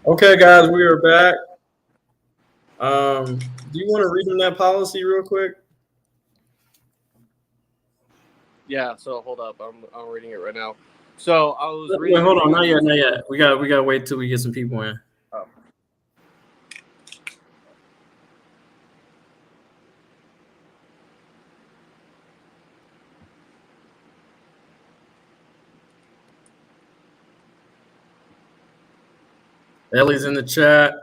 Okay, guys, we are back. Do you want to read them that policy real quick? Yeah. So hold up, I'm reading it right now. So I was Wait, reading. hold on, not yet, not yet. We got to wait till we get some people in. Oh. Ellie's in the chat.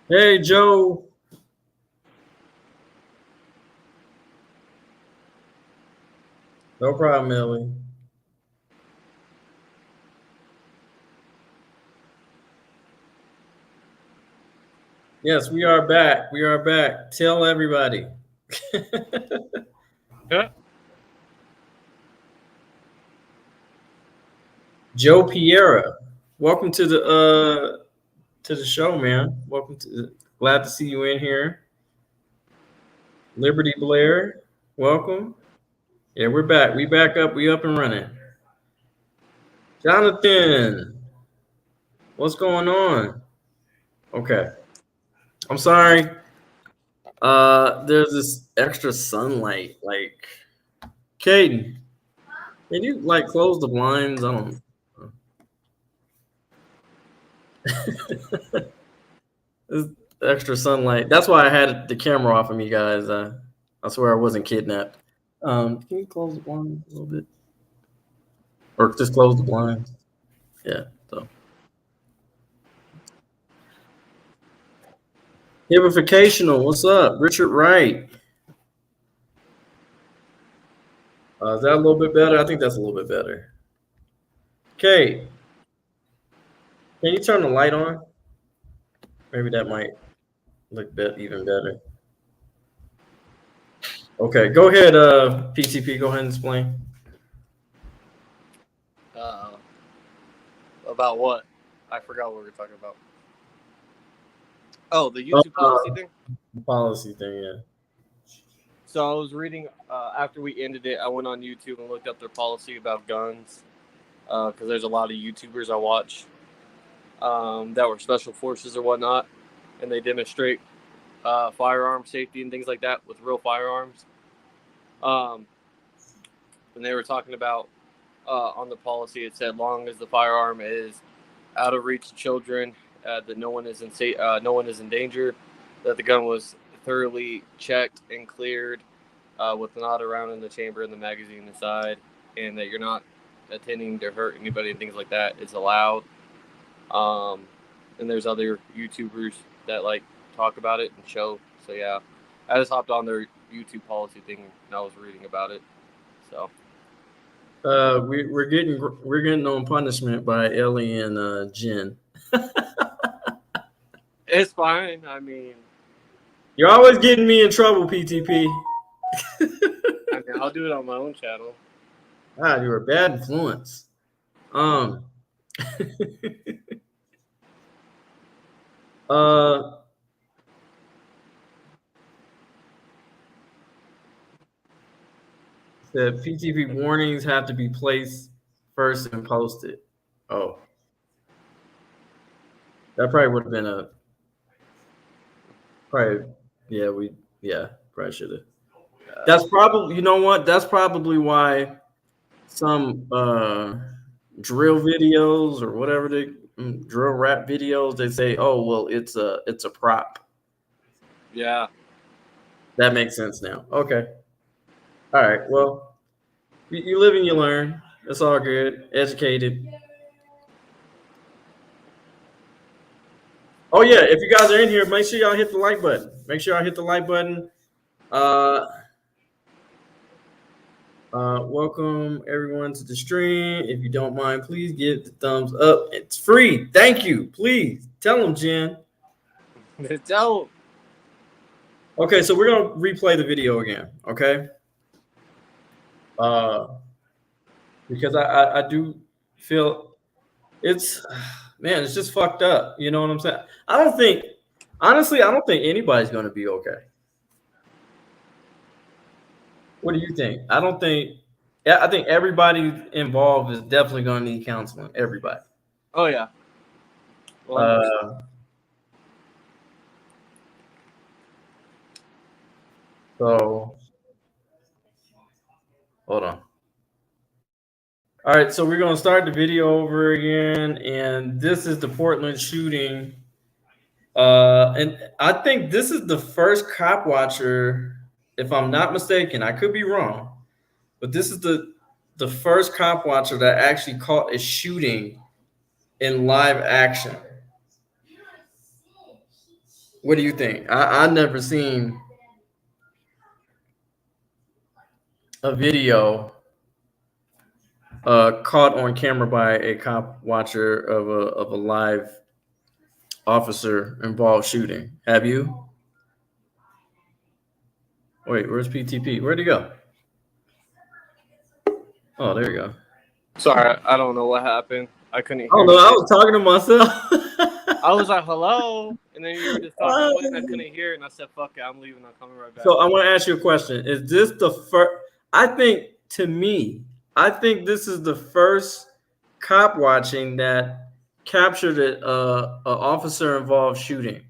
Hey, Joe. No problem, Ellie. Yes, we are back. We are back. Tell everybody. Yeah. Joe Piera, welcome to the show, man. Glad to see you in here. Liberty Blair, welcome. Yeah, we're back. We back up. We up and running. Jonathan, what's going on? Okay. I'm sorry. There's this extra sunlight. Like, Caden, can you like close the blinds? I don't. This extra sunlight. That's why I had the camera off of me, guys. I swear I wasn't kidnapped. Can you close the blinds a little bit, or just close the blinds? Yeah. So. Hibificational, what's up? Richard Wright. Is that a little bit better? I think that's a little bit better. Okay. Can you turn the light on? Maybe that might look even better. Okay, go ahead, PTP. Go ahead and explain. About what? I forgot what we were talking about. Oh, the YouTube policy thing. The policy thing, yeah. So I was reading after we ended it. I went on YouTube and looked up their policy about guns because there's a lot of YouTubers I watch that were special forces or whatnot, and they demonstrate firearm safety and things like that with real firearms. And they were talking about on the policy, it said long as the firearm is out of reach of children, that no one is in danger, that the gun was thoroughly checked and cleared with not around in the chamber and the magazine inside, and that you're not intending to hurt anybody and things like that is allowed. And there's other YouTubers that like talk about it and show. So yeah, I just hopped on their YouTube policy thing and I was reading about it. So we're getting on punishment by Ellie and Jen. it's fine. I mean, you're always getting me in trouble, PTP. I mean, I'll do it on my own channel. Ah, you're a bad influence. The PTP warnings have to be placed first and posted. Oh, that probably would have been probably should have. That's probably, you know what? That's probably why some drill videos or whatever drill rap videos, they say, oh well, it's a prop. Yeah, that makes sense now. Okay, all right. Well, you live and you learn. It's all good. Educated. Oh yeah, if you guys are in here, make sure y'all hit the like button. Make sure y'all hit the like button. Welcome everyone to the stream. If you don't mind, please give the thumbs up. It's free. Thank you. Please tell them, Jen. Tell them. Okay, so we're gonna replay the video again. Okay. Because I do feel It's man, it's just fucked up. You know what I'm saying? Honestly, I don't think anybody's going to be okay. What do you think? I don't think. Yeah, I think everybody involved is definitely going to need counseling. Everybody. Oh yeah. 100%. So hold on. All right, so we're gonna start the video over again, and this is the Portland shooting. And I think this is the first cop watcher, if I'm not mistaken. I could be wrong, but this is the first cop watcher that actually caught a shooting in live action. What do you think? I never seen a video caught on camera by a cop watcher of a live officer involved shooting. Have you? Wait, where's PTP? Where'd he go? Oh, there you go. Sorry, I don't know what happened. I couldn't hear. Oh no, I was talking to myself. I was like, "Hello," and then you were just talking away, and I couldn't hear it, and I said, "Fuck it, I'm leaving. I'm coming right back." So I want to ask you a question. Is this the first? I think this is the first cop watching that captured a officer involved shooting.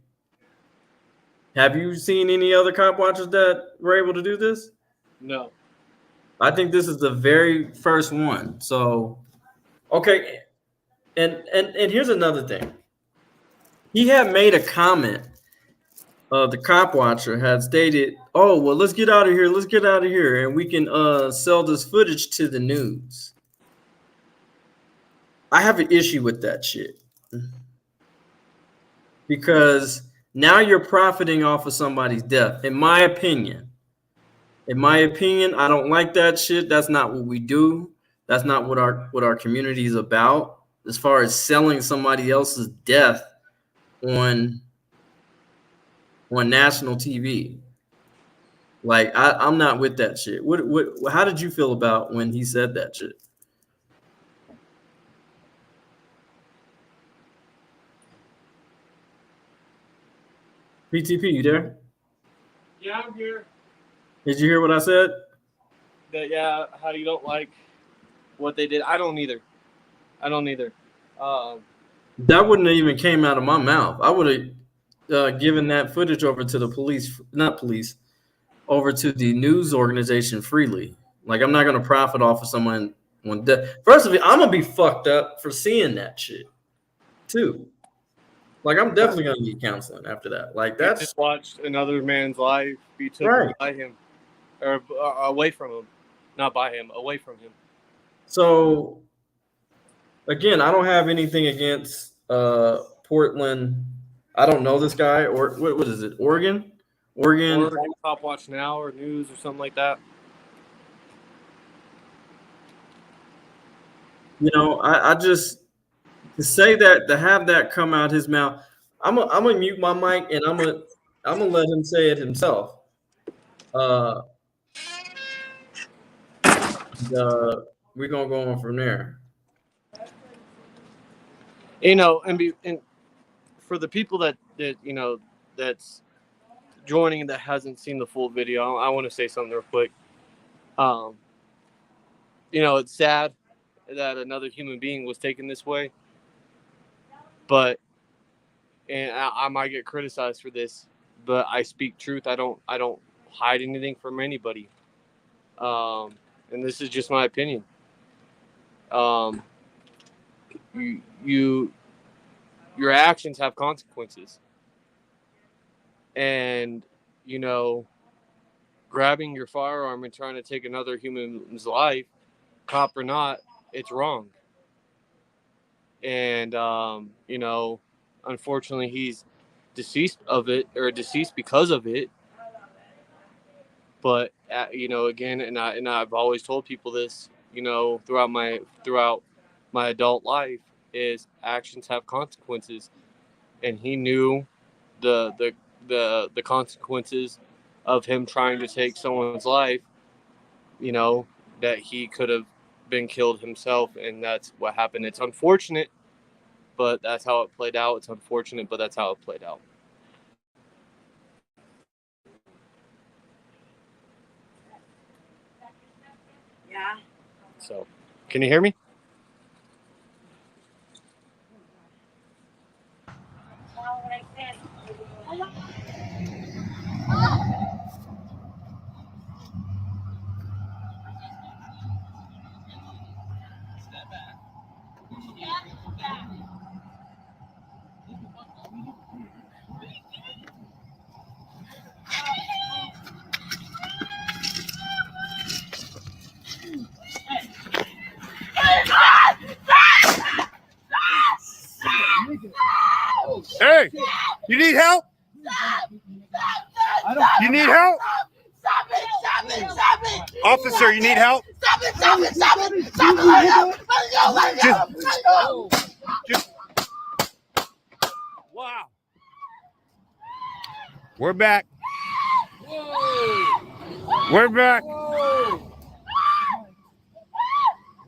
Have you seen any other cop watchers that were able to do this? No. I think this is the very first one. So, okay, and here's another thing. He had made a comment. The cop watcher had stated, "Oh, well, let's get out of here. Let's get out of here, and we can sell this footage to the news." I have an issue with that shit because now you're profiting off of somebody's death. In my opinion, I don't like that shit. That's not what we do. That's not what our community is about. As far as selling somebody else's death on national TV. Like I'm not with that shit. How did you feel about when he said that shit? PTP, you there? Yeah, I'm here. Did you hear what I said? That yeah, how you don't like what they did? I don't either. That wouldn't have even came out of my mouth. I would have given that footage over to the police, not police, over to the news organization freely. Like I'm not gonna profit off of someone when death. First of all, I'm gonna be fucked up for seeing that shit too. Like I'm definitely gonna need counseling after that. Like You just watched another man's life be taken right by him, or away from him, not by him, away from him. So again, I don't have anything against Portland. I don't know this guy or what is it? Oregon. Or Top Watch Now or News or something like that. You know, I just to say that to have that come out his mouth. I'm gonna mute my mic and I'm gonna let him say it himself. We're gonna go on from there. You know, and for the people that you know that's joining and that hasn't seen the full video, I want to say something real quick. You know, it's sad that another human being was taken this way, but and I might get criticized for this, but I speak truth. I don't hide anything from anybody. And this is just my opinion. Your actions have consequences, and you know, grabbing your firearm and trying to take another human's life, cop or not, it's wrong. And you know, unfortunately, he's deceased of it, or deceased because of it. But you know, again, and I've always told people this, you know, throughout my adult life, is actions have consequences, and he knew the consequences of him trying to take someone's life. You know, that he could have been killed himself, and that's what happened. It's unfortunate, but that's how it played out. It's unfortunate, but that's how it played out. Yeah. So, can you hear me? Hey, you need help? You need help? Stop it! Stop it! Stop it! Officer, you need help? Stop it! Stop it! Stop it! Stop it! Let go! Let go! Let go! Just. Wow. We're back. We're back.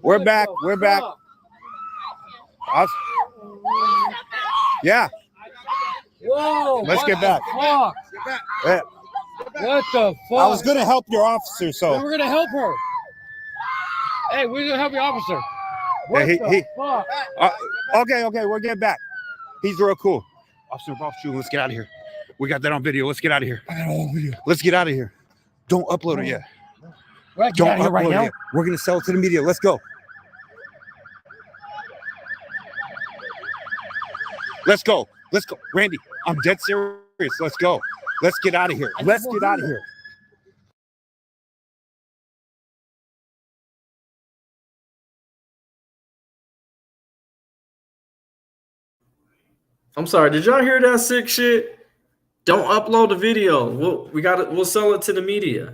We're back. We're back. Yeah. Whoa! Let's get back. Fuck? Yeah. What the fuck? I was going to help your officer, We so. were gonna help her. Hey, we're gonna help your officer. Yeah, What he- the fuck? Okay, we're getting back. He's real cool. Officer, let's get out of here. We got that on video. Let's get out of here. Let's get out of here. Don't upload it yet. We're not Don't getting out of here upload right it now. yet. We're going to sell it to the media. Let's go. Let's go. Let's go. Randy, I'm dead serious. Let's go. Let's get out of here. Let's get out of here. I'm sorry. Did y'all hear that sick shit? Don't upload the video. We'll sell it to the media.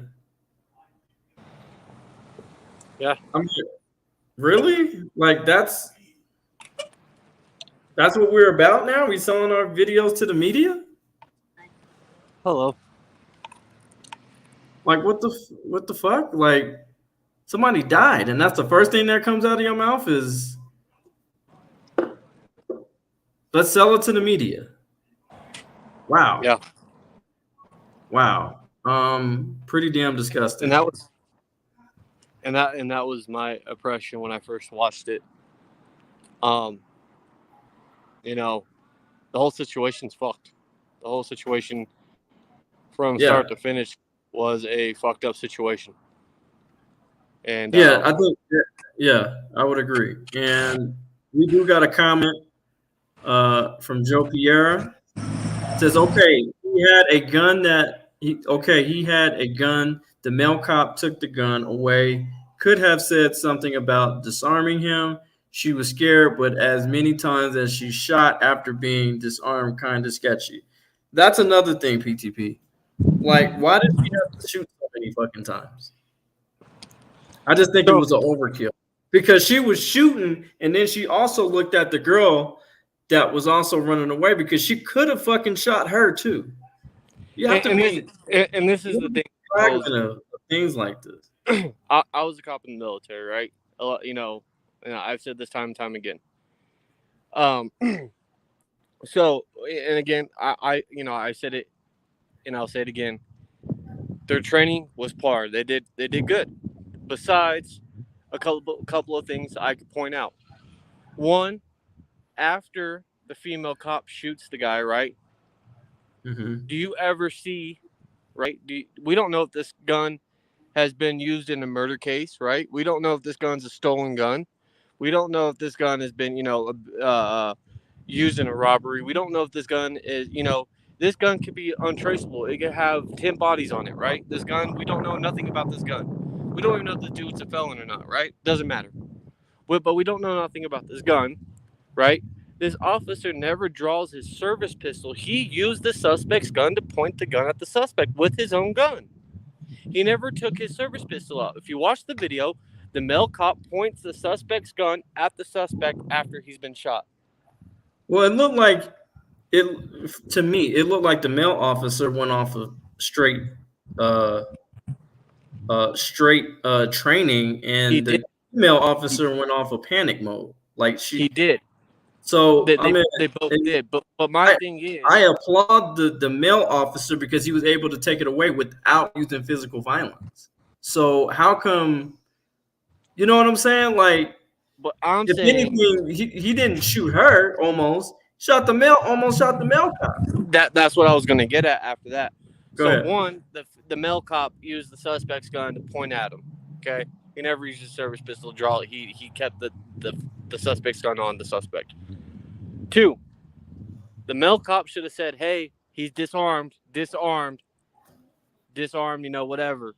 Yeah. I mean, really? Like that's what we're about now? We selling our videos to the media? Hello. Like what the fuck? Like somebody died, and that's the first thing that comes out of your mouth is let's sell it to the media. Wow. Yeah. Wow. Pretty damn disgusting. And that was my impression when I first watched it. You know, the whole situation's fucked. The whole situation from start to finish was a fucked up situation. And I think I would agree. And we do got a comment from Joe Pierre. It says, okay, he had a gun. The male cop took the gun away. Could have said something about disarming him. She was scared, but as many times as she shot after being disarmed, kind of sketchy. That's another thing, PTP. Like, why did she have to shoot so many fucking times? I just think it was an overkill because she was shooting, and then she also looked at the girl that was also running away because she could have fucking shot her too. You have to be. And this is the thing. Of things like this. I was a cop in the military, right? You know, I've said this time and time again. So, and again, I said it, and I'll say it again. Their training was par. They did good. Besides a couple of things I could point out. One, after the female cop shoots the guy, right? Mm-hmm. Do you ever see, right? We don't know if this gun has been used in a murder case, right? We don't know if this gun's a stolen gun. We don't know if this gun has been, used in a robbery. We don't know if this gun is, this gun could be untraceable. It could have 10 bodies on it, right? This gun, we don't know nothing about this gun. We don't even know if this dude's a felon or not, right? Doesn't matter. But we don't know nothing about this gun, right? This officer never draws his service pistol. He used the suspect's gun to point the gun at the suspect with his own gun. He never took his service pistol out. If you watch the video, the male cop points the suspect's gun at the suspect after he's been shot. Well, it looked like to me. It looked like the male officer went off of straight training, and the female officer went off of panic mode. Like he did. So They I mean, both did. But my thing is, I applaud the male officer because he was able to take it away without using physical violence. So how come? You know what I'm saying? Like, but I'm if saying anything, he didn't shoot her. Almost shot the male. Almost shot the male cop. that's what I was gonna get at after that. Go So ahead. one, the male cop used the suspect's gun to point at him. Okay, he never used his service pistol to draw it. He kept the suspect's gun on the suspect. Two, the male cop should have said, "Hey, he's disarmed, disarmed, disarmed. You know, whatever."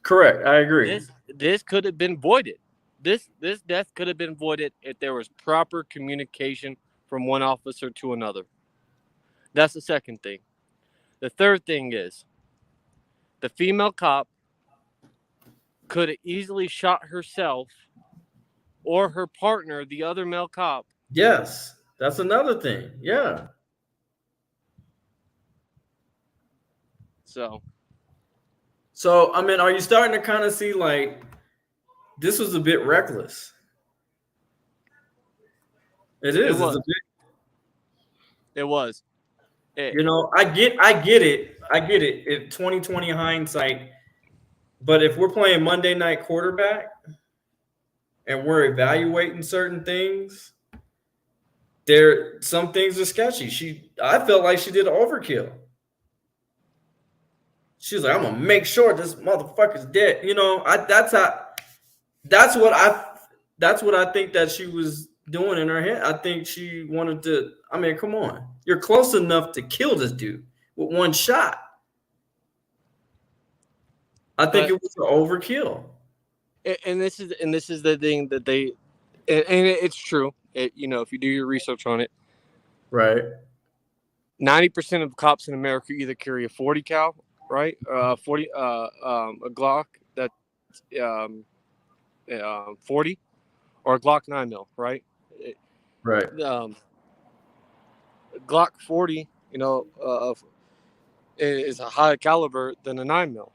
Correct. I agree. This could have been voided. This death could have been voided if there was proper communication from one officer to another. That's the second thing. The third thing is the female cop could have easily shot herself or her partner, the other male cop. Yes, that's another thing. Yeah. So I mean, are you starting to kind of see like this was a bit reckless? It is. It was. It's a bit, It was. you know, I get it. I get it. In 2020 hindsight, but if we're playing Monday night quarterback and we're evaluating certain things, some things are sketchy. I felt like she did an overkill. She's like, I'm gonna make sure this motherfucker's dead. You know, that's what I think that she was doing in her head. I think she wanted to. I mean, come on, you're close enough to kill this dude with one shot. I think it was an overkill. And this is the thing that they, and it's true. You know, if you do your research on it, Right. 90% of cops in America either carry a 40 cal, right? A Glock that's 40, or a Glock 9mm, right? Right. Glock 40, you know, is a higher caliber than a 9mm.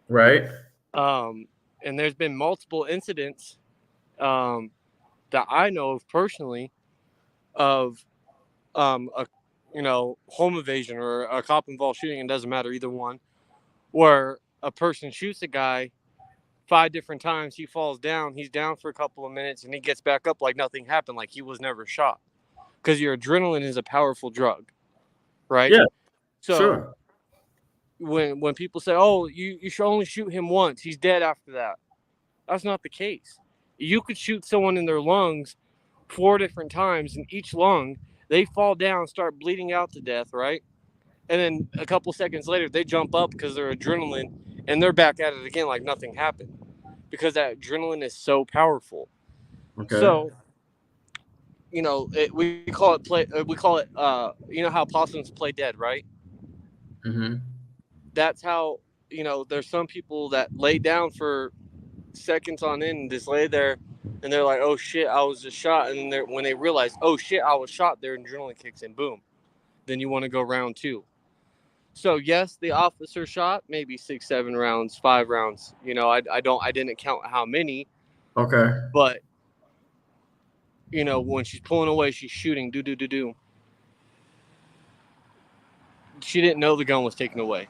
Right. And there's been multiple incidents that I know of personally of a home invasion or a cop involved shooting. It doesn't matter, either one, where a person shoots a guy 5 different times. He falls down. He's down for a couple of minutes, and he gets back up like nothing happened, like he was never shot. Because your adrenaline is a powerful drug, right? Yeah. So Sure. when people say, "Oh, you should only shoot him once, he's dead after that," that's not the case. You could shoot someone in their lungs 4 different times, and each lung, they fall down, start bleeding out to death, right? And then a couple seconds later, they jump up because they're adrenaline, and they're back at it again like nothing happened, because that adrenaline is so powerful. Okay. So, you know, we call it you know how possums play dead, right? Mm-hmm. That's how, you know, there's some people that lay down for seconds on end and just lay there, and they're like, "Oh shit, I was just shot," and then when they realize, "Oh shit, I was shot," their adrenaline kicks in, boom. Then you want to go round 2. So yes, the officer shot maybe 6, 7 rounds, 5 rounds. You know, I didn't count how many. Okay. But you know, when she's pulling away, she's shooting, do. She didn't know the gun was taken away,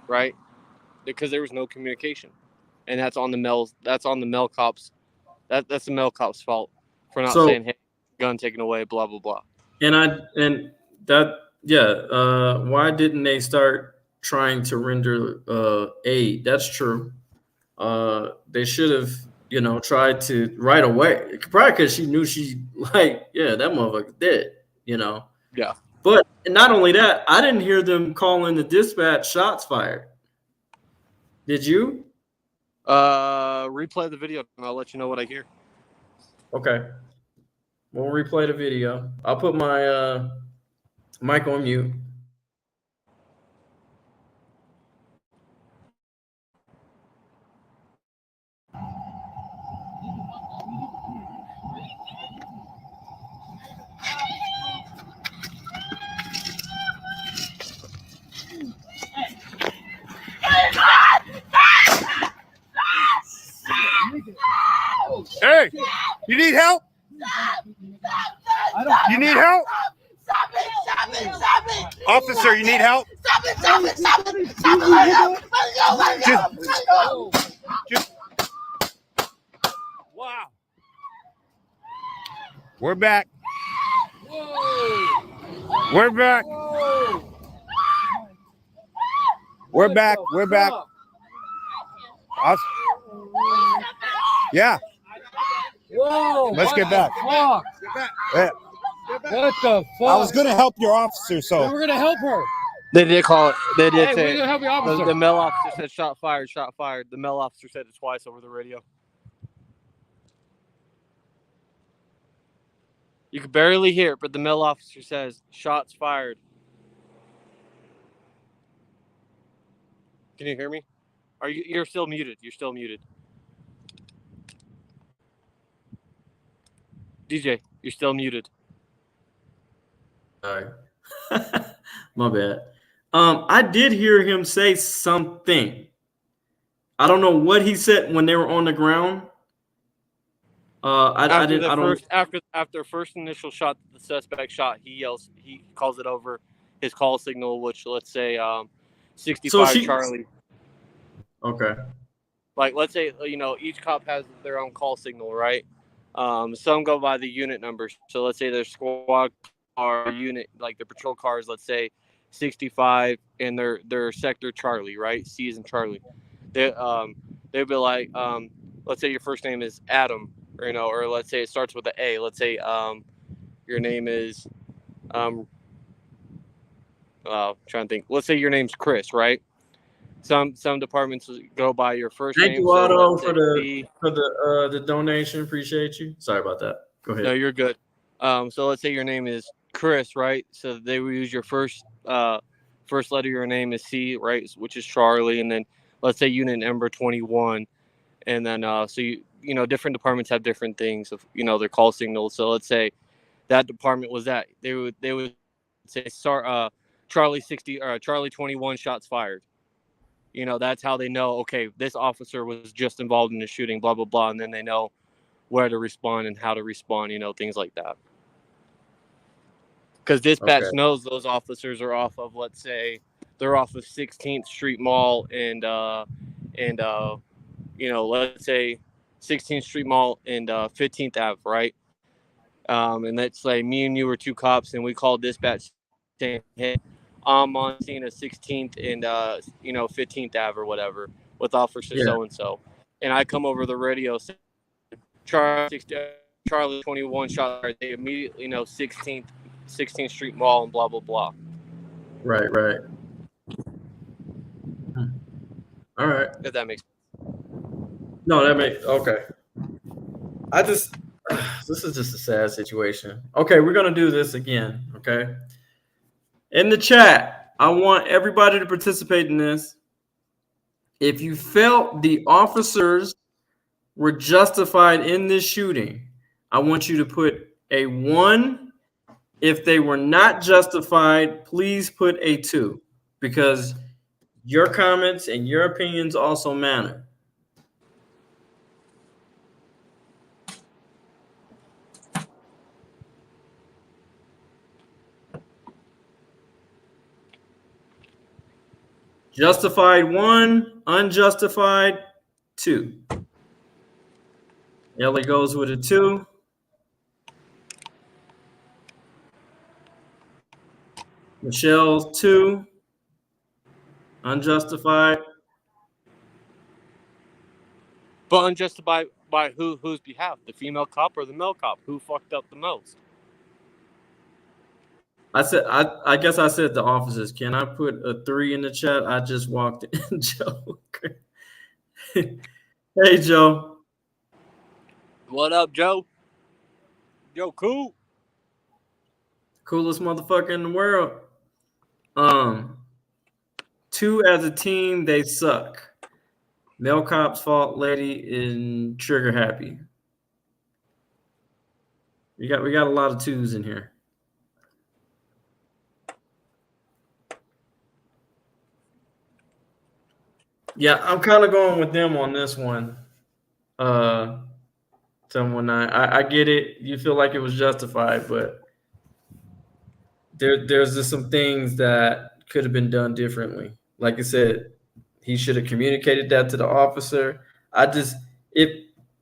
right? Because there was no communication, and that's on the male cops. That's the male cop's fault for not saying, "Hey, gun taken away," blah blah blah. Why didn't they start trying to render aid? That's true. They should have, you know, tried to right away. Probably because she knew that motherfucker's dead, you know. Yeah. But not only that, I didn't hear them calling the dispatch shots fired. Did you? Replay the video and I'll let you know what I hear. Okay. We'll replay the video. I'll put my mic on mute. Hey, you need help? You need help? Stop it! Stop it! Stop it! Officer, you need help? Stop it! Stop it! Stop it! Stop it! Let go! Let go! Let go! Just. Wow. We're back. We're back. We're back. We're back. Yeah. Whoa! Let's get back. Fuck. Yeah. What the fuck? I was gonna help your officer, We so were gonna help her. They did call it. They did Hey, say we're gonna help your officer. the male officer said shot fired, shot fired. The male officer said it twice over the radio. You could barely hear it, but the male officer says shots fired. Can you hear me? You're still muted. You're still muted. DJ, you're still muted. Sorry. My bad. I did hear him say something. I don't know what he said when they were on the ground. After first initial shot that the suspect shot, he calls it over his call signal, which let's say 65 Charlie. Okay. Like let's say each cop has their own call signal, right? Some go by the unit numbers. So let's say their squad car unit, like the patrol cars, let's say 65 and their sector Charlie, right? C is in Charlie. They'd be like, let's say your first name is Adam, or let's say it starts with an A. Let's say your name is trying to think. Let's say your name's Chris, right? Some departments go by your first name. Thank you, Otto, for the donation. Appreciate you. Sorry about that. Go ahead. No, you're good. So let's say your name is Chris, right? So they will use your first letter of your name is C, right? Which is Charlie, and then let's say unit number 21, and then so different departments have different things of their call signals. So let's say that department was that they would say Charlie 60 or Charlie 21 shots fired. That's how they know, okay, this officer was just involved in the shooting, blah, blah, blah. And then they know where to respond and how to respond, things like that. Because dispatch knows those officers are off of, let's say, they're off of 16th Street Mall and let's say 16th Street Mall and 15th Ave, right? And let's say me and you were two cops and we called dispatch saying, hey, I'm on scene at 16th and 15th Ave or whatever with officer so and so, and I come over the radio saying Charlie 21 shot. They immediately know 16th Street Mall and blah blah blah. Right. All right. If that makes sense. No, that makes okay. This is just a sad situation. Okay, we're gonna do this again. Okay. In the chat, I want everybody to participate in this. If you felt the officers were justified in this shooting, I want you to put a 1. If they were not justified, please put a 2, because your comments and your opinions also matter. Justified 1, unjustified 2. Ellie goes with a 2. Michelle's 2. Unjustified. But unjustified by whose behalf? The female cop or the male cop? Who fucked up the most? I guess I said the officers. Can I put a 3 in the chat? I just walked in. Joe. Hey, Joe. What up, Joe? Joe, cool. Coolest motherfucker in the world. 2 as a team, they suck. Male cop's fault, lady, in trigger happy. We got a lot of 2s in here. Yeah, I'm kind of going with them on this one. I get it. You feel like it was justified, but there's just some things that could have been done differently. Like I said, he should have communicated that to the officer. If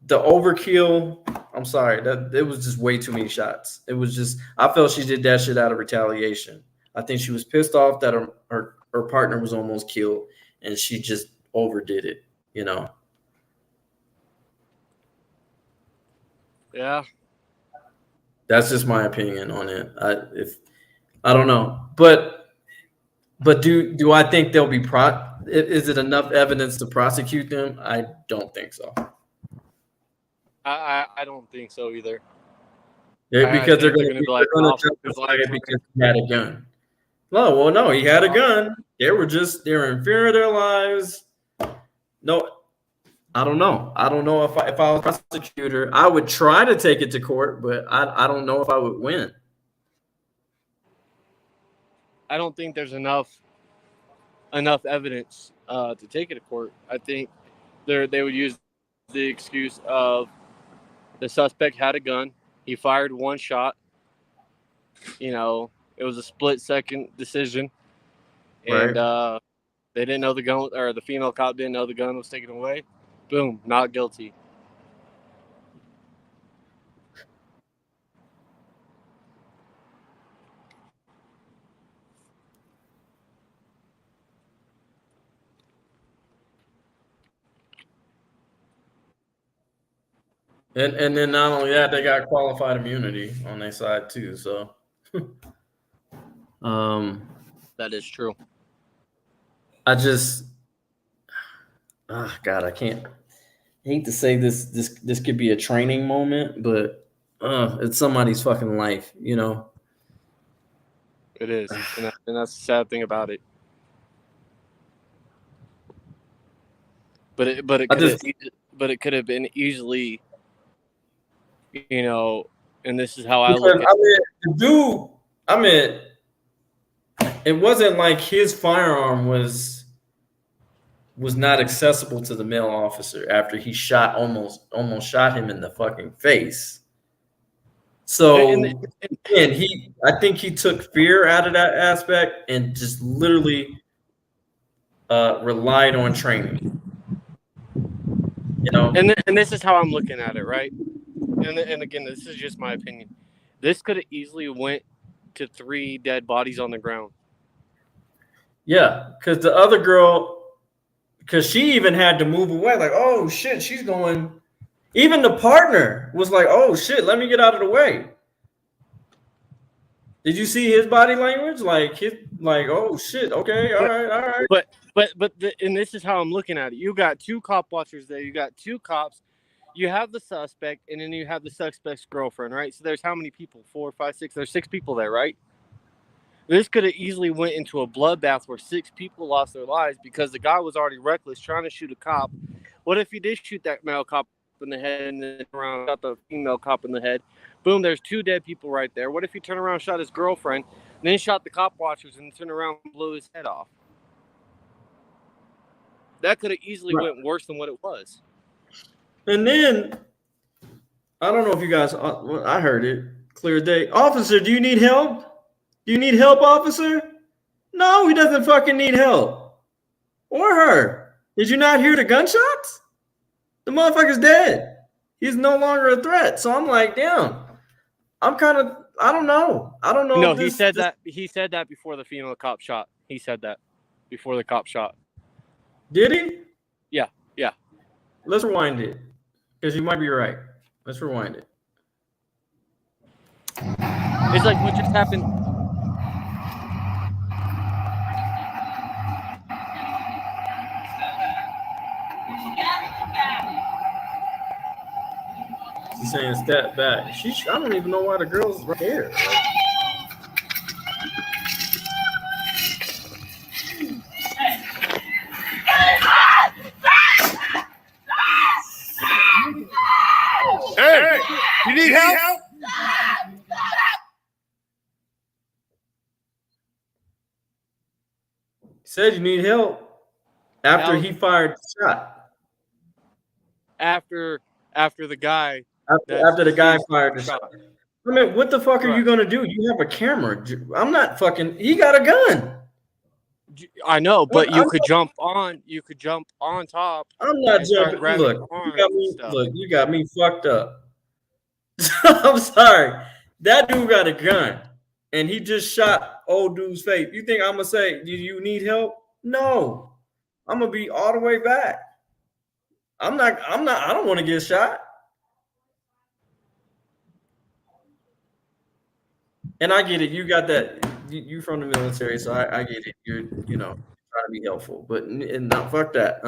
the overkill, I'm sorry, that it was just way too many shots. It was just I felt she did that shit out of retaliation. I think she was pissed off that her partner was almost killed, and she just overdid it. You know. Yeah. That's just my opinion on it. I don't know, but do I think there'll be is it enough evidence to prosecute them? I don't think so. I don't think so either. Yeah, because they're going to be like, justify it because he had a gun. No, well, no, he had a gun. They were in fear of their lives. No, I don't know. I don't know if I was a prosecutor, I would try to take it to court, but I don't know if I would win. I don't think there's enough evidence to take it to court. I think they would use the excuse of the suspect had a gun. He fired one shot. You know, it was a split-second decision, and they didn't know the gun, or the female cop didn't know the gun was taken away. Boom, not guilty. And then not only that, they got qualified immunity on their side too. So, That is true. God, I can't. I hate to say this could be a training moment, but it's somebody's fucking life, you know. It is, and that's the sad thing about it. But it could have been easily, you know. And this is how I look at it. The dude. It wasn't like his firearm was not accessible to the male officer after he almost shot him in the fucking face. So I think he took fear out of that aspect and just literally relied on training. You know, and this is how I'm looking at it, right? And again, this is just my opinion. This could have easily went to 3 dead bodies on the ground. Yeah, because the other girl, because she even had to move away, like, oh shit, she's going. Even the partner was like, oh shit, let me get out of the way. Did you see his body language? Like, oh shit, okay, all right. And this is how I'm looking at it. You got 2 cop watchers there. You got 2 cops. You have the suspect, and then you have the suspect's girlfriend, right? So there's how many people? 4, 5, 6. There's 6 people there, right? This could have easily went into a bloodbath where 6 people lost their lives because the guy was already reckless trying to shoot a cop. What if he did shoot that male cop in the head and then around shot the female cop in the head? Boom, there's 2 dead people right there. What if he turned around and shot his girlfriend, and then shot the cop watchers and turned around and blew his head off? That could have easily went worse than what it was. And then, I don't know if you guys, I heard it clear as day. Officer, do you need help? Do you need help, officer? No, he doesn't fucking need help. Or her. Did you not hear the gunshots? The motherfucker's dead. He's no longer a threat. So I'm like, damn. I don't know. No, he said that before the female cop shot. He said that before the cop shot. Did he? Yeah. Let's rewind it. Because you might be right. Let's rewind it. It's like what just happened. She's saying step back. I don't even know why the girl's right here. Hey, you need help? He said you need help after he fired the shot. After the guy. After the guy fired the shot. I mean, what the fuck are you gonna do? You have a camera. I'm not fucking. He got a gun. I know, but you could jump on. You could jump on top. I'm not jumping. Look, you got me fucked up. I'm sorry. That dude got a gun, and he just shot old dude's face. You think I'm gonna say, "Do you need help?" No, I'm gonna be all the way back. I'm not. I don't want to get shot. And I get it. You got that. You from the military, so I get it. You're trying to be helpful, but no, fuck that.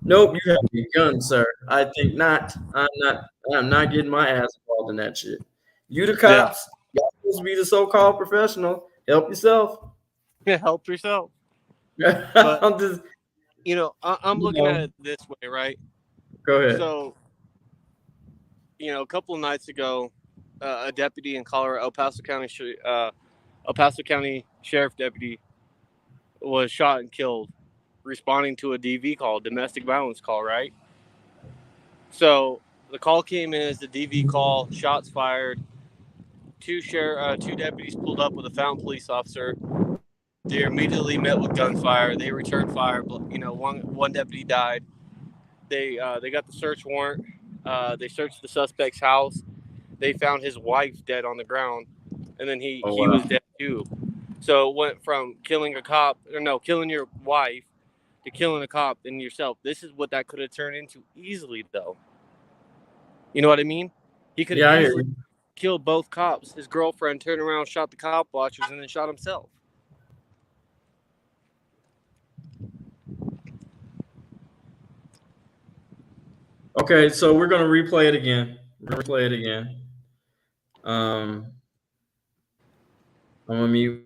Nope, you have a gun, sir. I think not. I'm not getting my ass involved in that shit. You the cops. Y'all supposed to be the so-called professional. Help yourself. Yeah, help yourself. But, I'm just, I'm looking at it this way, right? Go ahead. So, a couple of nights ago, a deputy in Colorado, El Paso County Sheriff deputy, was shot and killed, responding to a DV call, domestic violence call, right? So the call came in as the DV call, shots fired. Two deputies pulled up with a found police officer. They immediately met with gunfire. They returned fire. One deputy died. They got the search warrant. They searched the suspect's house. They found his wife dead on the ground, and then he was dead too. So it went from killing your wife to killing a cop and yourself. This is what that could have turned into easily, though. You know what I mean? He could have easily killed both cops. His girlfriend turned around, shot the cop watchers, and then shot himself. Okay, so we're gonna replay it again. I'm gonna mute.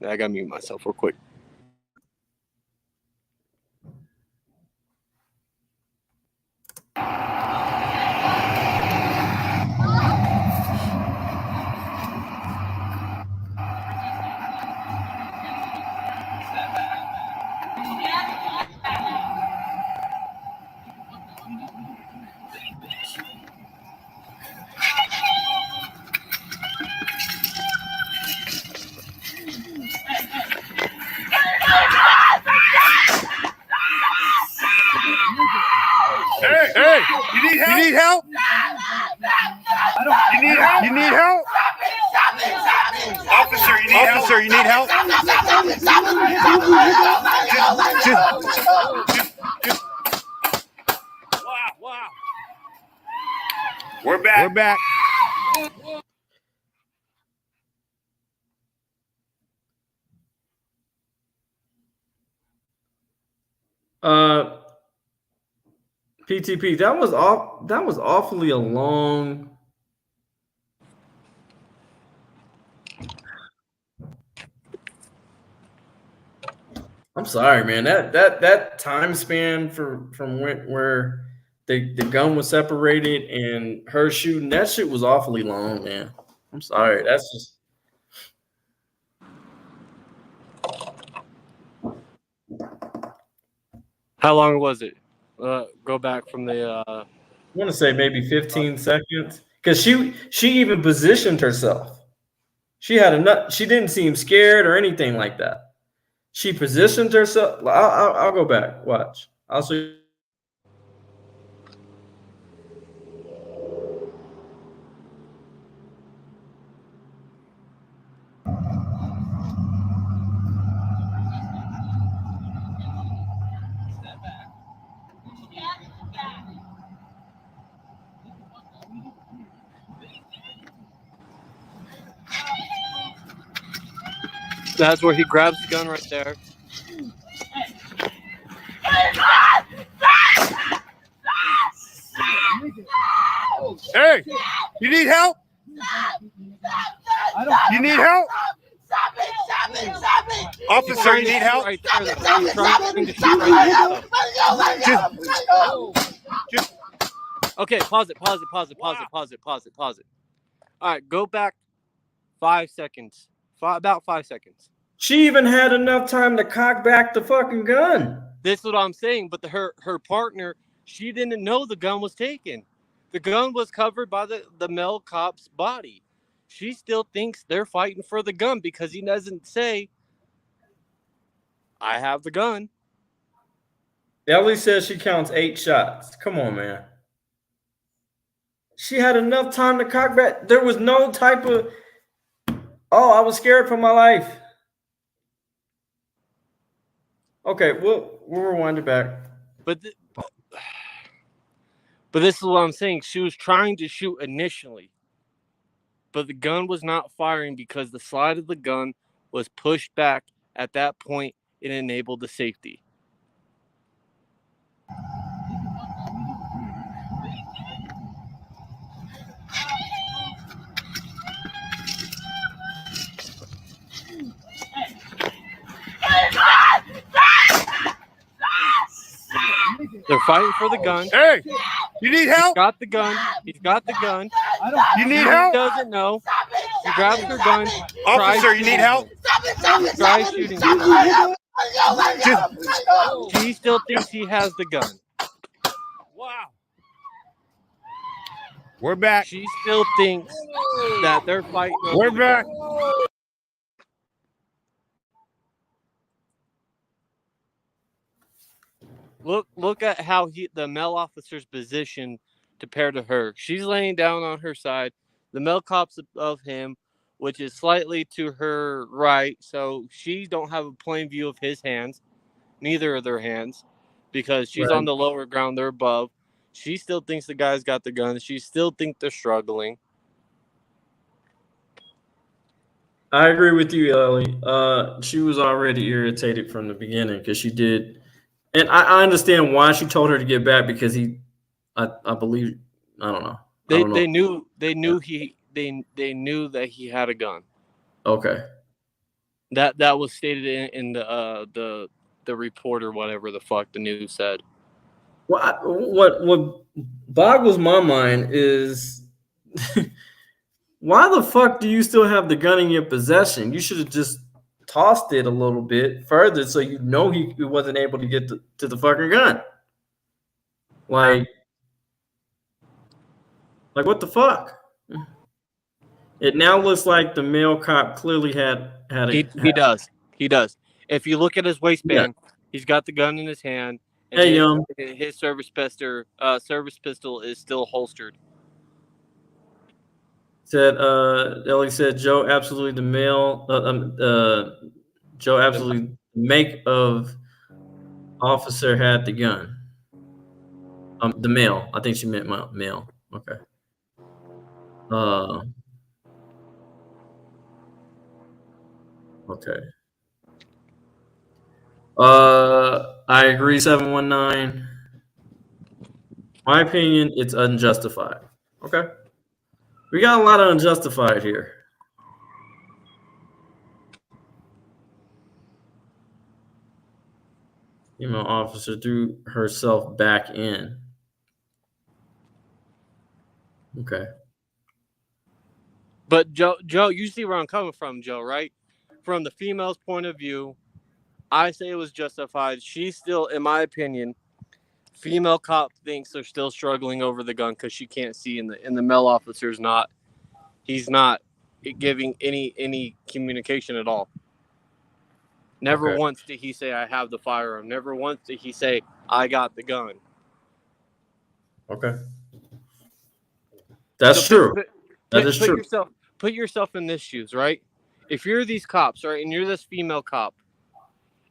I gotta mute myself real quick. Hey, you need help? You need help? Officer, you need help? Wow. We're back. PTP, that was awfully a long. I'm sorry, man. That time span from where the gun was separated and her shooting, that shit was awfully long, man. I'm sorry. That's just. How long was it? Go back from the. I want to say maybe 15 seconds, because she even positioned herself. She had enough. She didn't seem scared or anything like that. She positioned herself. I'll go back. Watch. I'll see. That's where he grabs the gun right there. Hey, you need help? You need help? Officer, you need help? Right there, okay, pause it. All right, go back 5 seconds. About 5 seconds. She even had enough time to cock back the fucking gun. That's what I'm saying. But her partner, she didn't know the gun was taken. The gun was covered by the male cop's body. She still thinks they're fighting for the gun because he doesn't say, I have the gun. Ellie says she counts 8 shots. Come on, man. She had enough time to cock back. There was no type of, oh, I was scared for my life. Okay, we'll rewind it back. But this is what I'm saying. She was trying to shoot initially, but the gun was not firing because the slide of the gun was pushed back. At that point, it enabled the safety. They're fighting for the gun. Hey, you need help? He's got the gun. He's got the gun. You need He help? doesn't know. He grabs her gun. Officer, you need help? Tries shooting him. Just, She still thinks he has the gun. wow. We're back. She still thinks that they're fighting. We're back. Look at how the male officer's position compared to her. She's laying down on her side. The male cop's above him, which is slightly to her right. So she don't have a plain view of his hands, neither of their hands, because she's on the lower ground. They're above. She still thinks the guy's got the gun. She still thinks they're struggling. I agree with you, Ellie. She was already irritated from the beginning because she did. And I understand why she told her to get back because I believe, I don't know. They knew they knew that he had a gun. Okay. That was stated in the report or whatever the fuck the news said. Well, what boggles my mind is why the fuck do you still have the gun in your possession? You should have just tossed it a little bit further so you know he wasn't able to get to the fucking gun. Like what the fuck? It now looks like the male cop clearly had a. He does. If you look at his waistband, he's got the gun in his hand. And Hey, his service pistol is still holstered. Said Ellie said Joe absolutely the male Joe absolutely make of officer had the gun. The male. I think she meant male. Okay. Okay. I agree. 719. My opinion, it's unjustified. Okay. We got a lot of unjustified here. Female officer threw herself back in. Okay. But Joe, you see where I'm coming from, Joe, right? From the female's point of view, I say it was justified. She's still, in my opinion, female cop thinks they're still struggling over the gun because she can't see, and the male officer's not. He's not giving any communication at all. Never once did he say, I have the firearm. Never once did he say, I got the gun. Okay. That's true. That is true. Put yourself in this shoes, right? If you're these cops, right, and you're this female cop,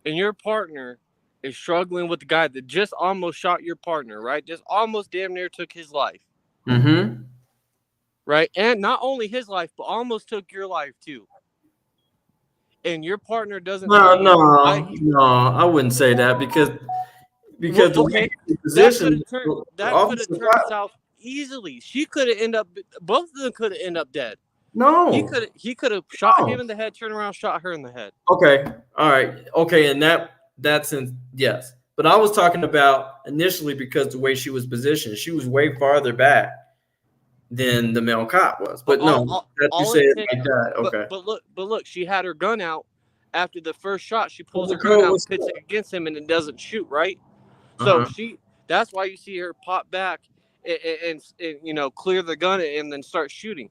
and your partner is struggling with the guy that just almost shot your partner, right? Just almost damn near took his life. Mm-hmm. Right? And not only his life, but almost took your life too. And your partner doesn't. No, I wouldn't say that because okay, the position that could have turned south easily. She could have ended up. Both of them could have ended up dead. No, he could have shot him in the head, turned around, shot her in the head. Okay, all right, okay, and that's in yes. But I was talking about initially because the way she was positioned, she was way farther back than the male cop was. But you say it like that. Okay. But look, she had her gun out after the first shot. She pulls her gun out, pits it against him, and it doesn't shoot, right? So that's why you see her pop back and clear the gun and then start shooting.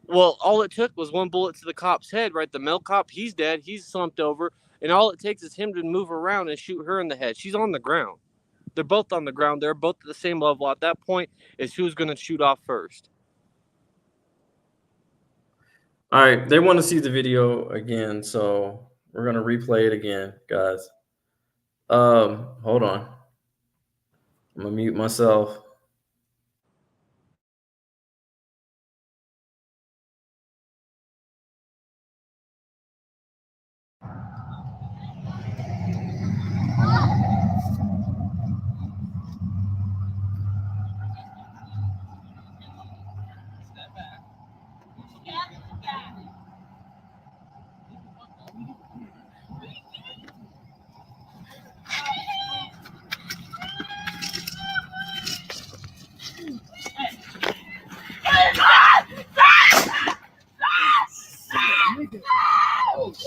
Well, all it took was one bullet to the cop's head, right? The male cop, he's dead. He's slumped over. And all it takes is him to move around and shoot her in the head. She's on the ground. They're both on the ground. They're both at the same level. At that point, is who's going to shoot off first. All right. They want to see the video again. So we're going to replay it again, guys. Hold on. I'm going to mute myself.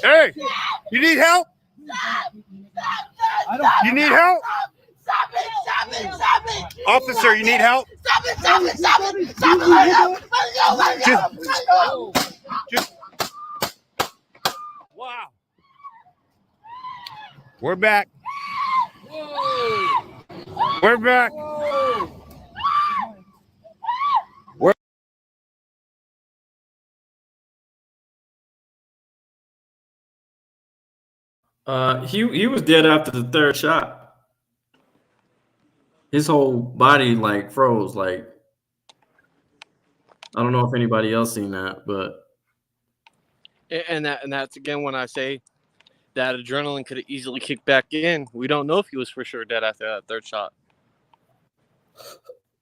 Hey, you need help? You need help? Stop it! Officer, you need help? Stop it! Let it go! Just. Wow. We're back. We're back. He was dead after the third shot. His whole body like froze. Like, I don't know if anybody else seen that, but And that's again when I say that adrenaline could have easily kicked back in. We don't know if he was for sure dead after that third shot.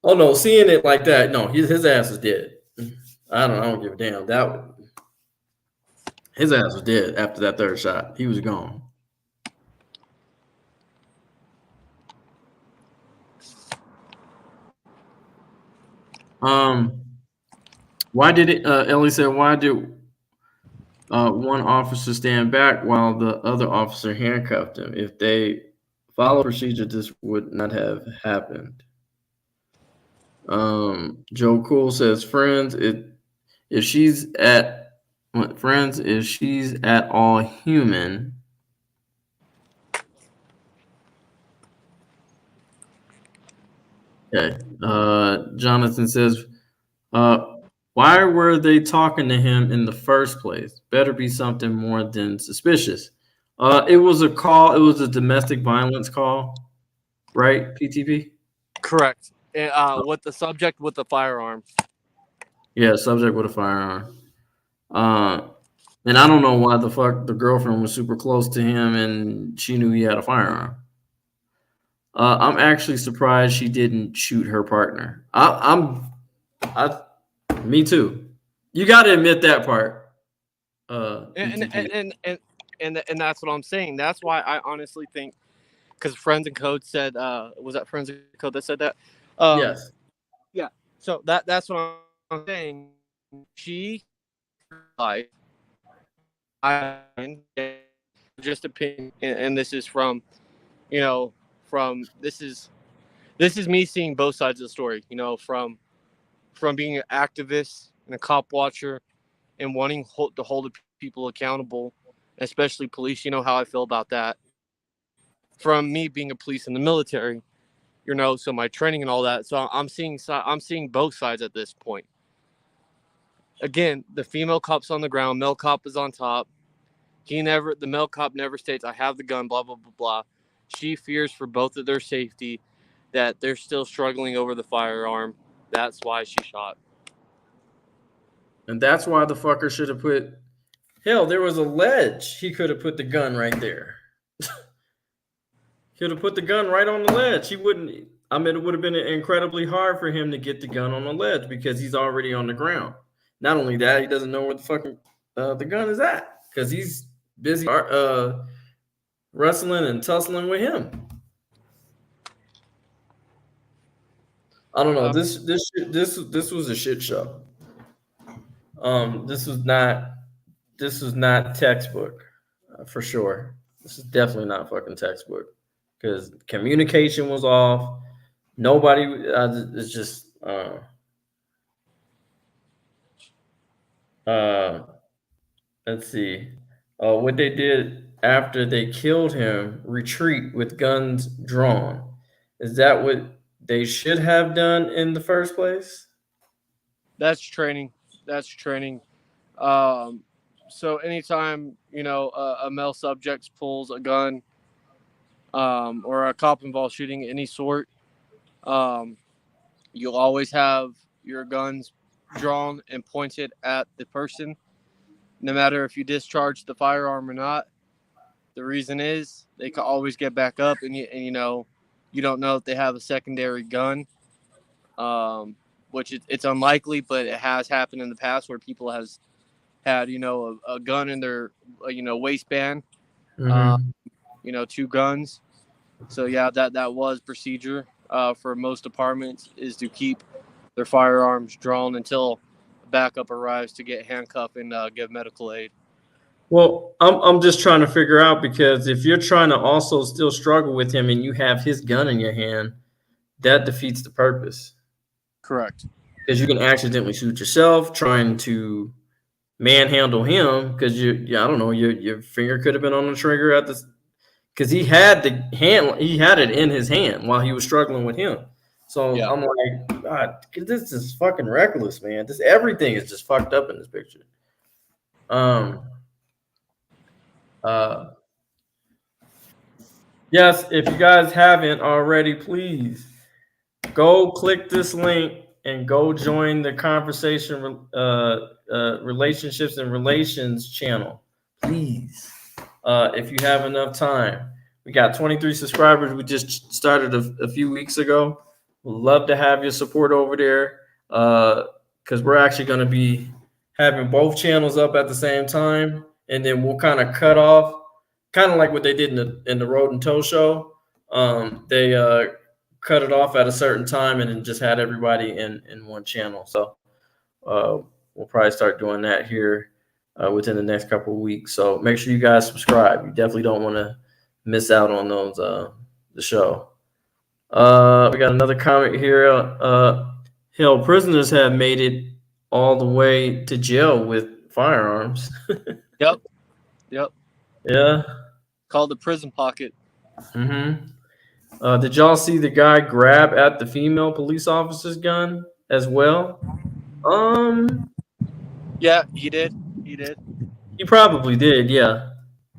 oh no, seeing it like that, no, his ass is dead. I don't give a damn. His ass was dead after that third shot. He was gone. Why did it? Ellie said, "Why did one officer stand back while the other officer handcuffed him? If they followed procedure, this would not have happened." Joe Cool says, "Friends, if she's at all human." Okay. Jonathan says, why were they talking to him in the first place? Better be something more than suspicious. It was a call. It was a domestic violence call, right? PTP? Correct. With the subject with the firearm. Yeah, subject with a firearm. And I don't know why the fuck the girlfriend was super close to him and she knew he had a firearm. I'm actually surprised she didn't shoot her partner. Me too. You got to admit that part. And that's what I'm saying. That's why I honestly think, because Friends and Code said, was that Friends and Code that said that? Yes. Yeah. So that's what I'm saying. She life. I just opinion, and this is from, this is me seeing both sides of the story. From being an activist and a cop watcher and wanting to hold the people accountable, especially police. You know how I feel about that. From me being a police in the military, so my training and all that. So I'm seeing both sides at this point. Again, the female cop's on the ground, male cop is on top. The male cop never states, I have the gun, blah, blah, blah, blah. She fears for both of their safety, that they're still struggling over the firearm. That's why she shot. And that's why the fucker should have put, hell, there was a ledge. He could have put the gun right there. Could have put the gun right on the ledge. He wouldn't, it would have been incredibly hard for him to get the gun on the ledge because he's already on the ground. Not only that, he doesn't know where the fucking the gun is at because he's busy wrestling and tussling with him. I don't know. This was a shit show. This was not textbook for sure. This is definitely not fucking textbook because communication was off. nobody. It's just let's see. What they did after they killed him, retreat with guns drawn. Is that what they should have done in the first place? That's training. That's training. So anytime a male subject pulls a gun, or a cop involved shooting any sort, you'll always have your guns drawn and pointed at the person, no matter if you discharge the firearm or not. The reason is they can always get back up, and you don't know if they have a secondary gun, which it's unlikely, but it has happened in the past where people has had a gun in their waistband, Mm-hmm. 2 guns. So yeah, that was procedure for most departments, is to keep their firearms drawn until backup arrives to get handcuffed and give medical aid. Well, I'm just trying to figure out, because if you're trying to also still struggle with him and you have his gun in your hand, that defeats the purpose. Correct. Because you can accidentally shoot yourself trying to manhandle him, because I don't know, your finger could have been on the trigger at this, because he had it in his hand while he was struggling with him. So yeah. I'm like, God, this is fucking reckless, man. Everything is just fucked up in this picture. Yes, if you guys haven't already, please go click this link and go join the conversation relationships and relations channel, please. If you have enough time. We got 23 subscribers. We just started a few weeks ago. We'd love to have your support over there, because we're actually going to be having both channels up at the same time, and then we'll kind of cut off, kind of like what they did in the Road and Toe show. They cut it off at a certain time and then just had everybody in one channel. So we'll probably start doing that here within the next couple of weeks. So make sure you guys subscribe. You definitely don't want to miss out on those the show. We got another comment here. Hell, prisoners have made it all the way to jail with firearms. Yep. Yeah. Called the prison pocket. Mm-hmm. Did y'all see the guy grab at the female police officer's gun as well? Yeah, he did. He probably did. Yeah.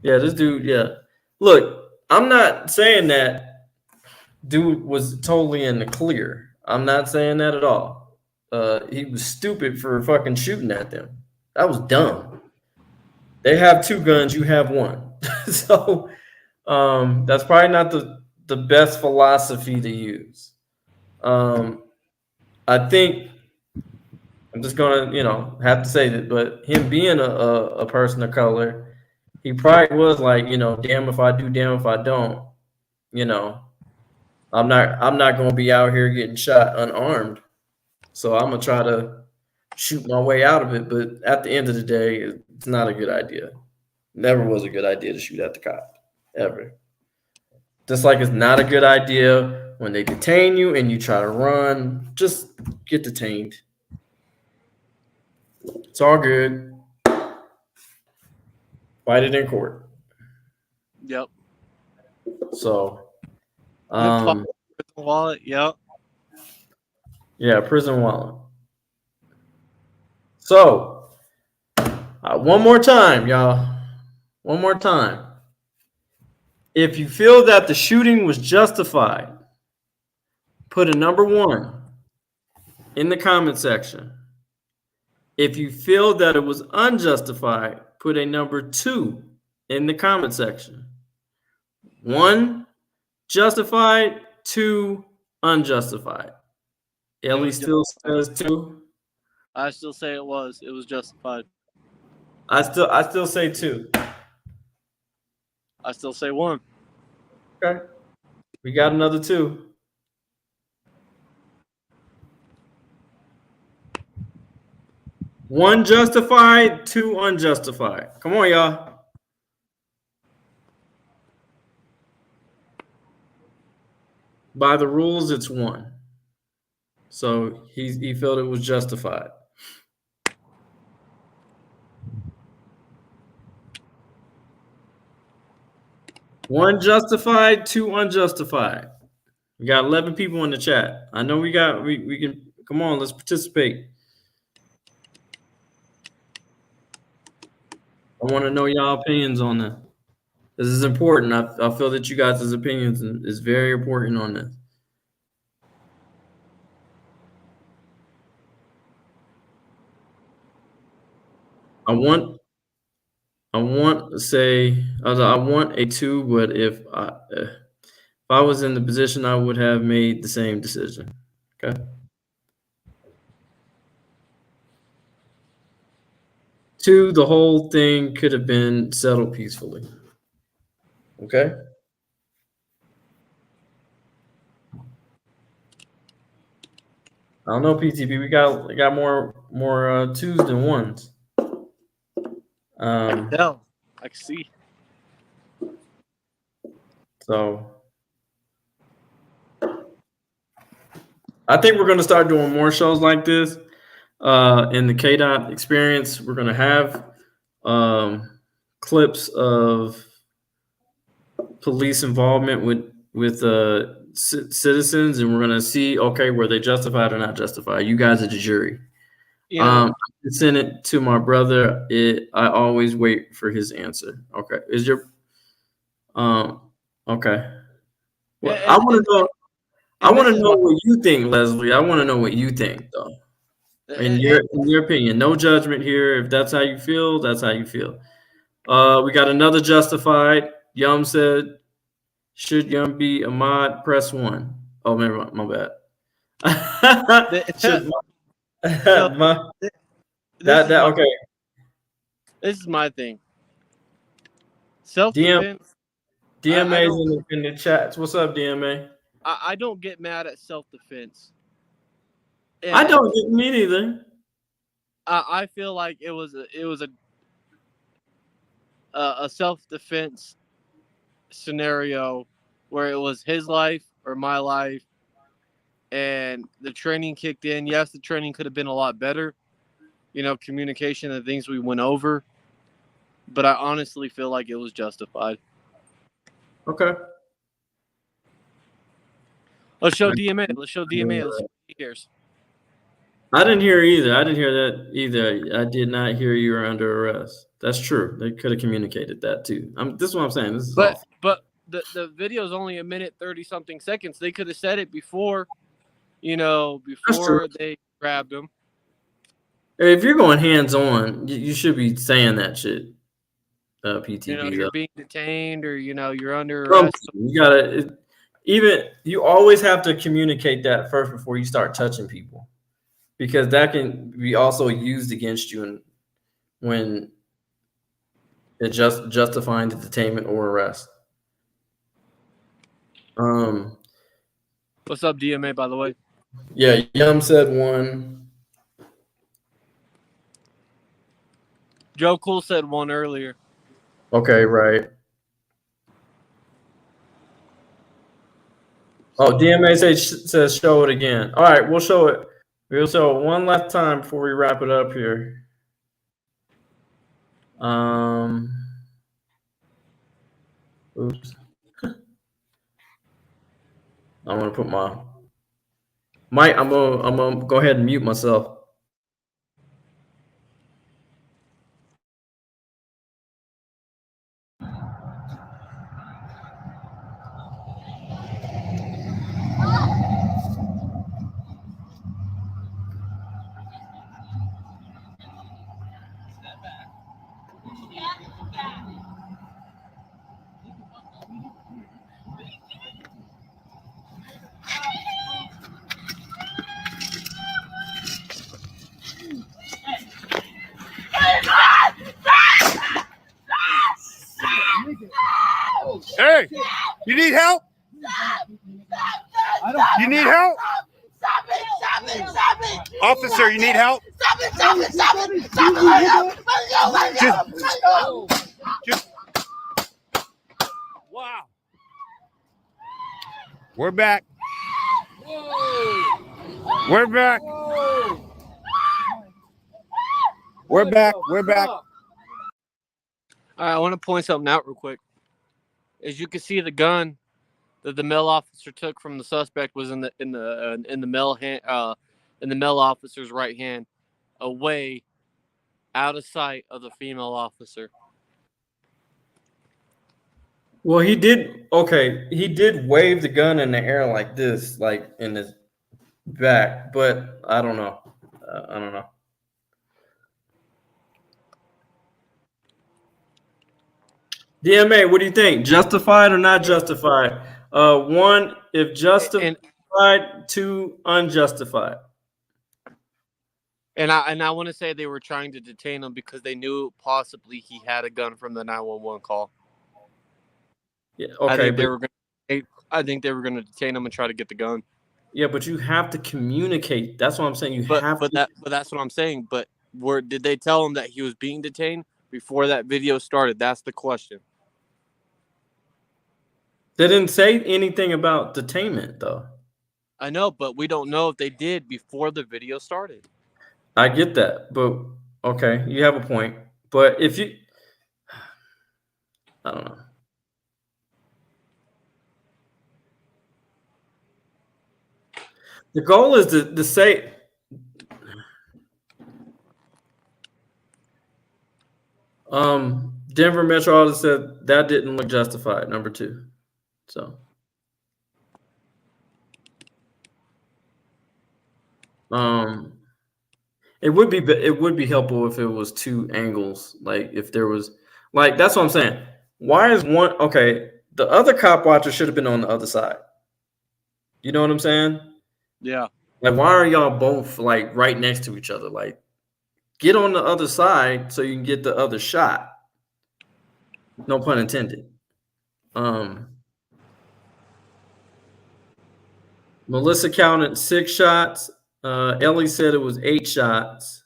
This dude. Yeah. Look, I'm not saying that dude was totally in the clear. I'm not saying that at all. He was stupid for fucking shooting at them. That was dumb. They have 2 guns. You have 1. So that's probably not the best philosophy to use. I think I'm just gonna, have to say that, but him being a person of color, he probably was like, damn if I do, damn if I don't. I'm not gonna be out here getting shot unarmed. So I'm gonna try to shoot my way out of it. But at the end of the day, it's not a good idea. Never was a good idea to shoot at the cop, ever. Just like it's not a good idea when they detain you and you try to run, just get detained. It's all good. Fight it in court. Yep. So, prison wallet. Yep. Yeah, prison wallet. So, one more time, y'all. One more time. If you feel that the shooting was justified, put a number 1 in the comment section. If you feel that it was unjustified, put a number 2 in the comment section. 1, justified. 2, unjustified. Ellie still says 2. I still say it was justified. I still say 2. I still say 1. Okay. We got another 2. One justified, 2 unjustified. Come on, y'all. By the rules, it's 1. So he felt it was justified. One justified, 2 unjustified. We got 11 people in the chat. I know we can come on, let's participate. I want to know y'all opinions on this. This is important. I feel that you guys' opinions is very important on this. I want to say I want a 2, but if I was in the position, I would have made the same decision. Okay. 2, the whole thing could have been settled peacefully. Okay. I don't know, PTP. We got more 2s than 1s. I can tell. I can see. So I think we're going to start doing more shows like this. In the Kdot experience, we're going to have clips of police involvement with citizens, and we're going to see, okay, were they justified or not justified? You guys are the jury. Yeah. I sent it to my brother. I always wait for his answer. Okay. Is your okay. Well, Yeah, I want to know. I want to know my, what you think, Leslie. I want to know what you think, though. In your opinion, no judgment here. If that's how you feel, that's how you feel. We got another justified. Yum said, "Should Yum be a mod? Press 1." Oh, my bad. Should okay. This is my thing. Self-defense. DMA's in the chats. What's up, DMA? I don't get mad at self-defense. I don't get me neither. I feel like it was a self-defense scenario where it was his life or my life, and the training kicked in. Yes, the training could have been a lot better, communication and things we went over, but I honestly feel like it was justified. Okay. Let's show DMA. Let's show DMA. Let's see what he hears. I didn't hear either. I didn't hear that either. I did not hear you were under arrest. That's true. They could have communicated that too. This is what I'm saying. This is but the video is only 1minute 30-something seconds. They could have said it before, before they grabbed him. If you're going hands on, you should be saying that shit. PTP. You're being detained, or you're under arrest. You gotta you always have to communicate that first before you start touching people, because that can be also used against you when it's justifying the detainment or arrest. What's up, DMA? By the way. Yeah, Yum said 1. Joe Cool said 1 earlier. Okay, right. Oh, DMA says show it again. All right, we'll show it. We'll show it one last time before we wrap it up here. Oops. I'm gonna put my mic. I'm gonna go ahead and mute myself. Hey, you need help? You need help? Stop it! Officer, you need help? Stop it! Let go! Just wow. We're back. We're back. We're back. We're back. All right, I want to point something out real quick. As you can see, the gun that the male officer took from the suspect was in the male officer's right hand, away, out of sight of the female officer. Well, he did. Okay, he did wave the gun in the air like this, like in his back. But I don't know. I don't know. DMA, what do you think? Justified or not justified? One, if justified. Two, unjustified. And I want to say they were trying to detain him because they knew possibly he had a gun from the 911 call. Yeah. Okay. I think they were going to detain him and try to get the gun. Yeah, but you have to communicate. That's what I'm saying. But that's what I'm saying. But did they tell him that he was being detained before that video started? That's the question. They didn't say anything about detainment, though. I know, but we don't know if they did before the video started. I get that, but okay, you have a point. But if you, I don't know. The goal is to say. Denver Metro Auto said that didn't look justified. Number 2, so. It would be helpful if it was 2 angles, like if there was, like that's what I'm saying. Why is one okay? The other cop watcher should have been on the other side. You know what I'm saying? Yeah. Like, why are y'all both like right next to each other? Like, get on the other side so you can get the other shot. No pun intended. Melissa counted 6 shots. Ellie said it was 8 shots.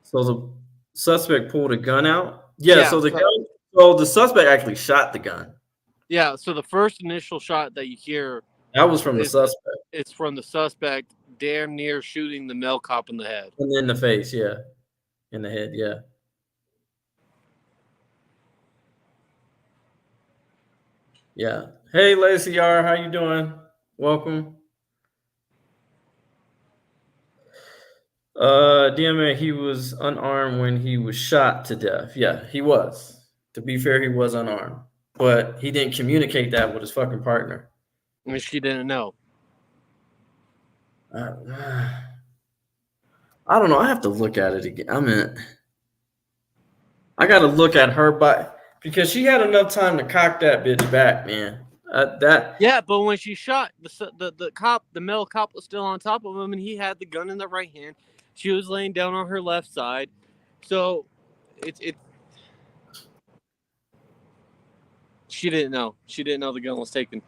So the suspect pulled a gun out. Yeah. So the suspect actually shot the gun. Yeah. So the first initial shot that you hear, that was from the suspect. It's from the suspect, damn near shooting the male cop in the head. And in the face, yeah. In the head, yeah. Yeah. Hey, Lacey R, how you doing? Welcome. DMA, he was unarmed when he was shot to death. Yeah, he was. To be fair, he was unarmed. But he didn't communicate that with his fucking partner. And she didn't know. I don't know. I have to look at it again. I got to look at her because she had enough time to cock that bitch back, man. Yeah, but when she shot the cop, the male cop was still on top of him, and he had the gun in the right hand. She was laying down on her left side, so it. She didn't know. She didn't know the gun was taken.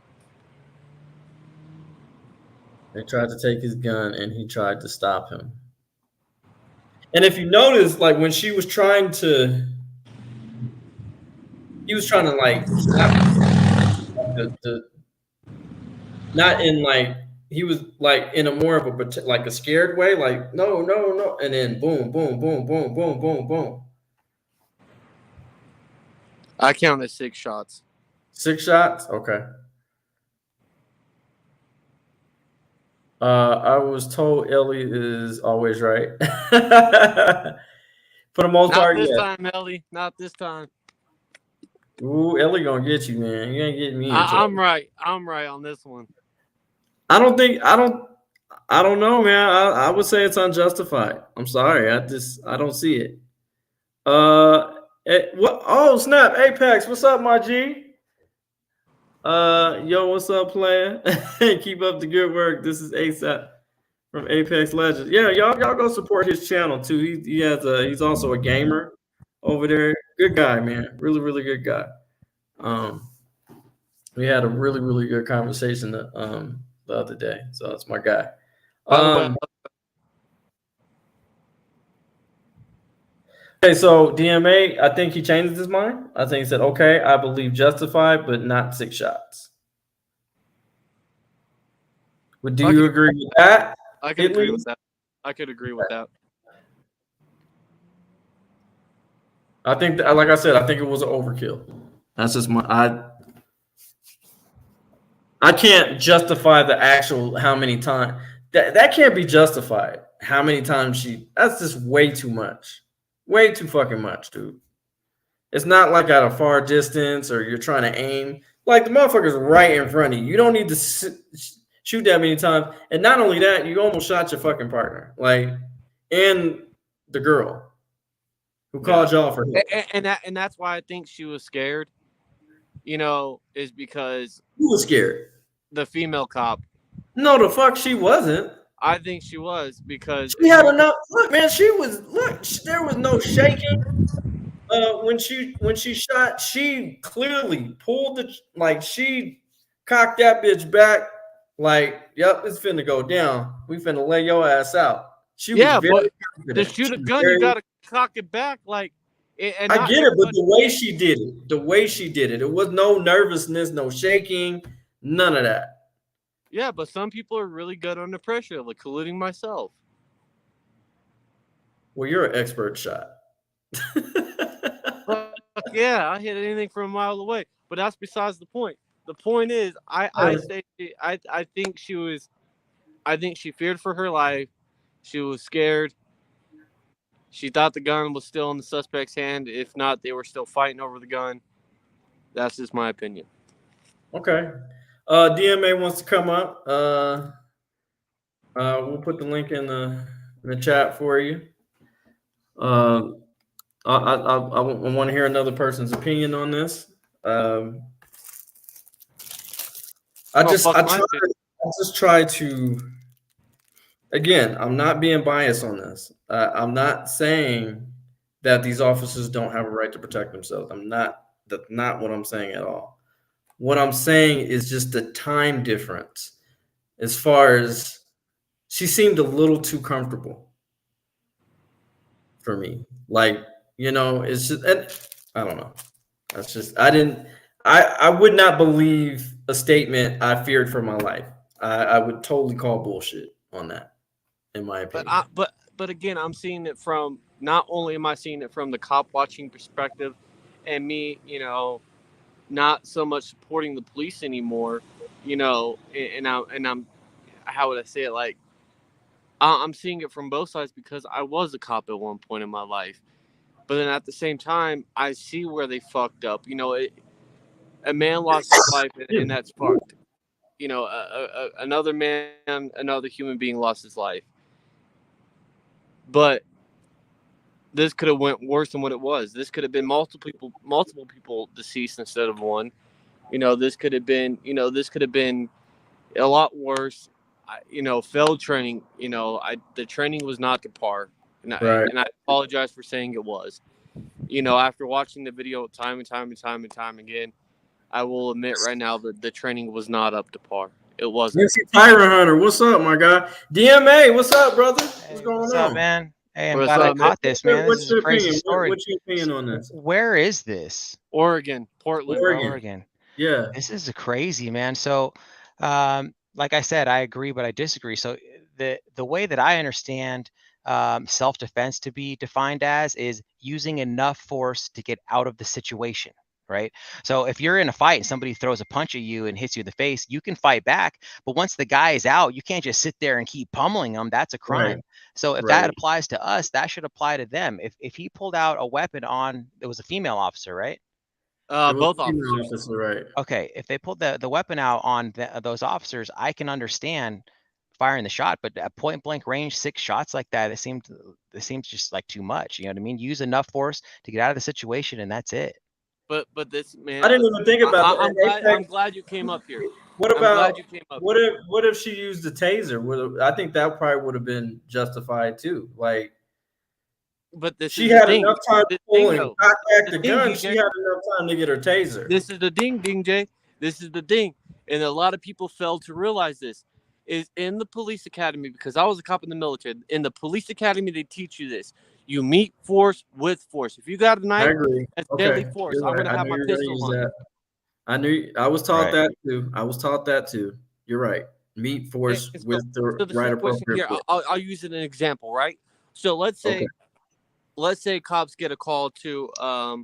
They tried to take his gun, and he tried to stop him. And if you notice, like when she was trying to, he was trying to like not in like, he was like in a more of a like a scared way, like no, and then boom, boom, boom, boom, boom, boom, boom. I counted 6 shots. 6 shots? Okay. I was told Ellie is always right. For the most part, Not this time, Ellie. Not this time. Ooh, Ellie gonna get you, man. You ain't getting me. I'm right. I'm right on this one. I don't know, man. I would say it's unjustified. I'm sorry. I don't see it. What? Oh, snap. Apex, what's up, my G? Yo, what's up, player? Keep up the good work. This is ASAP from Apex Legends. Yeah, y'all go support his channel too. He's also a gamer over there. Good guy, man. Really, really good guy. We had a really, really good conversation the other day. So that's my guy. Okay, so DMA, I think he changed his mind. I think he said, okay, I believe justified, but not 6 shots. Do you agree with that? I could agree with that. I could agree with that. I think, like I said, I think it was an overkill. That's just I can't justify the actual how many times that can't be justified. How many times that's just way too much. Way too fucking much, dude. It's not like at a far distance or you're trying to aim. Like the motherfucker's right in front of you. You don't need to shoot that many times. And not only that, you almost shot your fucking partner. Like, and the girl who called y'all for help. And that's why I think she was scared. You know, is because Who was scared? The female cop. No, the fuck she wasn't. I think she was because she had enough. Look, man, there was no shaking. When she shot, she clearly pulled she cocked that bitch back. Like, yep, it's finna go down. We finna lay your ass out. She was very but to shoot a gun, you gotta cock it back. Like, and I get it, but the way she did it, it was no nervousness, no shaking, none of that. Yeah, but some people are really good under pressure, including myself. Well, you're an expert shot. Yeah, I hit anything from a mile away, but that's besides the point. The point is, I think she feared for her life. She was scared. She thought the gun was still in the suspect's hand. If not, they were still fighting over the gun. That's just my opinion. Okay. DMA wants to come up. We'll put the link in the chat for you. I want to hear another person's opinion on this. I just try to. Again, I'm not being biased on this. I'm not saying that these officers don't have a right to protect themselves. That's not what I'm saying at all. What I'm saying is just the time difference. As far as she seemed a little too comfortable for me. Like, it's just, and I don't know. That's just, I would not believe a statement I feared for my life. I would totally call bullshit on that, in my opinion. But again, I'm seeing it from, not only am I seeing it from the cop watching perspective and me, not so much supporting the police anymore, and I'm, how would I say it? Like, I'm seeing it from both sides because I was a cop at one point in my life. But then at the same time, I see where they fucked up. A man lost his life, and that's fucked. Another man, another human being lost his life. But this could have went worse than what it was. This could have been multiple people deceased instead of one. This could have been a lot worse. Failed training. The training was not to par, and I apologize for saying it was. After watching the video time and time again, I will admit right now that the training was not up to par. It wasn't. Tyrant Hunter, what's up, my guy? DMA, what's up, brother? What's going on? What's up, man? Hey, I'm glad I caught this, man. This is a crazy story. What's your opinion on this? Where is this? Oregon, Portland, Oregon. Yeah. This is crazy, man. So, like I said, I agree, but I disagree. So the way that I understand self-defense to be defined as is using enough force to get out of the situation. Right. So if you're in a fight and somebody throws a punch at you and hits you in the face, you can fight back. But once the guy is out, you can't just sit there and keep pummeling them. That's a crime. Right. So if that applies to us, that should apply to them. If he pulled out a weapon it was a female officer, right? Both officers. Right. Okay. If they pulled the weapon out on those officers, I can understand firing the shot. But at point blank range, 6 shots like that, it seems just like too much. You know what I mean? Use enough force to get out of the situation, and that's it. But this man, I didn't even think about that. I'm glad you came up here. What about what if she used the taser? I think that probably would have been justified too. Like, but she had enough time to pull and cock back the gun. She had enough time to get her taser. This is the ding, Jay. This is the ding, and a lot of people fail to realize this. Is in the police academy, because I was a cop in the military. In the police academy, they teach you this. You meet force with force. If you got a I knife, agree. that's Okay, deadly force. you're I'm right. gonna I have knew my you were gonna pistol use on you. that. I was taught Right. that too. I was taught that too. You're right. Meet force Okay, with the so the right situation appropriate here, force. I'll use it an example, right? So let's Okay. say cops get a call to a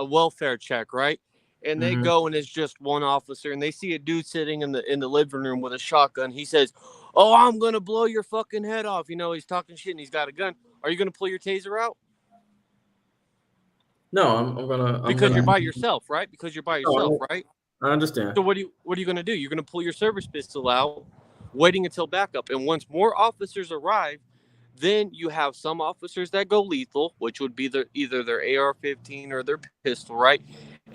welfare check, right? And they Mm-hmm. go and it's just one officer, and they see a dude sitting in the living room with a shotgun. He says, "Oh, I'm gonna blow your fucking head off." You know, he's talking shit and he's got a gun. Are you gonna pull your taser out? No, I'm gonna. Because you're by yourself, right? Because you're by yourself, No, right? I understand. So what are you gonna do? You're gonna pull your service pistol out, waiting until backup. And once more officers arrive, then you have some officers that go lethal, which would be either their AR-15 or their pistol, right?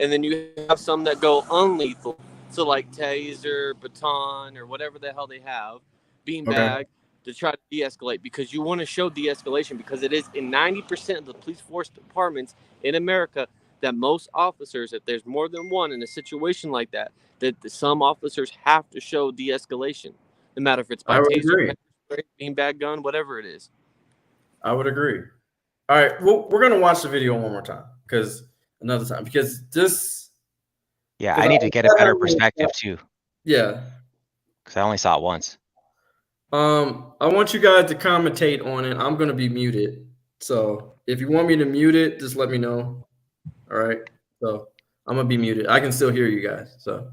And then you have some that go unlethal, so like taser, baton, or whatever the hell they have, Okay. beanbag, to try to de-escalate, because you want to show de-escalation, because it is in 90% of the police force departments in America that most officers, if there's more than one in a situation like that, some officers have to show de-escalation, no matter if it's by I would taser, agree. beanbag gun, whatever it is. I would agree. All right. Well, we're gonna watch the video one more time because this. Yeah, Because I need to get a better perspective too, Yeah. because I only saw it once. I want you guys to commentate on it. I'm gonna be muted. So if you want me to mute it, just let me know. All right. So I'm gonna be muted. I can still hear you guys. So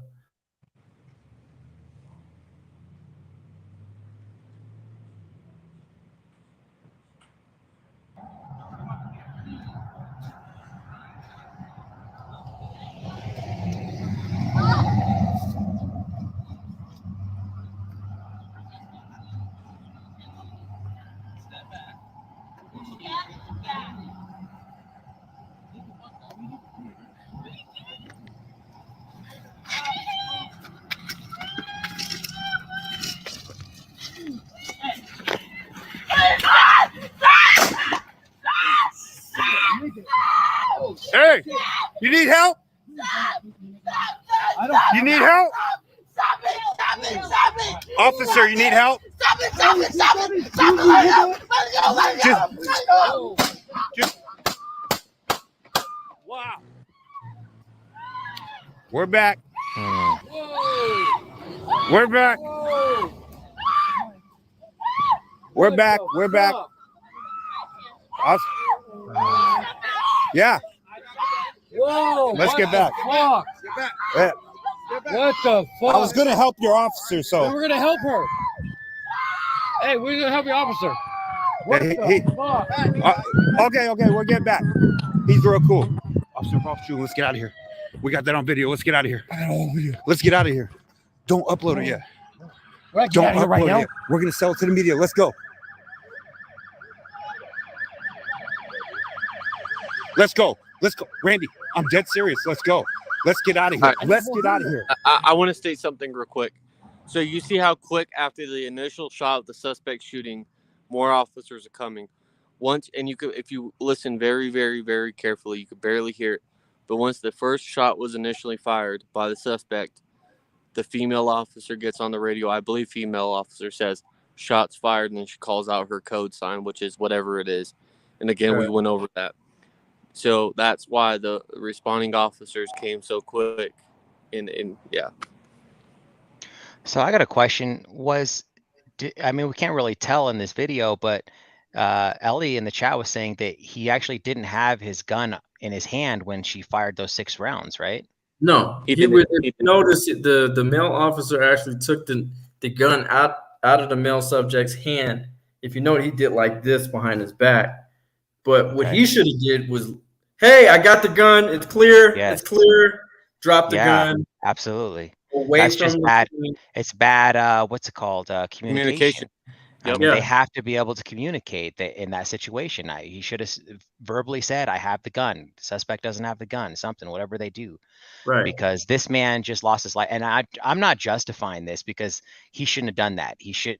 Hey, you need help? You need help? Stop it! Stop it! Stop it! Officer, you need help? Stop it! Stop it! Stop it! Stop it! Let go! Let go! Let go! Let go! Just. Wow. We're back. We're back. We're back. We're back. Yeah. Whoa! Let's get back. Fuck! Yeah. What the fuck? I was going to help your officer, Then so. we're gonna help her. Hey, we're gonna help your officer. What the fuck? Okay, we're getting back. He's real cool. Officer, let's get out of here. We got that on video. Let's get out of here. Let's get out of here. Don't upload it yet. Don't upload it yet. We're going to sell it to the media. Let's go. Let's go. Let's go. Randy, I'm dead serious. Let's go. Let's get out of here. Right. Let's get out of here. I want to state something real quick. So you see how quick after the initial shot of the suspect shooting, more officers are coming. And you could, if you listen very, very, very carefully, you could barely hear it. But once the first shot was initially fired by the suspect, the female officer gets on the radio. I believe female officer says, "Shots fired," and then she calls out her code sign, which is whatever it is. And again, we went over that. So that's why the responding officers came so quick. And yeah. So I got a question. I mean, we can't really tell in this video, but Ellie in the chat was saying that he actually didn't have his gun in his hand when she fired those 6 rounds, right? no, he would notice the male officer actually took the gun out of the male subject's hand. If you know, he did like this behind his back. But what he should have did was, hey, I got the gun. It's clear. Yes. It's clear. Drop the Yeah, gun. absolutely. Away That's from just bad. It's bad. What's it called? Communication. I mean, they have to be able to communicate in that situation. He should have verbally said, "I have the gun." The suspect doesn't have the gun. Something, whatever they do. Right. Because this man just lost his life, and I'm not justifying this because he shouldn't have done that. He should,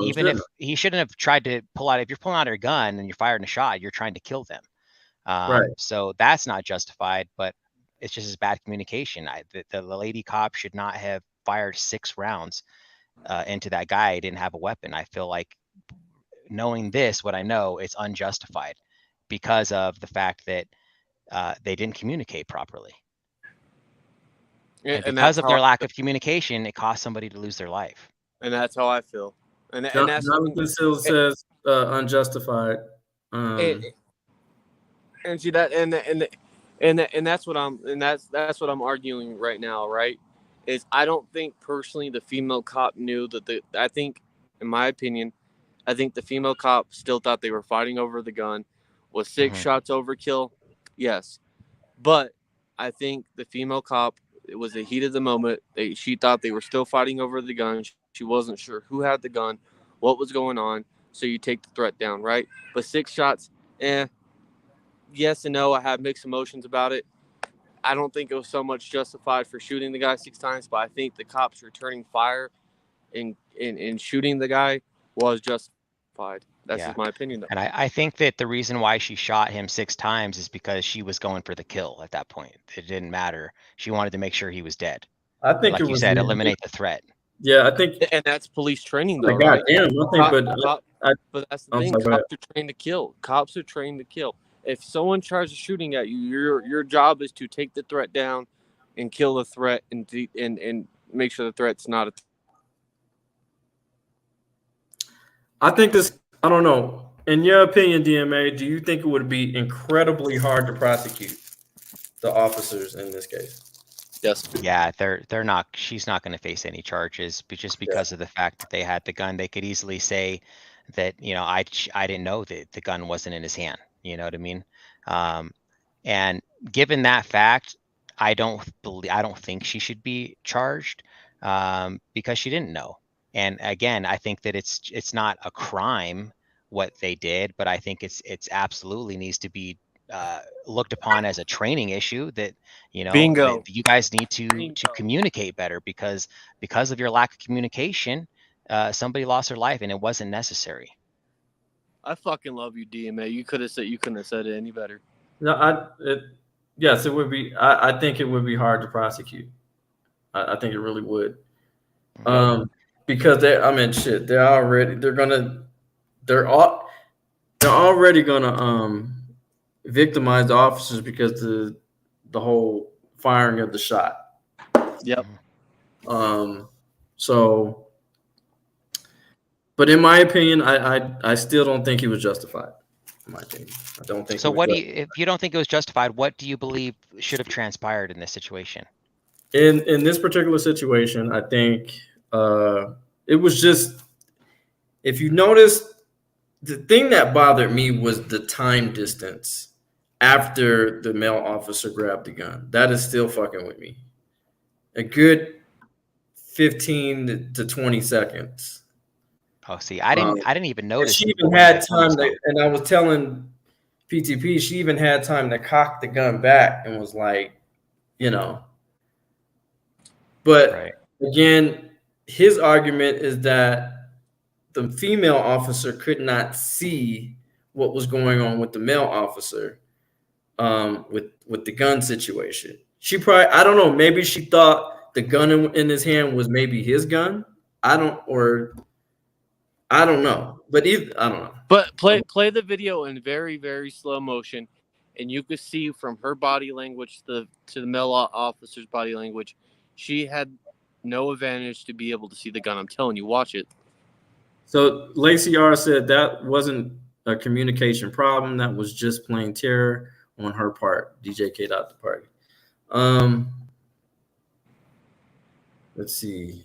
even if he shouldn't have tried to pull out. If you're pulling out a gun and you're firing a shot, you're trying to kill them. Right. So that's not justified, but it's just as bad communication. The lady cop should not have fired 6 rounds into that guy. He didn't have a weapon. I feel like knowing this, what I know, it's unjustified because of the fact that they didn't communicate properly. And because of their lack of communication, it cost somebody to lose their life. And that's how I feel. And that's Jonathan still says unjustified. and see that and that's what I'm arguing right now, right? Is I don't think personally the female cop knew that I think, in my opinion, I think the female cop still thought they were fighting over the gun. Was 6 shots overkill? Yes. But I think the female cop, it was the heat of the moment. She thought they were still fighting over the gun. She wasn't sure who had the gun, what was going on. So you take the threat down, right? But 6 shots, yes and no. I have mixed emotions about it. I don't think it was so much justified for shooting the guy 6 times, but I think the cops returning fire and shooting the guy was justified. That's just my opinion, though. And I think that the reason why she shot him 6 times is because she was going for the kill at that point. It didn't matter. She wanted to make sure he was dead. I think like it you was said, eliminate the threat. Yeah, I think, and that's police training, though, right? Goddamn, I think, but that's the thing. Cops are trained to kill. Cops are trained to kill. If someone tries shooting at you, your job is to take the threat down and kill the threat and make sure the threat's not a. I think this. I don't know. In your opinion, DMA, do you think it would be incredibly hard to prosecute the officers in this case? Yes. Yeah, they're not. She's not going to face any charges, but just because of the fact that they had the gun. They could easily say that, you know, I didn't know that the gun wasn't in his hand. You know what I mean? And given that fact, I don't think she should be charged because she didn't know. And again, I think that it's not a crime what they did, but I think it's absolutely needs to be looked upon as a training issue that, you know, that you guys need to communicate better because of your lack of communication, somebody lost their life and it wasn't necessary. I fucking love you, DMA. You couldn't have said it any better. No, yes, it would be. I think it would be hard to prosecute. I think it really would. Because they're already gonna victimize the officers because the whole firing of the shot. Yep. So, but in my opinion, I still don't think he was justified. In my opinion, I don't think. So if you don't think it was justified, what do you believe should have transpired in this situation? In this particular situation, I think it was just, if you notice, the thing that bothered me was the time distance after the male officer grabbed the gun. That is still fucking with me. A good 15 to 20 seconds. Oh, see, I didn't even notice. She even had time and I was telling PTP, she even had time to cock the gun back and was like, you know. But again, his argument is that the female officer could not see what was going on with the male officer with the gun situation. She probably, I don't know, maybe she thought the gun in his hand was maybe his gun. I don't know. But I don't know. But play the video in very, very slow motion, and you could see from her body language to the male officer's body language, she had no advantage to be able to see the gun. I'm telling you, watch it. So Lacey R said that wasn't a communication problem. That was just plain terror on her part. DJ Kdot the party. Let's see.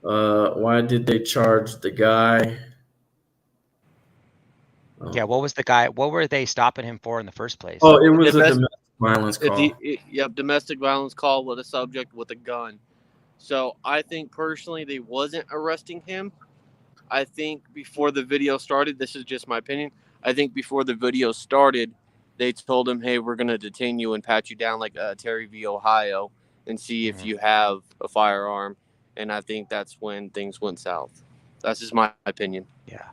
Why did they charge the guy? Yeah, what was the guy? What were they stopping him for in the first place? Oh, it was a domestic violence call. Domestic violence call with a subject with a gun. So I think personally they wasn't arresting him. I think before the video started, this is just my opinion, I think before the video started, they told him, hey, we're going to detain you and pat you down like Terry v. Ohio and see if you have a firearm. And I think that's when things went south. That's just my opinion. Yeah.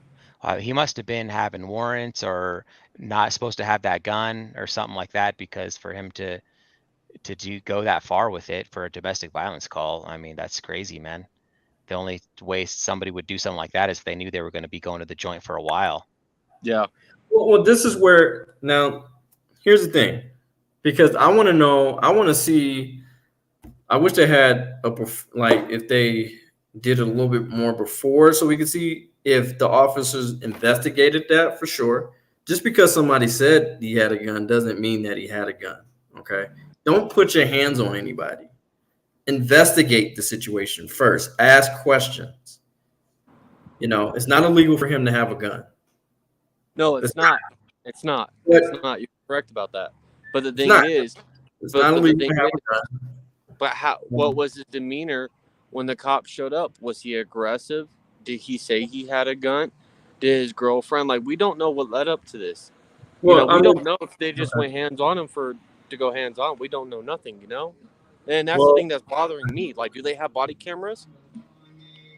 He must have been having warrants or not supposed to have that gun or something like that, because for him to go that far with it for a domestic violence call, I mean, that's crazy, man. The only way somebody would do something like that is if they knew they were going to be going to the joint for a while. Yeah. Well, this is where now. Here's the thing, because I want to know. I want to see. I wish they had like if they did it a little bit more before, so we could see if the officers investigated that for sure. Just because somebody said he had a gun doesn't mean that he had a gun. Okay, don't put your hands on anybody. Investigate the situation first. Ask questions. You know, it's not illegal for him to have a gun. No, it's not. It's not. But- It's not. You're correct about that. But the thing not. is, It's But- not but the illegal thing to have is- a gun. but how? What was his demeanor when the cop showed up? Was he aggressive? Did he say he had a gun? Did his girlfriend we don't know what led up to this. Well, We don't know if they just went hands on him to go hands on. We don't know nothing. And that's the thing that's bothering me. Do they have body cameras?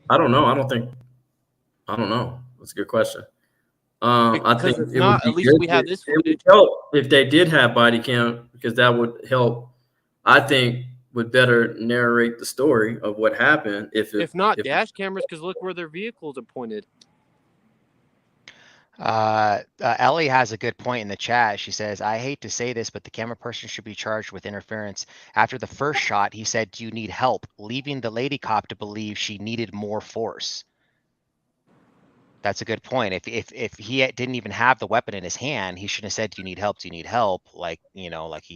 I don't know. I don't know. That's a good question. I think if it not, would at be least good we have if- this it would footage. help if they did have body cam, because that would help. I think would better narrate the story of what happened. If not, dash cameras, because look where their vehicles are pointed. Ellie has a good point in the chat. She says, I hate to say this, but the camera person should be charged with interference. After the first shot, he said, do you need help? Leaving the lady cop to believe she needed more force. That's a good point. If he didn't even have the weapon in his hand, he shouldn't have said, do you need help? Do you need help? Like he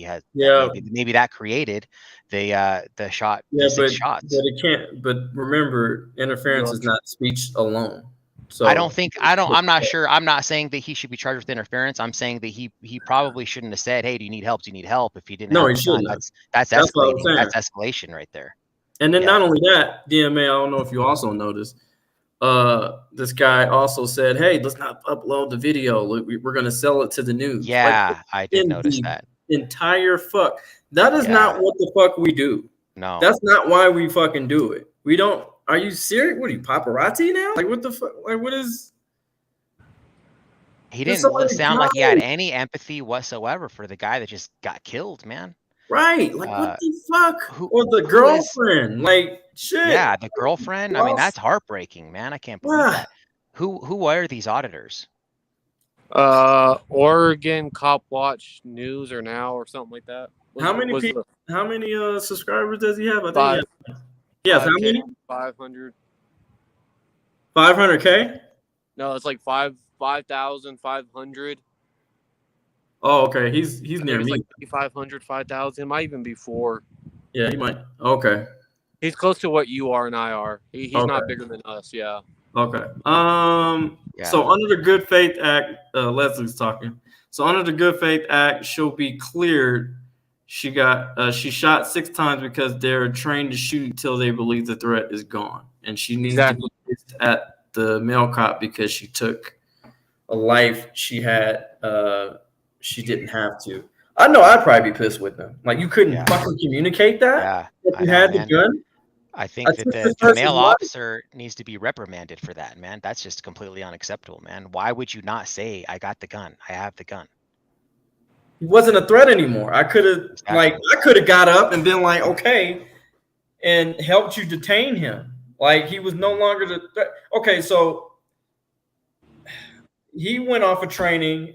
has. Yeah. Maybe that created the shot. Yeah, the six shots. but it can't. But remember, interference is not speech alone. So I'm not sure. I'm not saying that he should be charged with interference. I'm saying that he probably shouldn't have said, hey, do you need help? Do you need help? If he didn't No, have he a gun. shouldn't have. That's That's what I'm escalating. saying. That's escalation right there. And then Yeah. not only that, DMA, I don't know if you also noticed, this guy also said, hey, let's not upload the video. We're going to sell it to the news. Yeah, I did in notice the that. Entire fuck. That is not what the fuck we do. No. That's not why we fucking do it. We don't. Are you serious? What are you, paparazzi now? Like, what the fuck? Like, what is. He There's didn't somebody sound like he had crying. any empathy whatsoever for the guy that just got killed, man. Right. Like, what the fuck? who- Or the who is- girlfriend. Like, shit. Yeah, the girlfriend. I mean, Well, that's heartbreaking, man. I can't believe yeah. that. Who are these auditors? Oregon Cop Watch News or Now or something like that. How many people? How many subscribers does he have? I think Five. yes. How many? 500. 500K. No, it's like 5,500. Oh, okay. He's near It's me. like 500, 5,000. It might even be 4. Yeah, he might. Okay. He's close to what you are and I are. He's not bigger than us. Yeah. Okay. Yeah. So under the Good Faith Act, Leslie's talking. So under the Good Faith Act, she'll be cleared. She shot 6 times because they're trained to shoot until they believe the threat is gone, and she needs to be pissed at the male cop because she took a life she had. She didn't have to. I know I'd probably be pissed with them. Like, you couldn't fucking communicate that Yeah. if I you know, had man. the gun. I think I that took the this person's male life. officer needs to be reprimanded for that, man. That's just completely unacceptable, man. Why would you not say, I got the gun? I have the gun. He wasn't a threat anymore. I could have got up and been like, okay, and helped you detain him. Like, he was no longer the threat. Okay, so he went off of training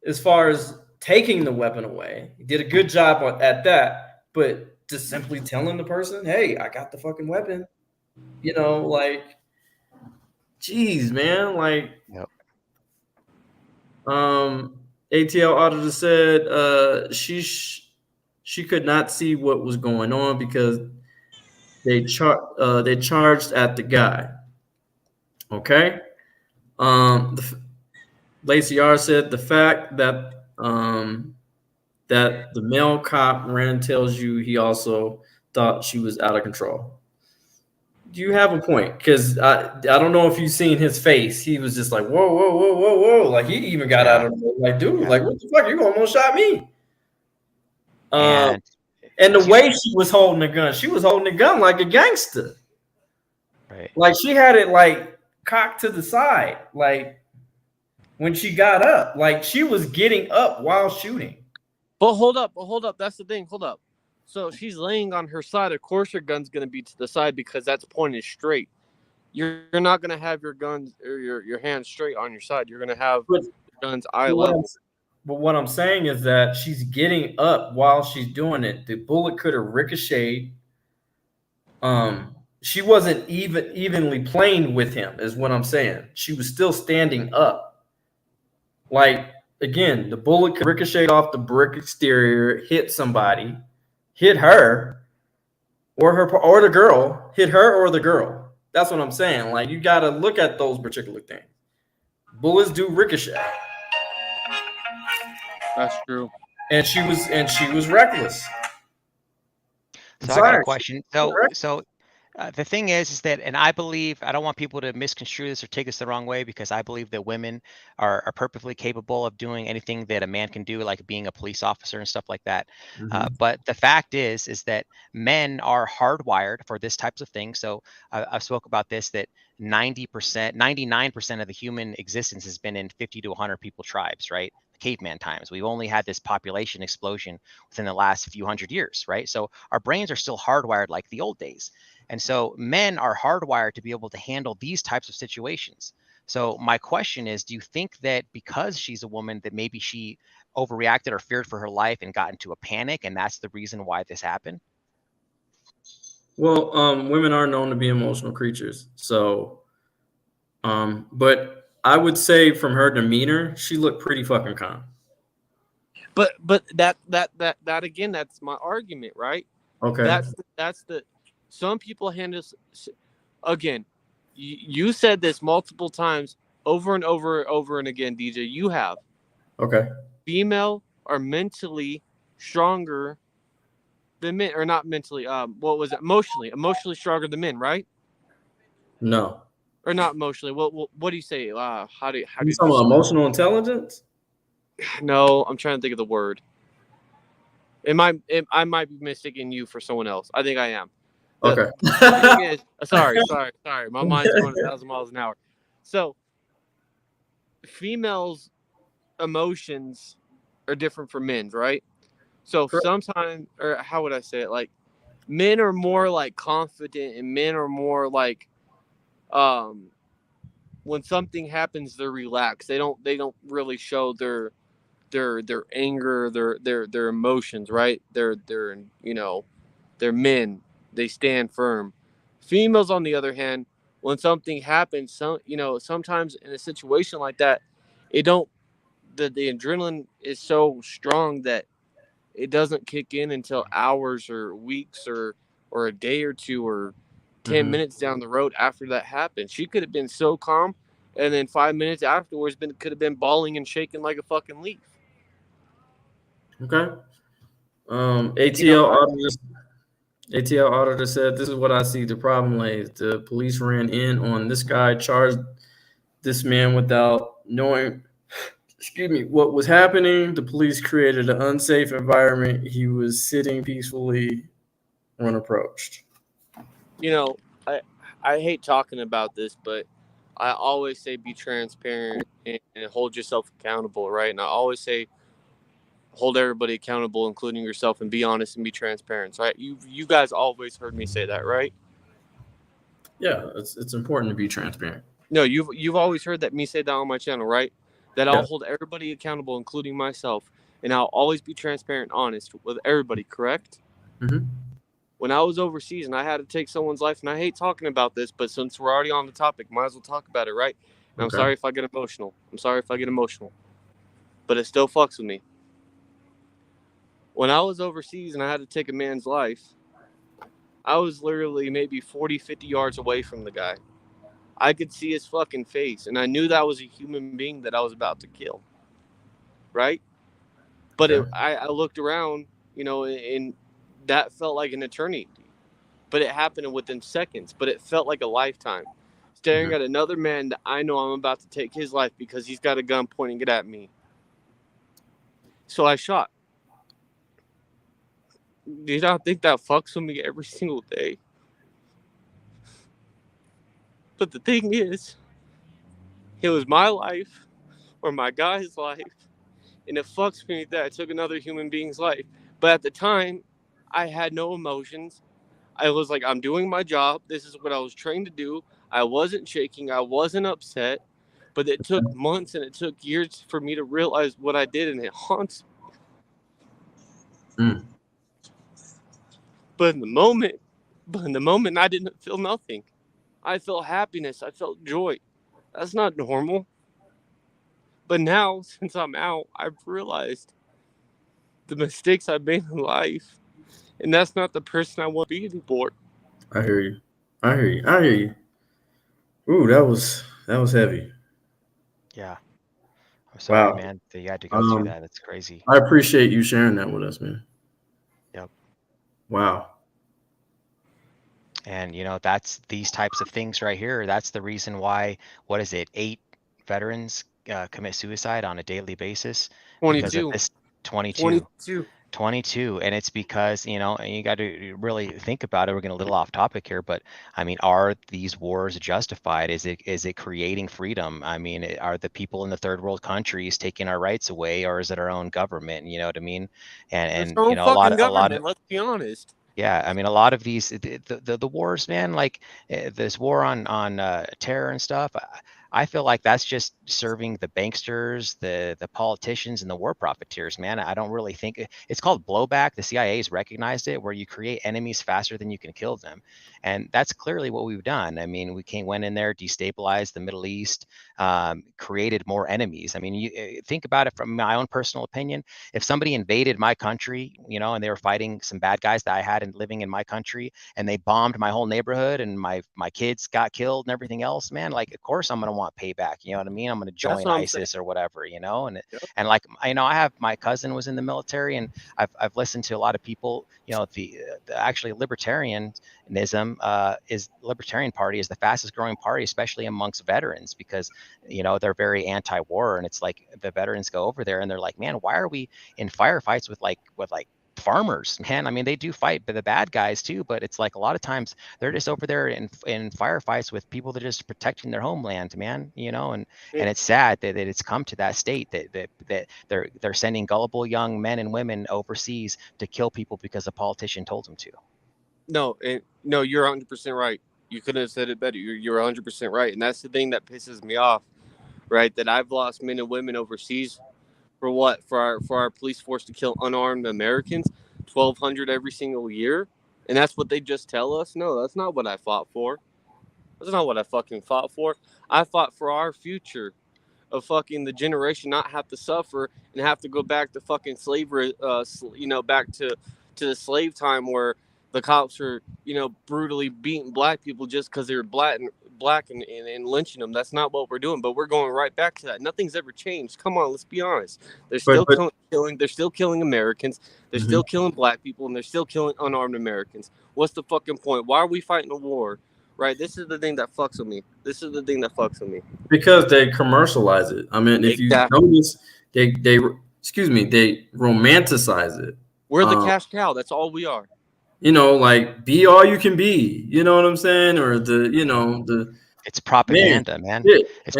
as far as taking the weapon away. He did a good job at that, but just simply telling the person, hey, I got the fucking weapon. Like, geez, man. Like, Yep. ATL auditor said she could not see what was going on because they charged at the guy. Okay. Lacey R said the fact that that the male cop ran tells you he also thought she was out of control. You have a point, because I don't know if you've seen his face. He was just like, whoa, whoa, whoa, whoa, whoa. Like, he even got out of it. Like, dude, like, what the fuck? You almost shot me. And the way she was holding the gun, she was holding the gun like a gangster. Right. Like, she had it like cocked to the side. Like, when she got up, like, she was getting up while shooting. But hold up. That's the thing. Hold up. So she's laying on her side. Of course, her gun's gonna be to the side because that's pointed straight. You're not gonna have your guns or your hands straight on your side. You're gonna have But, the guns eye but what I'm, level. but what I'm saying is that she's getting up while she's doing it. The bullet could have ricocheted. She wasn't evenly playing with him, is what I'm saying. She was still standing up. Like, again, the bullet could ricochet off the brick exterior, hit somebody, hit her, or the girl, hit her or the girl. That's what I'm saying. Like, you got to look at those particular things. Bullets do ricochet, That's true. and she was reckless. So I got a question. So the thing is that, and I believe, I don't want people to misconstrue this or take this the wrong way, because I believe that women are perfectly capable of doing anything that a man can do, like being a police officer and stuff like that. But the fact is that men are hardwired for this types of things. So I spoke about this, that 90%, 99% of the human existence has been in 50 to 100 people tribes, right? Caveman times. We've only had this population explosion within the last few hundred years, right? So our brains are still hardwired like the old days. And so men are hardwired to be able to handle these types of situations. So my question is, do you think that because she's a woman that maybe she overreacted or feared for her life and got into a panic, and that's the reason why this happened? Well, women are known to be emotional creatures. So, but I would say from her demeanor, she looked pretty fucking calm. But that again, that's my argument, right? Okay. That's the some people handle again. You said this multiple times, over and over and again, DJ. You have. Okay. Female are mentally stronger than men, or not mentally. What was it? Emotionally stronger than men, right? No. Or not emotionally. What do you say? How do you talking about emotional intelligence? No, I'm trying to think of the word. I might be mistaking you for someone else. I think I am. Okay. The thing is, sorry. My mind's going 1,000 miles an hour. So, females' emotions are different from men's, right? So sometimes, or how would I say it? Like, men are more like confident, and men are more like, when something happens, they're relaxed. They don't really show their anger, their emotions, right? They're men. They stand firm. Females, on the other hand, when something happens, sometimes in a situation like that, the adrenaline is so strong that it doesn't kick in until hours or weeks or a day or two or 10 minutes down the road after that happened. She could have been so calm, and then 5 minutes afterwards could have been bawling and shaking like a fucking leaf. Okay. ATL Auditor said, "This is what I see. The problem lays. The police ran in on this guy, charged this man without knowing, what was happening. The police created an unsafe environment. He was sitting peacefully unapproached." I hate talking about this, but I always say be transparent and hold yourself accountable, right? And I always say hold everybody accountable, including yourself, and be honest and be transparent, right? You guys always heard me say that, right? Yeah, it's important to be transparent. No, you've always heard me say that on my channel, right? That I'll hold everybody accountable, including myself, and I'll always be transparent and honest with everybody, correct? When I was overseas and I had to take someone's life, and I hate talking about this, but since we're already on the topic, might as well talk about it, right? And I'm sorry if I get emotional. But it still fucks with me. When I was overseas and I had to take a man's life, I was literally maybe 40, 50 yards away from the guy. I could see his fucking face, and I knew that was a human being that I was about to kill, right? But I looked around, and that felt like an eternity. But it happened within seconds, but it felt like a lifetime. Staring at another man that I know I'm about to take his life because he's got a gun pointing it at me. So I shot. Do you not think that fucks with me every single day? But the thing is, it was my life or my guy's life, and it fucks me that I took another human being's life. But at the time, I had no emotions. I was like, I'm doing my job. This is what I was trained to do. I wasn't shaking. I wasn't upset. But it took months and it took years for me to realize what I did, and it haunts me. Mm. But in the moment, I didn't feel nothing. I felt happiness. I felt joy. That's not normal. But now, since I'm out, I've realized the mistakes I've made in life, and that's not the person I want to be anymore. I hear you. I hear you. I hear you. Ooh, that was heavy. Yeah. I'm sorry, Wow. man, that you had to go through that. That's crazy. I appreciate you sharing that with us, man. Yep. Wow. And that's these types of things right here. That's the reason why, what is it, 8 veterans commit suicide on a daily basis because of 22. this. 22. 22. And it's because, and you got to really think about it. We're getting a little off topic here, but I mean, are these wars justified? Is it creating freedom? I mean, are the people in the third world countries taking our rights away, or is it our own government? You know what I mean? It's And our own a lot fucking of government, let's be honest. yeah, I mean, a lot of these the wars, man, like this war on terror and stuff. I feel like that's just serving the banksters, the politicians, and the war profiteers, man. I don't really think it's called blowback. The CIA has recognized it, where you create enemies faster than you can kill them, and that's clearly what we've done. I mean, went in there, destabilized the Middle East, created more enemies. I mean, you think about it from my own personal opinion. If somebody invaded my country, and they were fighting some bad guys that I had living in my country, and they bombed my whole neighborhood, and my kids got killed and everything else, man, like, of course I'm gonna want payback. You know what I mean? I'm gonna join ISIS or whatever, and Yep. and like, I have my cousin was in the military, and I've listened to a lot of people. The actually libertarianism libertarian party is the fastest growing party, especially amongst veterans, because they're very anti-war, and it's like the veterans go over there and they're like, man, why are we in firefights with farmers, man? I mean, they do fight the bad guys too, but it's like a lot of times they're just over there in firefights with people that are just protecting their homeland, man. And it's sad that it's come to that state that they're sending gullible young men and women overseas to kill people because a politician told them to. No, you're 100% right. You couldn't have said it better. You're 100% right, and that's the thing that pisses me off, right? That I've lost men and women overseas for what? For our police force to kill unarmed Americans, 1,200 every single year, and that's what they just tell us. No, that's not what I fought for. That's not what I fucking fought for. I fought for our future, of fucking the generation not have to suffer and have to go back to fucking slavery. Back to the slave time where the cops are brutally beating black people just because they're black and lynching them. That's not what we're doing, but we're going right back to that. Nothing's ever changed. Come on, let's be honest. They're still killing. They're still killing Americans. They're still killing black people, and they're still killing unarmed Americans. What's the fucking point? Why are we fighting a war? Right. This is the thing that fucks with me. Because they commercialize it. I mean, if you notice, they romanticize it. We're the cash cow. That's all we are. Like, be all you can be. You know what I'm saying? Or it's propaganda, man. It's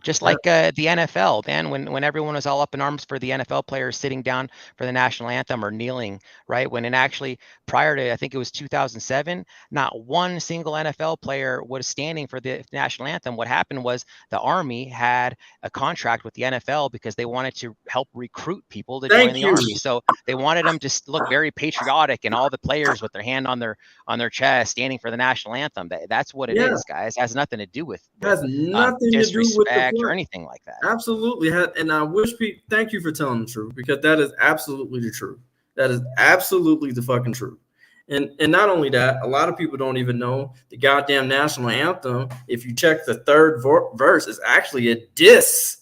just like the NFL, man, when everyone was all up in arms for the NFL players sitting down for the national anthem or kneeling, right? When actually prior to, I think it was 2007, not one single NFL player was standing for the national anthem. What happened was the Army had a contract with the NFL because they wanted to help recruit people to join the Army. So they wanted them to look very patriotic, and all the players with their hand on their chest standing for the national anthem. That's what it is, guys. It has nothing to do with disrespect or anything like that. Absolutely. And I wish thank you for telling the truth, because that is absolutely the truth. That is absolutely the fucking truth. And not only that, a lot of people don't even know the goddamn national anthem. If you check the third verse, is actually a diss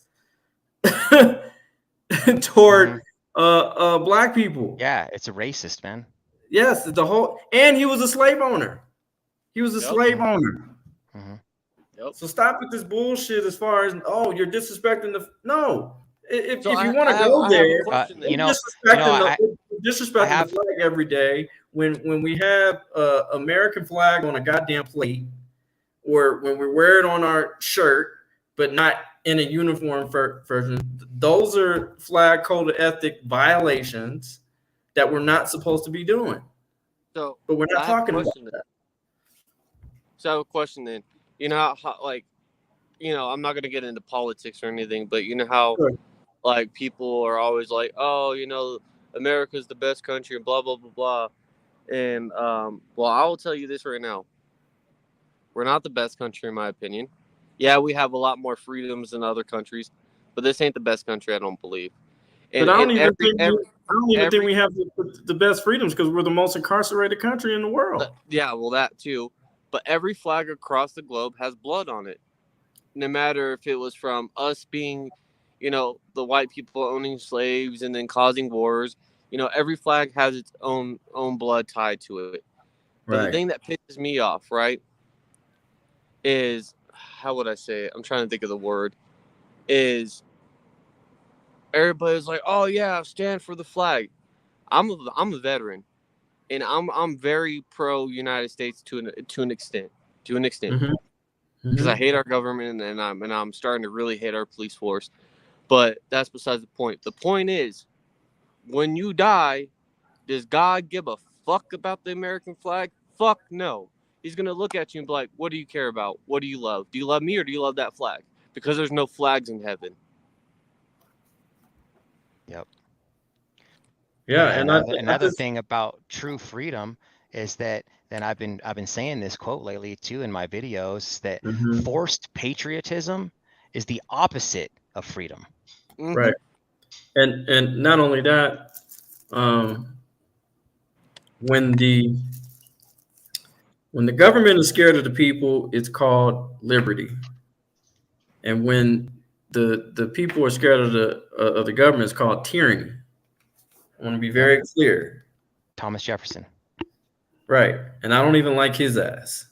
toward black people. Yeah, it's a racist, man. Yes, and he was a slave owner. Slave owner. Mm-hmm. Yep. So stop with this bullshit as far as, you're disrespecting no. If you want to go there, disrespecting the flag every day when we have American flag on a goddamn plate, or when we wear it on our shirt, but not in a uniform version. Those are flag code of ethic violations. that we're not supposed to be doing. So, but we're not talking about that. So I have a question then. You know how like, you know, I'm not gonna get into politics or anything, but you know how like people are always like, oh, you know, America's the best country and blah blah blah blah. And well, I will tell you this right now. We're not the best country in my opinion. Yeah, we have a lot more freedoms than other countries, but this ain't the best country, I don't believe. And, but I don't even think we have the best freedoms because we're the most incarcerated country in the world. Yeah, well, that too. But every flag across the globe has blood on it. No matter if it was from us being, you know, the white people owning slaves and then causing wars. You know, every flag has its own blood tied to it. But the thing that pisses me off, right, is, how would I say it? I'm trying to think of the word. Is everybody's like, oh yeah, stand for the flag. I'm a veteran, and I'm very pro United States to an extent, because I hate our government and I'm starting to really hate our police force. But that's besides the point. The point is, when you die, does God give a fuck about the American flag? Fuck no. He's gonna look at you and be like, what do you care about? What do you love? Do you love me or do you love that flag? Because there's no flags in heaven. Yep. Yeah, and another thing about true freedom is that, and I've been saying this quote lately too in my videos, that forced patriotism is the opposite of freedom. Right. And not only that, when the government is scared of the people, it's called liberty. And when the people are scared of the government, it's called tyranny. I want to be very clear. Thomas Jefferson. Right. And I don't even like his ass.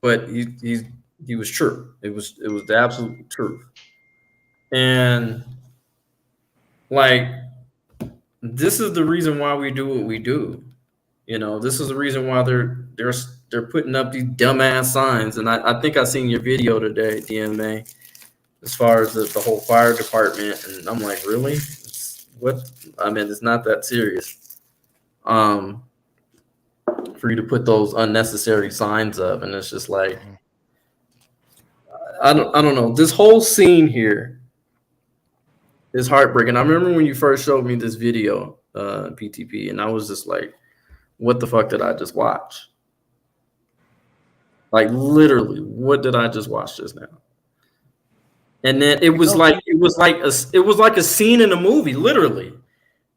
But he was true. It was the absolute truth. And like, this is the reason why we do what we do. You know, this is the reason why they're putting up these dumbass signs. And I think I seen your video today, DMA, as far as the whole fire department. And I'm like, really? What? I mean, it's not that serious. For you to put those unnecessary signs up, and it's just like, I don't know. This whole scene here is heartbreaking. I remember when you first showed me this video, PTP, and I was just like, what the fuck did I just watch? Like, literally, what did I just watch just now? And then it was like a scene in a movie, literally.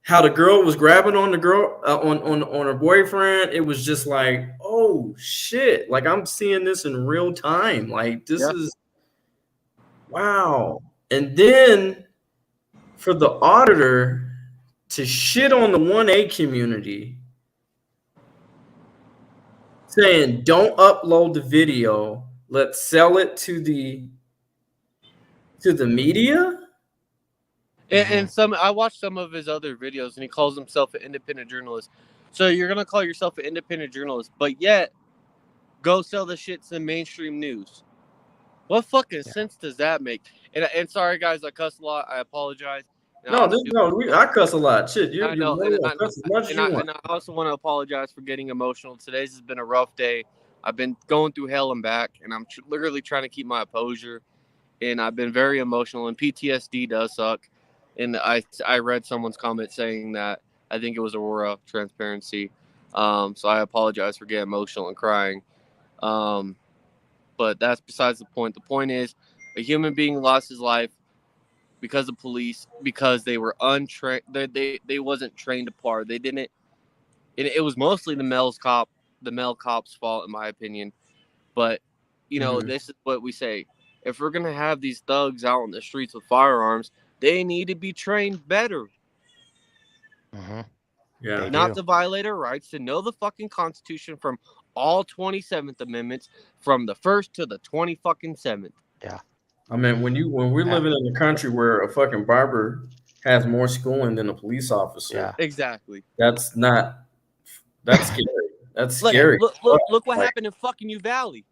How the girl was grabbing on the girl on her boyfriend. It was just like, oh shit! Like, I'm seeing this in real time. Like, this is wow. And then for the auditor to shit on the 1A community, saying don't upload the video, let's sell it to the media. And I watched some of his other videos, and he calls himself an independent journalist. So you're gonna call yourself an independent journalist, but yet go sell the shit to the mainstream news. What fucking sense does that make? And sorry guys, I cuss a lot. I apologize. I cuss a lot. Shit, I know. And I also want to apologize for getting emotional. Today's has been a rough day. I've been going through hell and back, and I'm literally trying to keep my composure. And I've been very emotional, and PTSD does suck. And I read someone's comment saying that I think it was Aurora Transparency. So I apologize for getting emotional and crying. But that's besides the point. The point is, a human being lost his life because of police, because they were untrained. They wasn't trained apart. They didn't. It was mostly the male cop's fault, in my opinion. But you know, this is what we say. If we're gonna have these thugs out on the streets with firearms, they need to be trained better. Yeah, not to violate our rights, to know the fucking Constitution from all 27th Amendments, from the 1st to the 27th. Yeah. I mean, when we're living in a country where a fucking barber has more schooling than a police officer. Exactly. That's scary. That's scary. Look what happened in fucking Uvalde.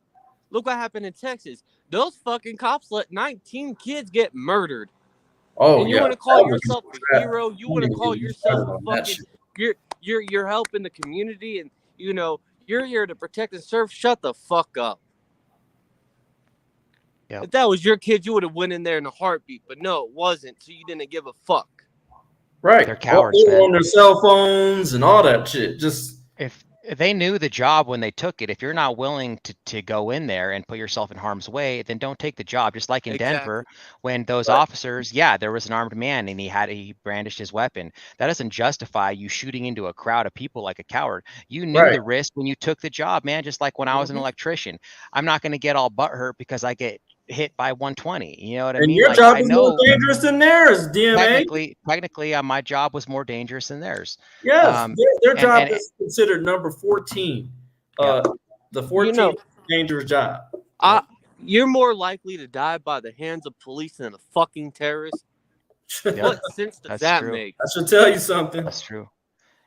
Look what happened in Texas. Those fucking cops let 19 kids get murdered. Oh, and you want to call yourself a hero? You want to call yourself a fucking... you're helping the community, and you know you're here to protect and serve. Shut the fuck up. Yep. If that was your kid, you would have went in there in a heartbeat. But no, it wasn't. So you didn't give a fuck. Right. They're cowards, They were man. on their cell phones and all that shit. Just If they knew the job when they took it, if you're not willing to go in there and put yourself in harm's way, then don't take the job. Just like in Denver, when those officers, yeah, there was an armed man and he brandished his weapon. That doesn't justify you shooting into a crowd of people like a coward. You knew the risk when you took the job, man. Just like when I was an electrician, I'm not going to get all butthurt because I get hit by 120. You know what I mean? Your like, job I is know more dangerous than theirs, DMA. Technically, my job was more dangerous than theirs. Yes, their job is considered number 14. The 14th dangerous job. You're more likely to die by the hands of police than a fucking terrorist. What sense does that make? I should tell you something. That's true.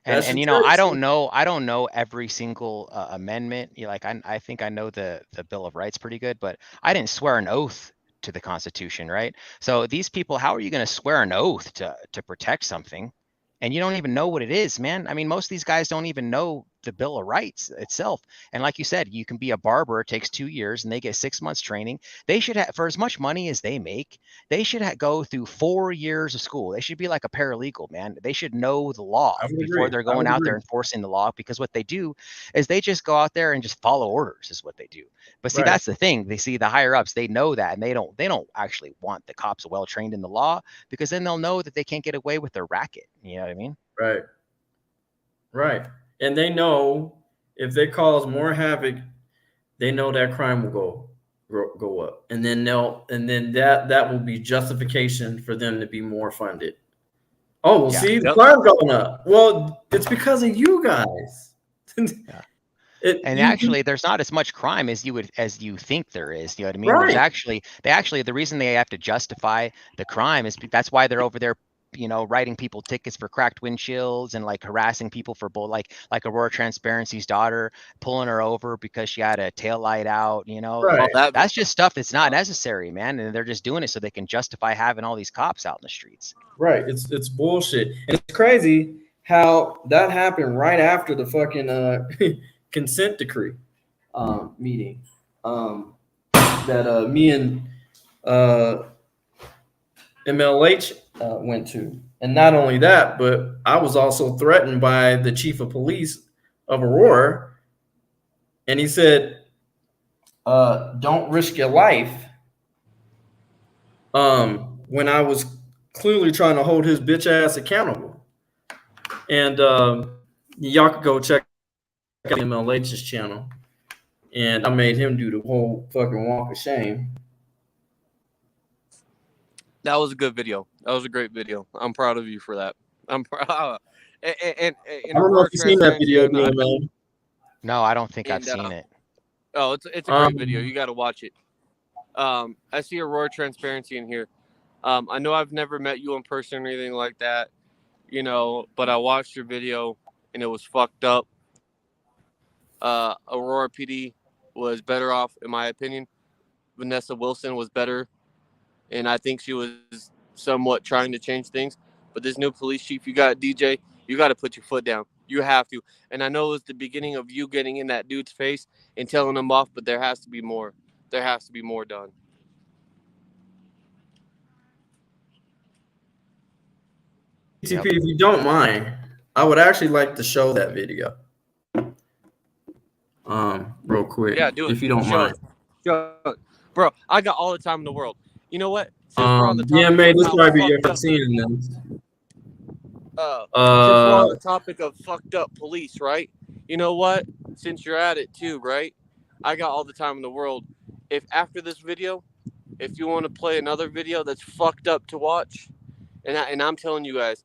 And you know, I don't know every single amendment. You know, like I think I know the Bill of Rights pretty good, but I didn't swear an oath to the Constitution, right? So these people, how are you going to swear an oath to protect something, and you don't even know what it is, man? I mean, most of these guys don't even know the Bill of Rights itself. And like you said, you can be a barber. It takes 2 years, and they get 6 months training. They should have, for as much money as they make, they should go through 4 years of school. They should be like a paralegal, man. They should know the law before they're going out there enforcing the law, because what they do is they just go out there and just follow orders is what they do. But see, that's the thing. They see the higher ups, they know that, and they don't actually want the cops well trained in the law, because then they'll know that they can't get away with their racket. You know what I mean? Right. And they know if they cause more havoc, they know that crime will go up, and then that will be justification for them to be more funded. Oh, well, see, the crime going up. Well, it's because of you guys. Actually, there's not as much crime as you think there is. You know what I mean? Right. There's the reason they have to justify the crime is that's why they're over there, you know, writing people tickets for cracked windshields and like harassing people for like Aurora Transparency's daughter, pulling her over because she had a tail light out, you know. Right. That's just stuff that's not necessary, man. And they're just doing it so they can justify having all these cops out in the streets. Right. It's bullshit. And it's crazy how that happened right after the fucking consent decree meeting that me and MLH went to. And not only that, but I was also threatened by the chief of police of Aurora. And he said, don't risk your life. When I was clearly trying to hold his bitch ass accountable. And y'all could go check out MLH's channel. And I made him do the whole fucking walk of shame. That was a good video. That was a great video. I'm proud of you for that. I'm proud. And I don't know if you've seen that video, man. No, I don't think I've seen it. Oh, it's a great video. You got to watch it. I see Aurora Transparency in here. I know I've never met you in person or anything like that, you know, but I watched your video and it was fucked up. Aurora PD was better off, in my opinion. Vanessa Wilson was better, and I think she was somewhat trying to change things. But this new police chief you got, DJ, you got to put your foot down. You have to. And I know it was the beginning of you getting in that dude's face and telling him off, but there has to be more. There has to be more done. PTP, if you don't mind, I would actually like to show that video. Real quick. Yeah, do it. If you don't mind. Show it. Bro, I got all the time in the world. You know what? Yeah, man, this might be your first seeing this. Since we're on the topic of fucked up police, right? You know what? Since you're at it too, right? I got all the time in the world. If after this video, if you want to play another video that's fucked up to watch, and I'm telling you guys,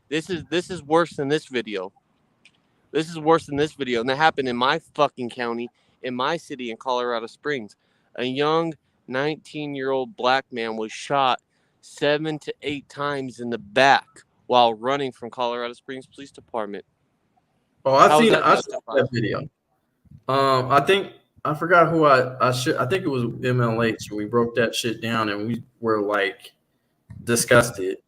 this is worse than this video. This is worse than this video, and that happened in my fucking county, in my city, in Colorado Springs. A young 19-year-old black man was shot 7 to 8 times in the back while running from Colorado Springs Police Department. Oh, I saw that video. I forgot who I think it was MLH, and we broke that shit down, and we were like disgusted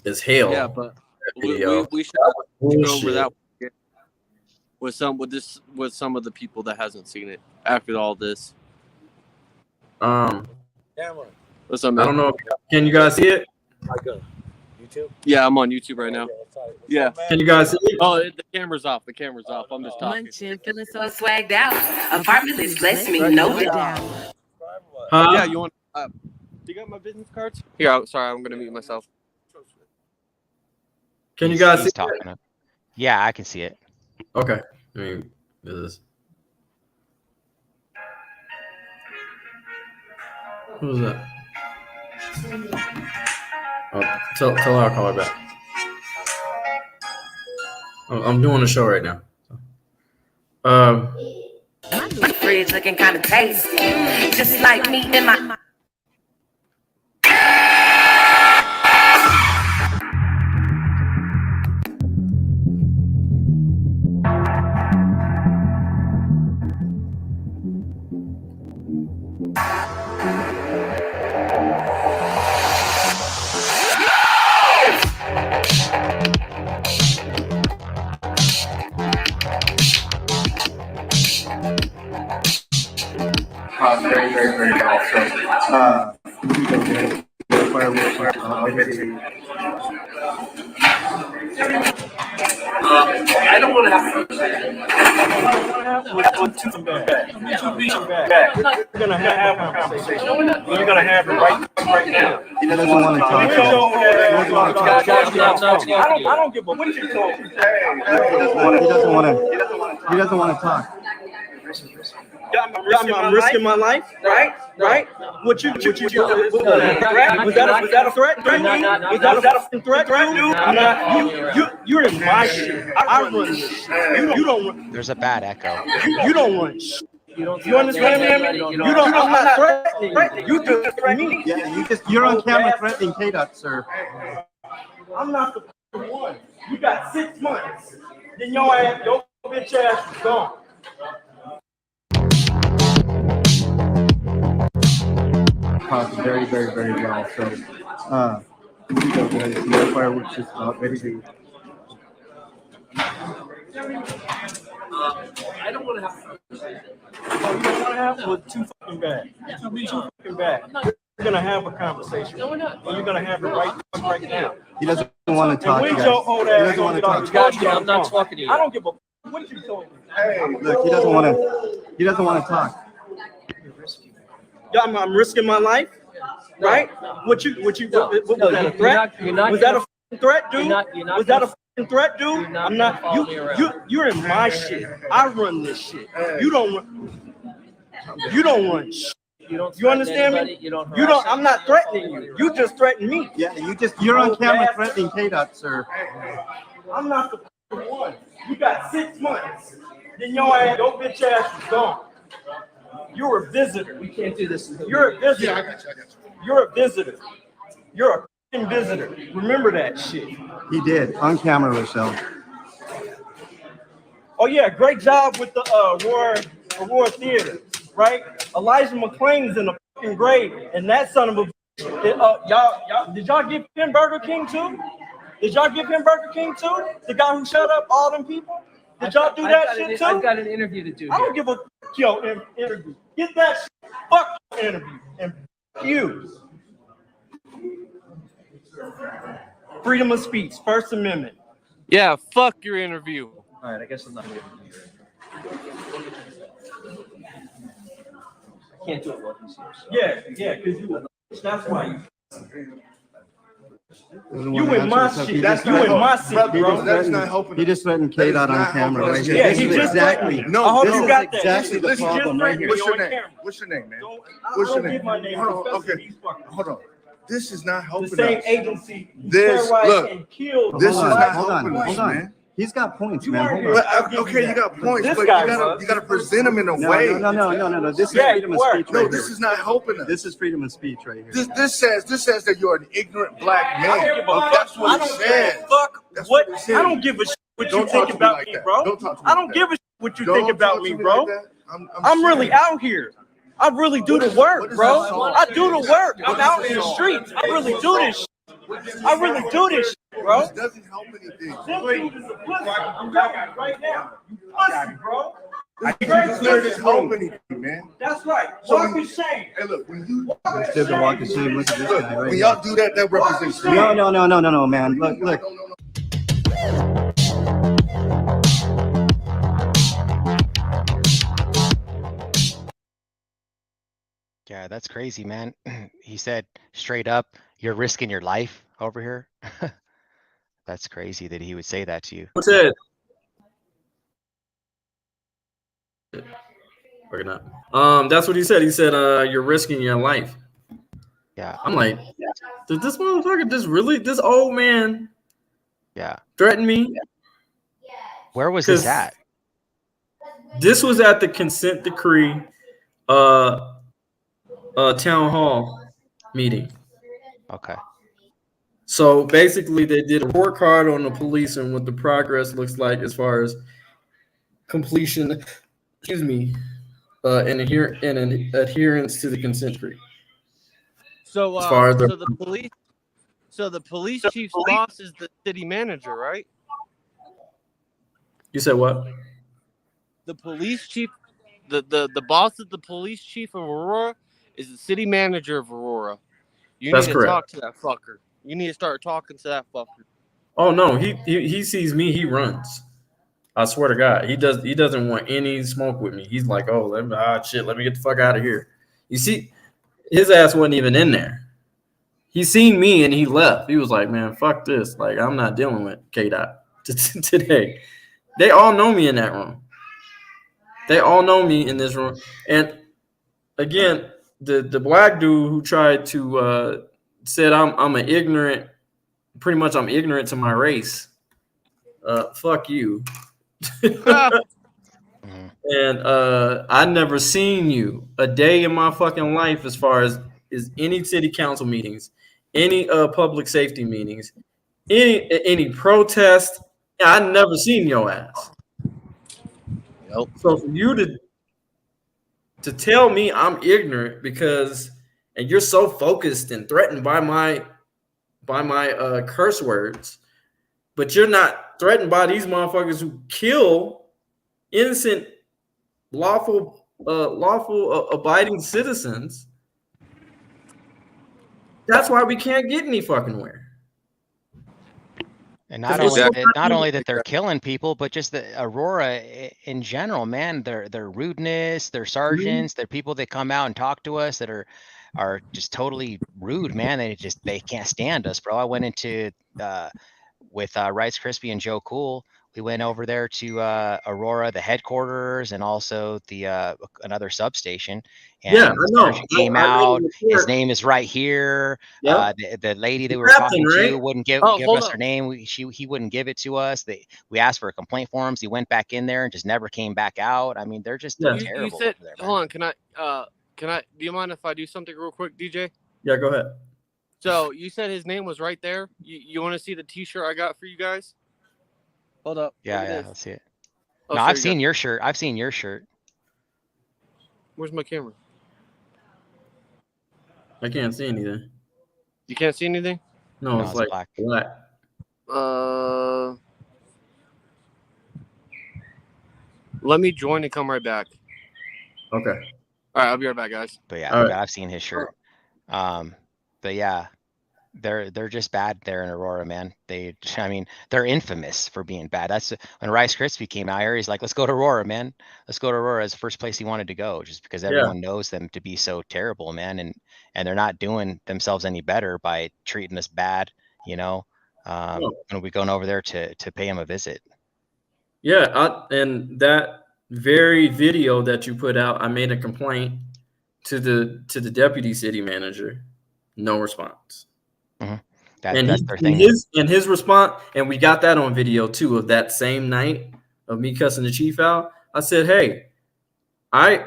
as hell. Yeah, but video. We should That was go over bullshit. that with some of the people that hasn't seen it after all this. What's up, man? I don't know. Can you guys see it? YouTube? Yeah, I'm on YouTube right now. Yeah. Can you guys see it? Oh, the camera's off. The camera's off. I'm just talking. Munching, feeling so swagged out. Apartment is bless me, no doubt. Huh? Yeah, you want? Do you got my business cards? Here, sorry, I'm gonna mute myself. Can you guys see He's it? talking up. Yeah, I can see it. Okay. I mean, this. Who's that? Oh, tell her I'll call her back. I'm doing a show right now. My fridge looking kind of tasty, just like me and my. Very, very, very well. I don't want to have We're gonna have a conversation. We're gonna have it right now. He doesn't want to talk. I don't give a what you told me. He doesn't want to talk. I'm risking my life, right? Right? Was that a threat? Was that a threat, dude? I'm not. You're in my shit. I run this shit. You don't run. There's a bad echo. You don't run shit. You understand me? You don't. I'm not threatening. You just threaten me. Yeah, you're on camera threatening Kdot, sir. I'm not the one. You got 6 months. Then your bitch ass is gone. Very, very, very well. So, the fireworks is about ready to. I don't want to have. You don't want to have was too fucking bad. Too fucking bad. We're gonna have a conversation. No, we're not. And you're gonna have it right now. He doesn't want to talk. And Guys. your old He ass doesn't want to talk. Goddamn, I'm not talking to you. I don't give a what you told me. Look, he doesn't want to. He doesn't want to talk. I'm risking my life, right? What was that a threat? Was that a threat, dude? Was that a threat, dude? I'm not. You're in my shit. I run this shit. You don't run shit. You understand me? You don't. I'm not threatening you. You just threaten me. Yeah, you're on camera threatening Kdot, sir. I'm not the one. You got 6 months. Then your bitch ass is gone. You're a visitor. We can't do this. You're a visitor. Yeah, I got you. You're a visitor. You're a fucking visitor. Remember that shit. He did on camera, Rochelle. Oh yeah, great job with the award theater, right? Elijah McClain's in the fucking grave, and that son of a y'all did y'all give him Burger King too? Did y'all give him Burger King too? The guy who shut up all them people? Did y'all do that shit too? I've got an interview to do. I don't give a interview. Get that shit. Fuck your interview and you. Freedom of speech, First Amendment. Yeah, fuck your interview. All right, I guess I'm not going to. I can't do it while he's here. Yeah, because you. That's why you. You You in my shit. That's you in my shit, bro. That's not helping. He just threatened Kdot on camera right here. Yeah, This he is just exactly. I hope This you is got that. exactly the Listen, problem right here. What's your on name? camera. What's your name, man? I What's your don't name? give my name. Hold on, especially okay. these fuckers. Hold on. This is not The helping same us. agency This- terrorized look, and killed. this is Hold not on, hold on, helping us, hold on. man. He's got points, You man. are Hold here. on. But, I'll give okay, you you that. got points, This but guy you gotta present them in a No, way. no. This is Yeah, freedom of you speech No, right this here. is not helping us. This is freedom of speech right here. This says that you're an ignorant black I don't man. give a fuck. That's what I it don't give says. a fuck That's what. what it says. I don't give a shit what you Don't talk think to me about like me, that. bro. Don't talk to me I don't like give a that. shit what you Don't think talk about to me, me bro. like that. I'm really serious. out here. I really do the work, bro. I do the work. I'm out in the streets. I really do this shit. I really do this shit. bro. This doesn't help anything. This dude is a pussy. I'm telling you right now. You pussy, bro. This doesn't help anything, man. That's right. So Walk with shame. Hey, look, when you Still can walk the shame. Look at this guy right when here. y'all do that, that represents me. No, man. Look. Yeah, that's crazy, man. He said straight up, "You're risking your life over here." That's crazy that he would say that to you. What's it? Or not. That's what he said. He said, "You're risking your life." Yeah. I'm like, did this motherfucker this old man Yeah. threaten me? Where was this at? This was at the consent decree town hall meeting. Okay. So basically they did a report card on the police and what the progress looks like as far as completion, and adherence to the consent decree. So, As far as the police chief's boss is the city manager, right? You said what? The police chief, the boss of the police chief of Aurora is the city manager of Aurora. You That's need to correct. talk to that fucker. You need to start talking to that fucker. Oh no, he sees me, he runs. I swear to God, he doesn't want any smoke with me. He's like, oh, let me get the fuck out of here. You see, his ass wasn't even in there. He seen me and he left. He was like, man, fuck this. Like, I'm not dealing with Kdot today. They all know me in that room. They all know me in this room. And again, the black dude who tried to said I'm ignorant to my race. Fuck you. And I never seen you a day in my fucking life as far as any city council meetings, any public safety meetings, any protest. I never seen your ass. Nope. So for you to tell me I'm ignorant and you're so focused and threatened by my curse words, but you're not threatened by these motherfuckers who kill innocent, lawful abiding citizens. That's why we can't get any fucking where. And not only that they're killing people, but just the Aurora in general, man, their rudeness, their sergeants, their people that come out and talk to us that are just totally rude, man. They can't stand us, bro. I went into with Rice Krispie and Joe Cool. We went over there to Aurora, the headquarters, and also the another substation. And yeah, I know. Came out. His name is right here. Yep. The lady that we were talking to wouldn't give us her name. He wouldn't give it to us. We asked for a complaint forms. He went back in there and just never came back out. I mean, they're just terrible. You said, over there, hold on, can I? Do you mind if I do something real quick, DJ? Yeah, go ahead. So you said his name was right there. You want to see the T-shirt I got for you guys? Hold up. Yeah, let's see it. Oh, no, I've seen your shirt. I've seen your shirt. Where's my camera? I can't see anything. You can't see anything? No, it's like black. Let me join and come right back. Okay. All right, I'll be right back, guys. But yeah, right. I've seen his shirt. But yeah, they're just bad there in Aurora, man. They're infamous for being bad. That's when Rice Krispie came out here. He's like, let's go to Aurora, man. Let's go to Aurora as the first place he wanted to go, just because everyone knows them to be so terrible, man. And they're not doing themselves any better by treating us bad, when we going over there to pay him a visit. Yeah, and that very video that you put out, I made a complaint to the deputy city manager. No response. Mm-hmm. That's their thing. His response, and we got that on video too, of that same night of me cussing the chief out. I said, hey, I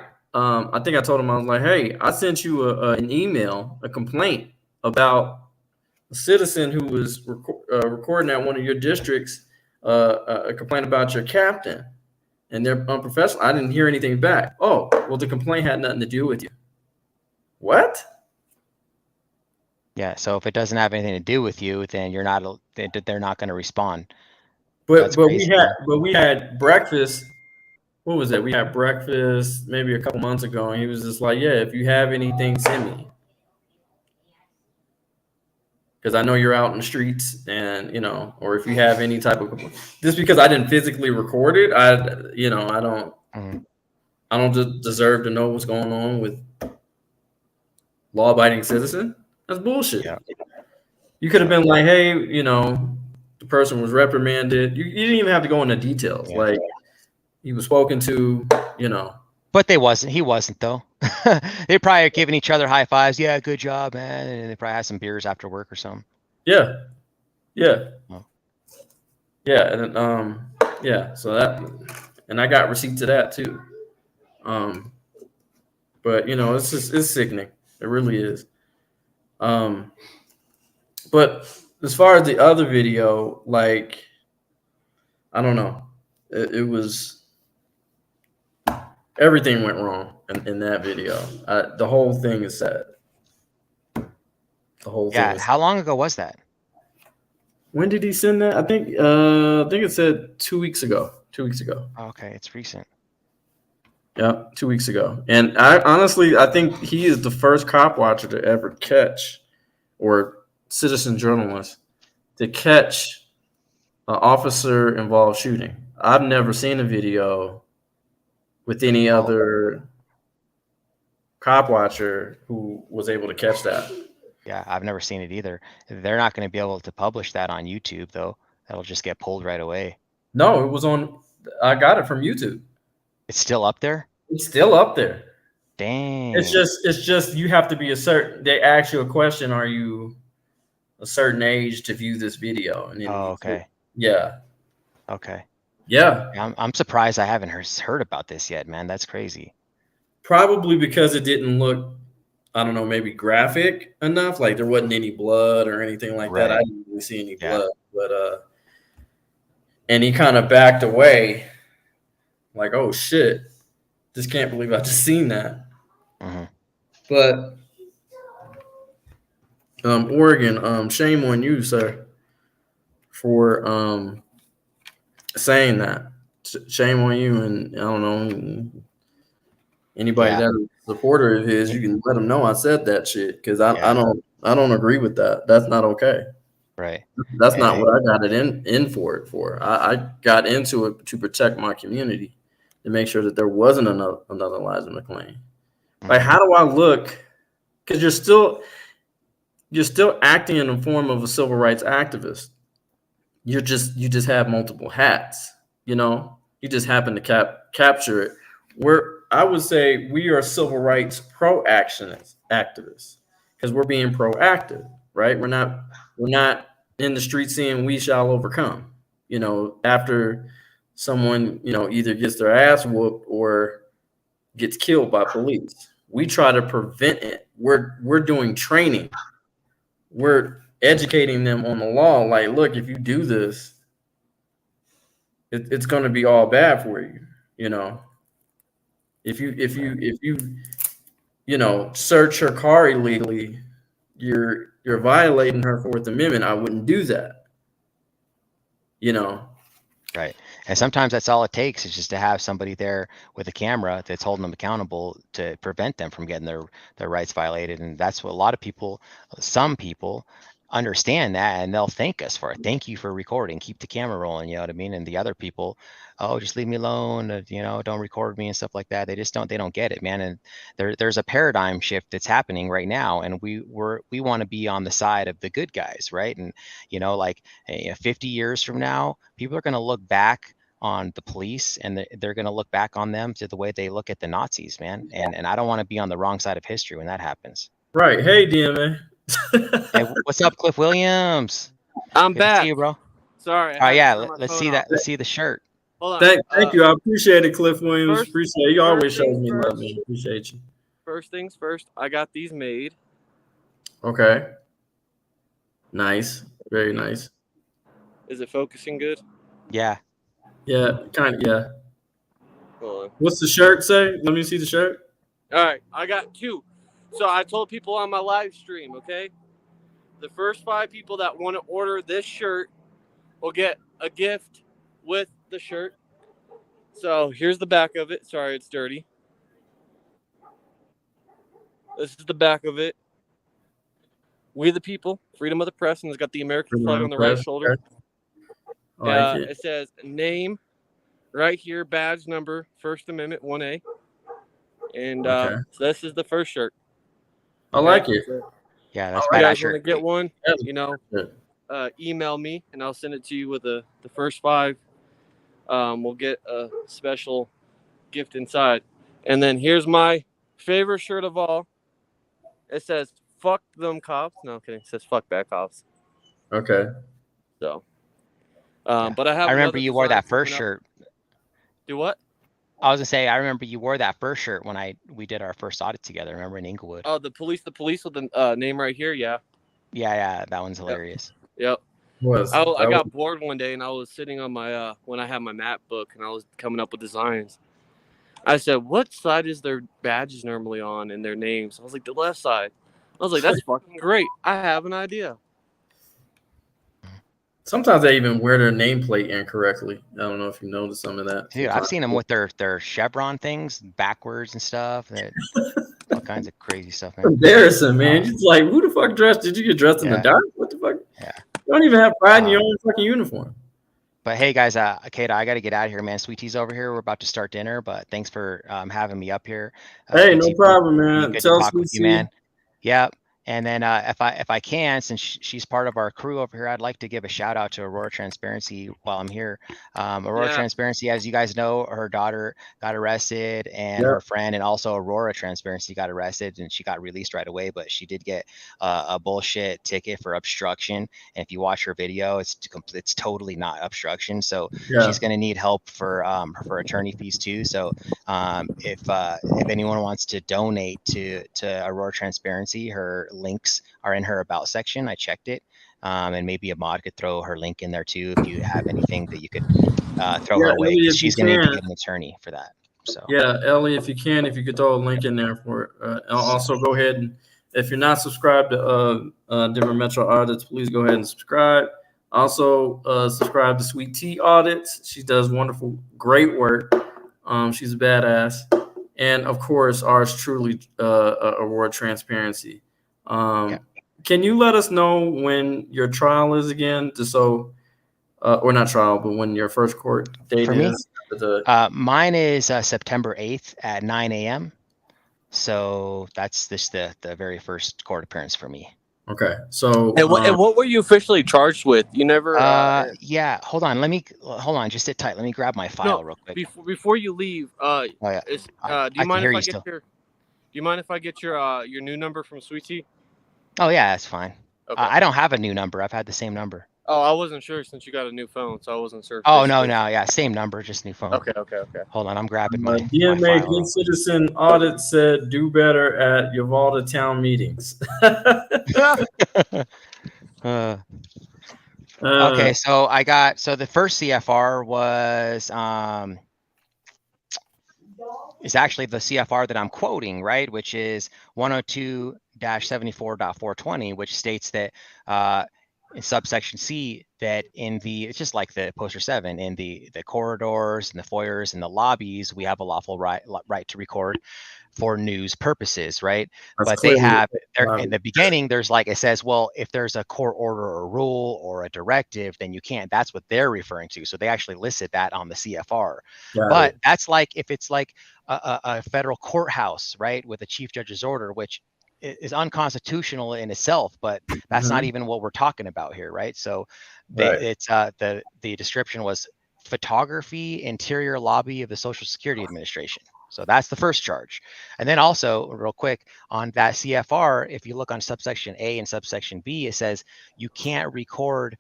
think I told him, I was like, hey, I sent you an email, a complaint about a citizen who was recording at one of your districts, a complaint about your captain, and they're unprofessional. I didn't hear anything back. Oh, well, the complaint had nothing to do with you. What? Yeah. So if it doesn't have anything to do with you, then they're not going to respond. But That's crazy, man. we had breakfast. What was it? We had breakfast maybe a couple months ago, and he was just like, "Yeah, if you have anything, send me, because I know you're out in the streets, and or if you have any type of just because I didn't physically record it, I don't Mhm. I don't deserve to know what's going on with law-abiding citizen. That's bullshit. Yeah. You could have been like, hey, the person was reprimanded. You didn't even have to go into details. Yeah. Like he was spoken to, But he wasn't though. They probably are giving each other high fives. Yeah, good job, man. And they probably had some beers after work or something. Yeah. Yeah. Oh. Yeah. And yeah. So and I got receipts of that too. But it's sickening. It really is. But as far as the other video, like, I don't know. It was everything went wrong in that video. The whole thing is sad. The whole thing. Yeah. How long ago was that? When did he send that? I think it said 2 weeks ago. 2 weeks ago. Okay, it's recent. Yeah, 2 weeks ago. And I think he is the first cop watcher to ever catch, or citizen journalist to catch an officer involved shooting. I've never seen a video with any other cop watcher who was able to catch that. Yeah, I've never seen it either. They're not going to be able to publish that on YouTube though. That'll just get pulled right away. No, it was I got it from YouTube. It's still up there? It's still up there. Dang. It's just you have to be they ask you a question, are you a certain age to view this video? And then okay. Yeah. Okay. Yeah. I'm surprised I haven't heard about this yet, man. That's crazy. Probably because it didn't look, I don't know, maybe graphic enough. Like there wasn't any blood or anything like that. I didn't really see any blood, but and he kind of backed away, like, oh shit, just can't believe I just seen that. Mm-hmm. But Oregon, shame on you, sir, for saying that. Shame on you, and I don't know, anybody that's a supporter of his, you can let him know I said that shit, because I don't agree with that. That's not okay. Right. That's not what I got it in for it for. I got into it to protect my community, to make sure that there wasn't another Liza McClain. Like, how do I look? Because you're still acting in the form of a civil rights activist. You just have multiple hats. You just happen to capture it. I would say we are civil rights pro-actionists, activists, because we're being proactive, right? We're not in the street saying we shall overcome. After someone either gets their ass whooped or gets killed by police, we try to prevent it. We're doing training. We're educating them on the law. Like, look, if you do this, it's going to be all bad for you. If you search her car illegally, you're violating her Fourth Amendment. I wouldn't do that. Right. And sometimes that's all it takes, is just to have somebody there with a camera that's holding them accountable to prevent them from getting their rights violated. And that's what some people understand that, and they'll thank us for it. Thank you for recording. Keep the camera rolling. You know what I mean? And the other people, oh, just leave me alone. Don't record me and stuff like that. They don't get it, man. And there's a paradigm shift that's happening right now. And we want to be on the side of the good guys, right? And, 50 years from now, people are going to look back on the police, and they're going to look back on them to the way they look at the Nazis, man. And I don't want to be on the wrong side of history when that happens. Right. Hey, DMA. Hey, what's up, Cliff Williams? I'm Good back. to see you, bro. Sorry. Oh yeah, let's see that. Let's see the shirt. Hold on. Thank you. I appreciate it, Cliff Williams. Appreciate it. You always show me love, man. Appreciate you. First things first, I got these made. Okay. Nice. Very nice. Is it focusing good? Yeah. Yeah, kind of, yeah. Hold on. What's the shirt say? Let me see the shirt. All right, I got two. So I told people on my live stream, okay? The first 5 people that want to order this shirt will get a gift with the shirt. So here's the back of it. Sorry, it's dirty. This is the back of it. We the people, freedom of the press, and it's got the American flag on the right shoulder. It says name right here, badge number, First Amendment 1A. And so this is the first shirt. I like it. Yeah, that's if you badass guys shirt. want to get one, you know, email me and I'll send it to you with the first 5. We'll get a special gift inside. And then here's my favorite shirt of all. It says "fuck them cops." No, kidding. It says "fuck bad cops." Okay. So, but I have. I remember you wore that first shirt. Do what? I was gonna say I remember you wore that first shirt when we did our first audit together. Remember in Inglewood? Oh, the police with the name right here. Yeah. Yeah, that one's hilarious. Yep. I got bored one day and I was sitting on my when I had my map book and I was coming up with designs. I said, "What side is their badges normally on and their names?" I was like, "The left side." I was like, "That's fucking great. I have an idea." Sometimes they even wear their nameplate incorrectly. I don't know if you noticed some of that. Dude, I've seen them with their chevron things backwards and stuff. All kinds of crazy stuff, man. Embarrassing, man. Just like, who the fuck dressed? Did you get dressed in the dark? What the fuck? Yeah. You don't even have pride in your own fucking uniform. But hey, guys, Kdot, I got to get out of here, man. Sweet Tea's over here. We're about to start dinner, but thanks for having me up here. Hey, no problem, man. Good to talk with you, man. Yep. And then if I can, since she's part of our crew over here, I'd like to give a shout out to Aurora Transparency while I'm here. Aurora Transparency, as you guys know, her daughter got arrested and her friend, and also Aurora Transparency got arrested and she got released right away, but she did get a bullshit ticket for obstruction. And if you watch her video, it's totally not obstruction. So she's going to need help for attorney fees too. So if anyone wants to donate to Aurora Transparency, her links are in her about section. I checked it, and maybe a mod could throw her link in there too if you have anything that you could throw her away. She's going to need to get an attorney for that. So Ellie, if you could throw a link in there for it. Also go ahead and if you're not subscribed to Denver Metro Audits, please go ahead and subscribe. Also subscribe to Sweet Tea Audits. She does wonderful, great work. She's a badass. And of course, ours truly Aurora Transparency. Can you let us know when your trial is again, just so, or not trial, but when your first court date is? Mine is September 8th at 9 a.m. So that's the very first court appearance for me. Okay. So and what were you officially charged with? You never. Yeah. Hold on. Just sit tight. Let me grab my file real quick. Before you leave, do you mind if I get your new number from Sweet Tea? Oh yeah, that's fine. Okay. I don't have a new number. I've had the same number. Oh, I wasn't sure since you got a new phone, so I wasn't sure. Oh no, yeah, same number, just new phone. Okay. Hold on, I'm grabbing my DMA Good Citizen Audit said do better at Uvalde town meetings. Okay, so the first CFR was is actually the CFR that I'm quoting, right, which is 102-74.420, which states that in subsection C that it's just like the poster 7, in the corridors and the foyers and the lobbies, we have a lawful right to record for news purposes, right? But they have in the beginning, there's like, it says, well, if there's a court order or rule or a directive, then you can't. That's what they're referring to. So they actually listed that on the CFR. But that's like if it's like a federal courthouse, right, with a chief judge's order, which is unconstitutional in itself, but that's not even what we're talking about here, right? So it's the description was photography, interior lobby of the Social Security Administration. So that's the first charge. And then also, real quick, on that CFR, if you look on subsection A and subsection B, it says you can't record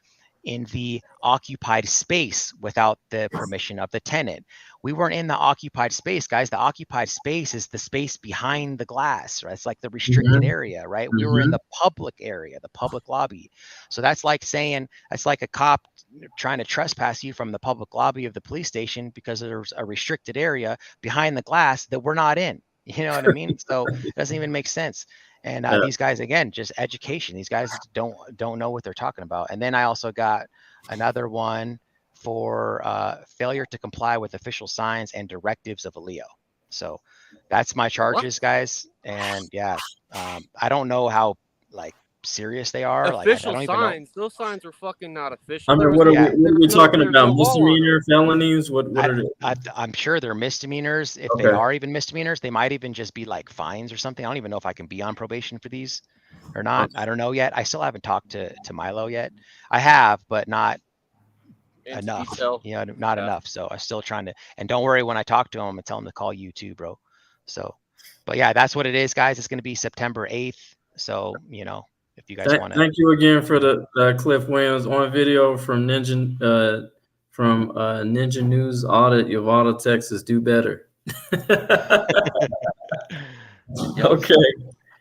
in the occupied space without the permission of the tenant. We weren't in the occupied space, guys. The occupied space is the space behind the glass, right? It's like the restricted area, right? We were in the public area, the public lobby. So that's like saying, that's like a cop trying to trespass you from the public lobby of the police station because there's a restricted area behind the glass that we're not in. You know what I mean? So it doesn't even make sense. And these guys, again, just education. These guys don't know what they're talking about. And then I also got another one for failure to comply with official signs and directives of a Leo. So that's my charges, guys. And yeah, I don't know how like serious they are. Official like, I don't signs. even know. Those signs are fucking not official. I mean, what are we talking about? Misdemeanor, felonies? What are they? I'm sure they're misdemeanors. If they are even misdemeanors, they might even just be like fines or something. I don't even know if I can be on probation for these or not. I don't know yet. I still haven't talked to Milo yet. I have, but not enough. You know, not enough. So I'm still trying to. And don't worry, when I talk to him, I'm gonna tell him to call you too, bro. So, but yeah, that's what it is, guys. It's gonna be September 8th. So you know, if you guys want to. Thank you again for the Cliff Williams on video from Ninja News Audit. Uvalde, Texas. Do better. Okay.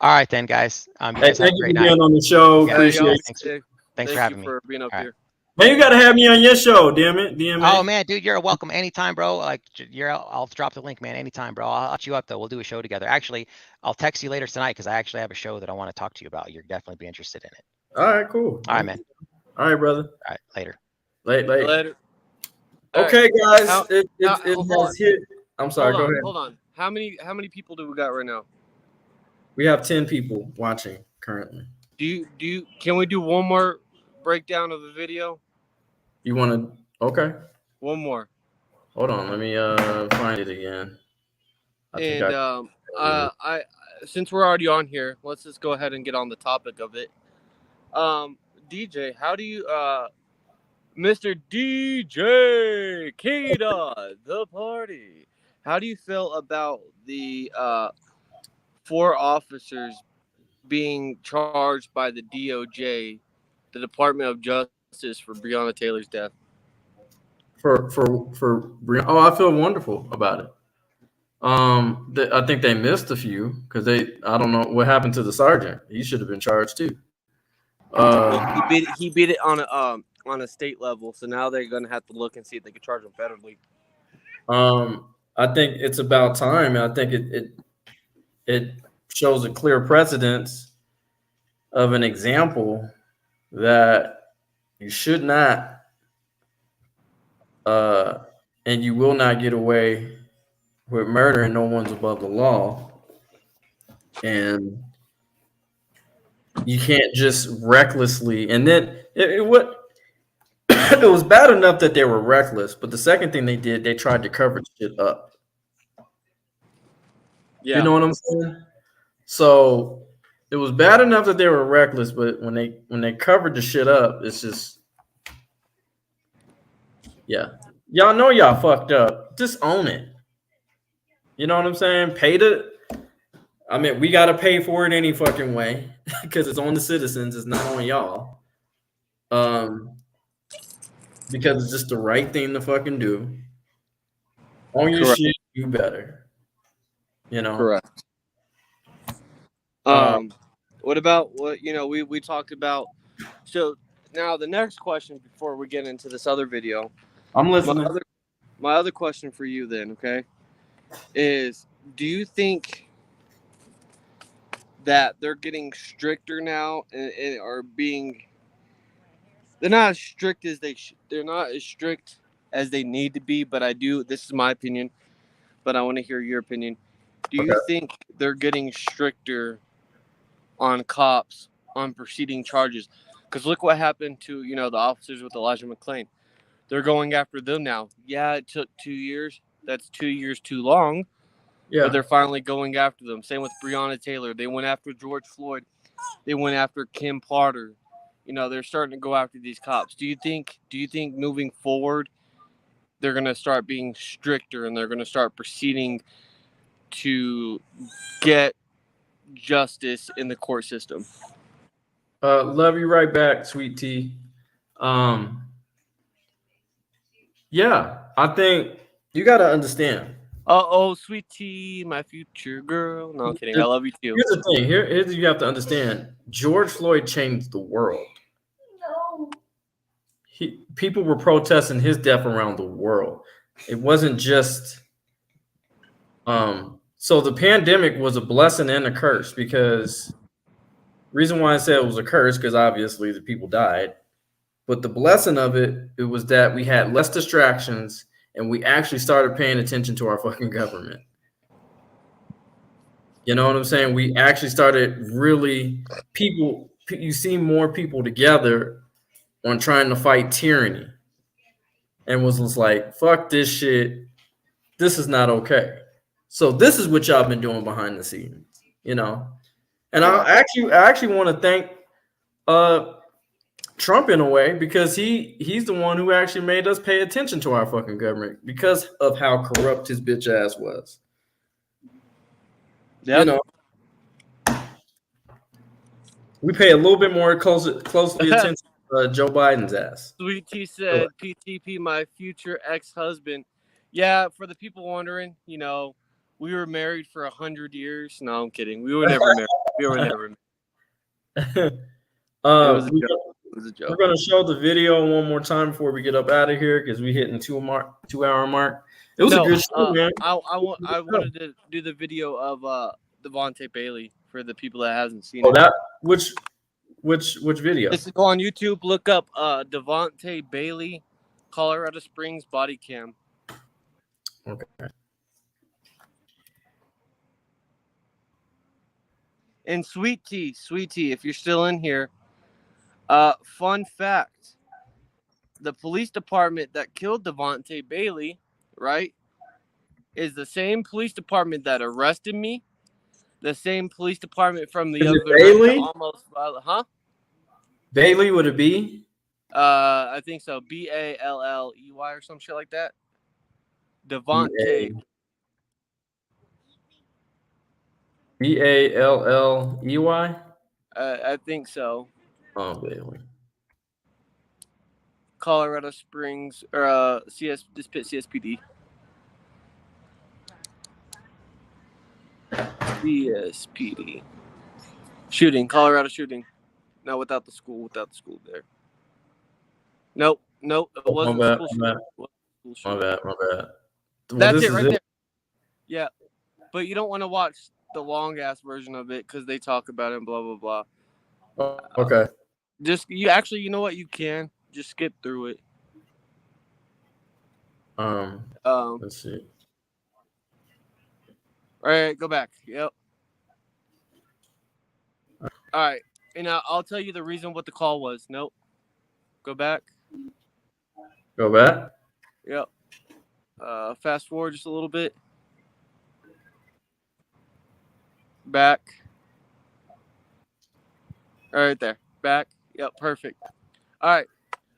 All right then, guys. You Hey, guys have thank a you great for being night. on the show. Appreciate it. Thanks for having me. For being up here. Man, you gotta have me on your show, damn it, DMA. Oh man, dude, you're welcome anytime, bro. Like, I'll drop the link, man, anytime, bro. I'll hit you up though. We'll do a show together. Actually, I'll text you later tonight because I actually have a show that I want to talk to you about. You're definitely be interested in it. All right, cool. All right, man. All right, brother. All right, later. Later. Okay, guys. It has hit. I'm sorry. Go ahead. Hold on. How many people do we got right now? We have 10 people watching currently. Can we do one more breakdown of the video? You want to? Okay. One more. Hold on. Let me find it again. I since we're already on here, let's just go ahead and get on the topic of it. DJ, how do you Mr. DJ Kdot, the party? How do you feel about the 4 officers being charged by the DOJ, the Department of Justice, for Breonna Taylor's death? For I feel wonderful about it. I think they missed a few because I don't know what happened to the sergeant. He should have been charged too. He beat it on a state level, so now they're gonna have to look and see if they can charge him federally. I think it's about time. I think it shows a clear precedence of an example that you should not and you will not get away with murder, and no one's above the law. And you can't just recklessly. And then it was bad enough that they were reckless, but the second thing they did, they tried to cover shit up. Yeah. You know what I'm saying? So it was bad enough that they were reckless, but when they covered the shit up, it's just, yeah. Y'all know y'all fucked up. Just own it. You know what I'm saying? We got to pay for it any fucking way because it's on the citizens. It's not on y'all. Because it's just the right thing to fucking do. On your shit, do better. You know? Correct. What about we talked about? So now the next question before we get into this other video. I'm listening. My other question for you then, okay, is do you think that they're getting stricter now and are being? They're not as strict as they're not as strict as they need to be, but this is my opinion, but I want to hear your opinion. Do you think they're getting stricter on cops on preceding charges? Because look what happened to, the officers with Elijah McClain. They're going after them now. Yeah, it took 2 years. That's 2 years too long. Yeah. But they're finally going after them. Same with Breonna Taylor. They went after George Floyd. They went after Kim Potter. They're starting to go after these cops. Do you think moving forward they're going to start being stricter and they're going to start proceeding to get justice in the court system? Love you right back, sweet tea. Yeah, I think you got to understand. Sweet tea, my future girl. No, I'm kidding. I love you too. Here's the thing. Here's you have to understand. George Floyd changed the world. No. People were protesting his death around the world. It wasn't just. So the pandemic was a blessing and a curse because Reason why I said it was a curse, because obviously the people died. But the blessing of it was that we had less distractions and we actually started paying attention to our fucking government. You know what I'm saying? We actually started really you see more people together on trying to fight tyranny and was just like, fuck this shit. This is not okay. So this is what y'all been doing behind the scenes, you know? And I actually want to thank Trump in a way, because he's the one who actually made us pay attention to our fucking government because of how corrupt his bitch ass was. Yep. You know, we pay a little bit more closely attention to Joe Biden's ass. Sweet Tea said, PTP, my future ex-husband. Yeah, for the people wondering, you know, we were married for 100 years. No, I'm kidding. We were never married. We were never married. It was a joke. It was a joke. We're going to show the video one more time before we get up out of here, because we hitting 2 hour mark. It was a good show, man. I wanted to do the video of Devontae Bailey for the people that hasn't seen it. That which video? Just go on YouTube, look up Devontae Bailey, Colorado Springs body cam. Okay. And Sweet Tea, if you're still in here, fun fact: the police department that killed Devontae Bailey, right, is the same police department that arrested me. The same police department from the other Bailey? night. Almost, Bailey, would it be? I think so. Balley or some shit like that. Devontae. Balley? I think so. Oh, Bailey. Colorado Springs or CSPD. CSPD. Shooting, Colorado shooting. No, without the school there. Nope. It wasn't school shooting. My bad. That's it right there. Yeah, but you don't want to watch the long ass version of it because they talk about it and blah blah blah. Okay. You know what, you can just skip through it. Let's see. All right, go back. Yep. All right, and I'll tell you the reason what the call was. Nope. Go back. Go back. Yep. Fast forward just a little bit. Back. All right, there. Back. Yep, perfect. All right.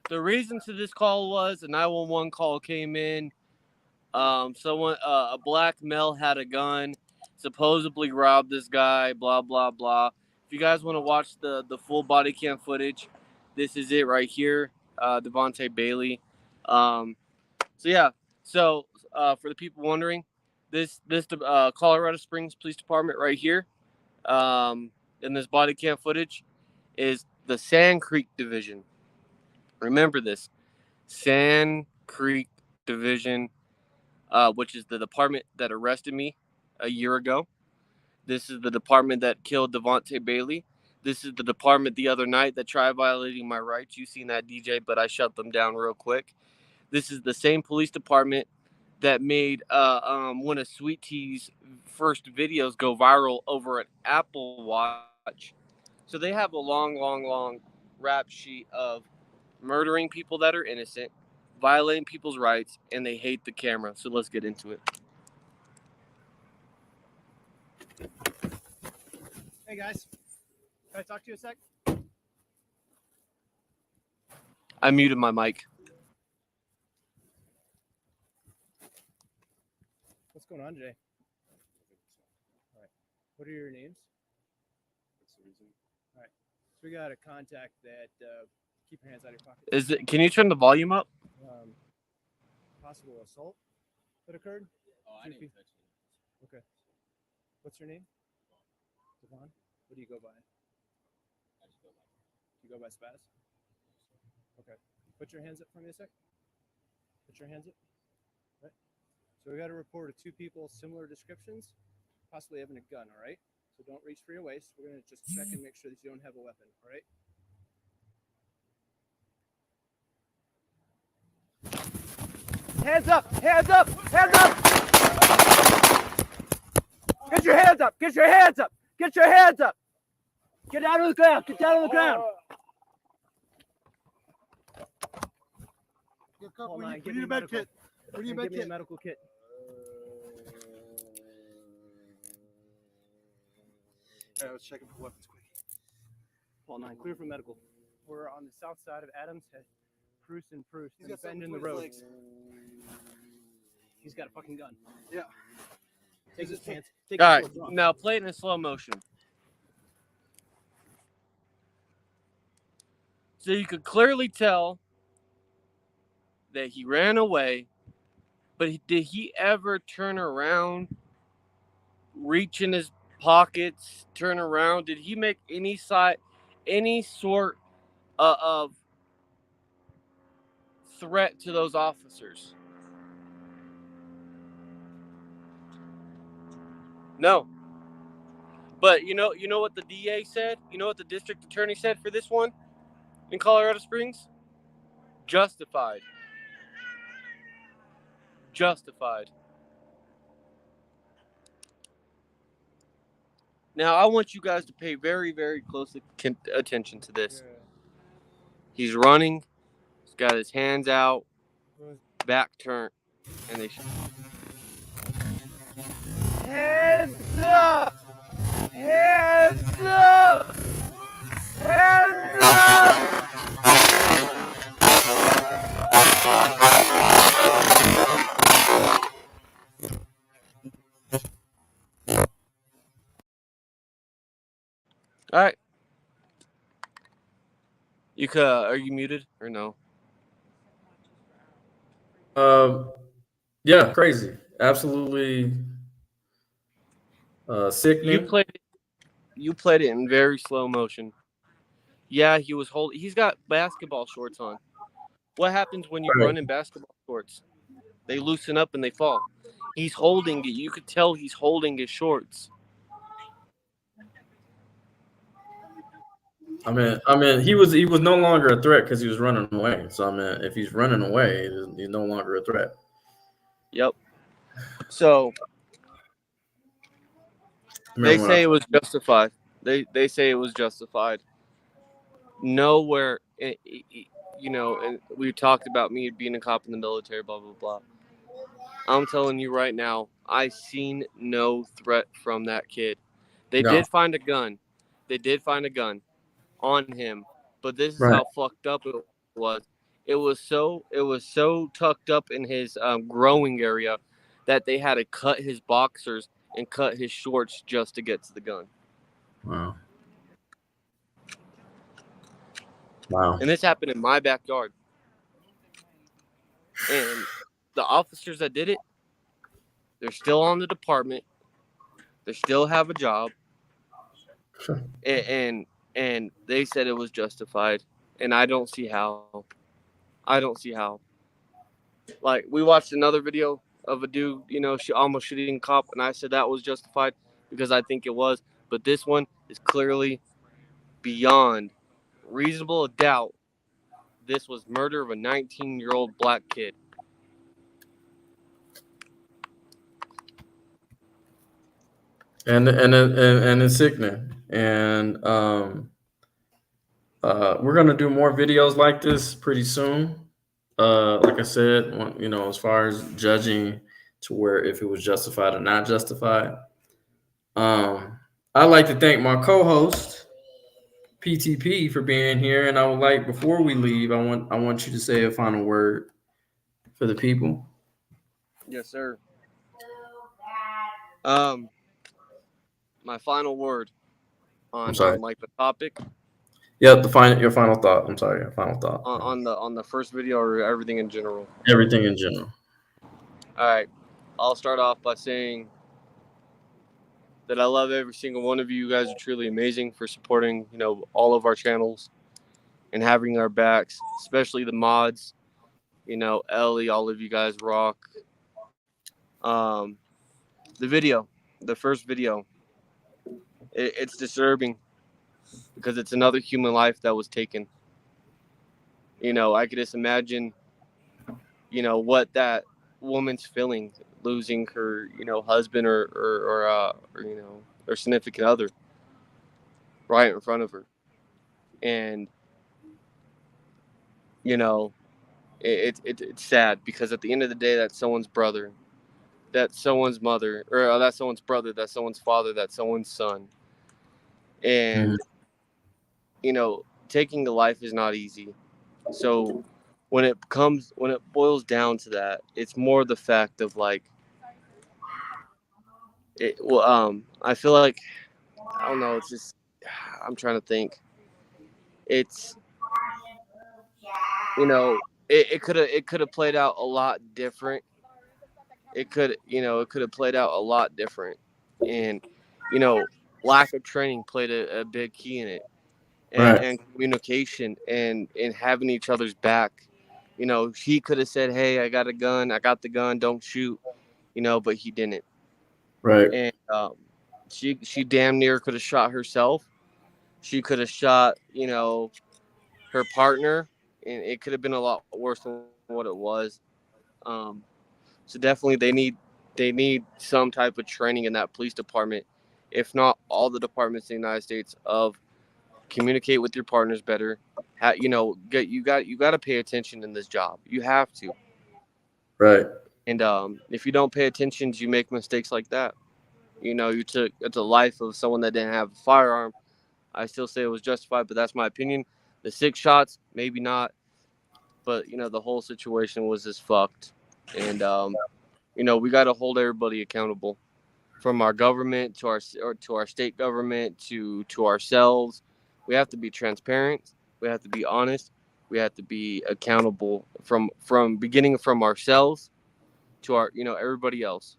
The reason to this call was a 911 call came in. Someone, a black male had a gun, supposedly robbed this guy, blah, blah, blah. If you guys want to watch the full body cam footage, this is it right here. Devontae Bailey. So for the people wondering, this Colorado Springs Police Department right here, in this body cam footage, is the Sand Creek Division. Remember this, Sand Creek Division, which is the department that arrested me a year ago. This is the department that killed Devontae Bailey. This is the department the other night that tried violating my rights. You seen that, DJ, but I shut them down real quick. This is the same police department that made one of Sweet Tea's first videos go viral over an Apple Watch. So they have a long rap sheet of murdering people that are innocent, violating people's rights, and they hate the camera. So let's get into it. Hey guys, can I talk to you a sec? I muted my mic. What's going on today? All right. What are your names? All right. So we got a contact that keep your hands out of your pocket. Can you turn the volume up? Possible assault that occurred? Oh, I didn't touch it. Okay. What's your name? Devon? What do you go by? I just go by. You go by Spaz? Okay. Put your hands up for me a sec. Put your hands up. Right. So we got a report of two people, similar descriptions, possibly having a gun, all right? So So don't reach for your waist. We're gonna just check and make sure that you don't have a weapon. All right. Hands up! Hands up! Hands up! Get your hands up! Get your hands up! Get your hands up! Get down on the ground! Get down on the ground! Hold on, give me a medical kit. Give me a medical kit. All right, let's check for weapons quick. Hold on, clear for medical. We're on the south side of Adams. Head Bruce and Bruce. Then bend in the road. Legs. He's got a fucking gun. Yeah. Take his pants. Take All his right, shorts off. now play it in slow motion. So you could clearly tell that he ran away, but did he ever turn around, reach in his pockets, turn around? Did he make any sort of threat to those officers? No. But you know what the DA said? You know what the district attorney said for this one in Colorado Springs? Justified. Justified. Now, I want you guys to pay very, very close attention to this. He's running. He's got his hands out, back turned, and they shoot. Hands up! Hands up! Hands up! All right. Are you muted or no? Yeah, crazy. Absolutely sickening. You played it in very slow motion. Yeah, he's got basketball shorts on. What happens when you run in basketball shorts? They loosen up and they fall. He's holding it. You could tell he's holding his shorts. I mean, he was no longer a threat because he was running away. So I mean, if he's running away, he's no longer a threat. Yep. So they say it was justified. They say it was justified. Nowhere, and we talked about me being a cop in the military, blah blah blah. I'm telling you right now, I seen no threat from that kid. They did find a gun. They did find a gun on him, but this is how fucked up it was. It was so tucked up in his growing area that they had to cut his boxers and cut his shorts just to get to the gun. Wow. And this happened in my backyard. And the officers that did it, they're still on the department. They still have a job. And they said it was justified. And I don't see how. Like, we watched another video of a dude, almost shooting a cop, and I said that was justified because I think it was. But this one is clearly beyond reasonable doubt. This was murder of a 19-year-old black kid. And it's sickening. And we're gonna do more videos like this pretty soon. Like I said, as far as judging to where if it was justified or not justified. I'd like to thank my co-host PTP for being here, and I would like, before we leave, I want you to say a final word for the people. Yes, sir. My final word on like the topic. Yeah, your final thought. I'm sorry, your final thought. On the first video or everything in general? Everything in general. All right. I'll start off by saying that I love every single one of you. You guys are truly amazing for supporting, all of our channels and having our backs, especially the mods. Ellie, all of you guys rock. The first video. It's disturbing because it's another human life that was taken. You know, I could just imagine, you know, what that woman's feeling losing her, you know, husband or you know, her significant other right in front of her. And, you know, it's sad because at the end of the day, that's someone's brother, that's someone's mother, or that's someone's brother, that's someone's father, that's someone's son. And, you know, taking a life is not easy. So when it boils down to that, it's more the fact of like, I feel like, I don't know, it's just, I'm trying to think. It's, you know, it could have played out a lot different. It could have played out a lot different. And, you know, lack of training played a big key in it. Right. And communication and having each other's back. You know, he could have said, "Hey, I got the gun, don't shoot," you know, but he didn't. Right. And she damn near could have shot herself. She could have shot, you know, her partner, and it could have been a lot worse than what it was. Um, so definitely they need some type of training in that police department, if not all the departments in the United States, of communicate with your partners better. You know, you got to pay attention in this job. You have to. Right. And if you don't pay attention, you make mistakes like that. You know, you took the life of someone that didn't have a firearm. I still say it was justified, but that's my opinion. The 6 shots, maybe not, but you know, the whole situation was just fucked. And you know, we got to hold everybody accountable, from our government to our state government to ourselves. We have to be transparent. We have to be honest. We have to be accountable from beginning from ourselves to our, you know, everybody else.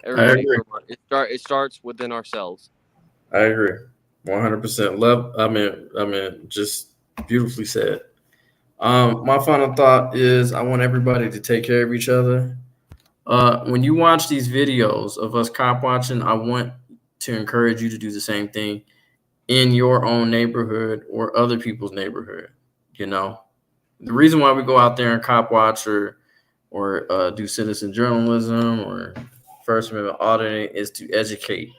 Everybody it starts within ourselves. I agree. 100%. Love. I mean, just beautifully said. My final thought is I want everybody to take care of each other. When you watch these videos of us cop watching, I want to encourage you to do the same thing in your own neighborhood or other people's neighborhood. You know, the reason why we go out there and cop watch or do citizen journalism or First Amendment auditing is to educate.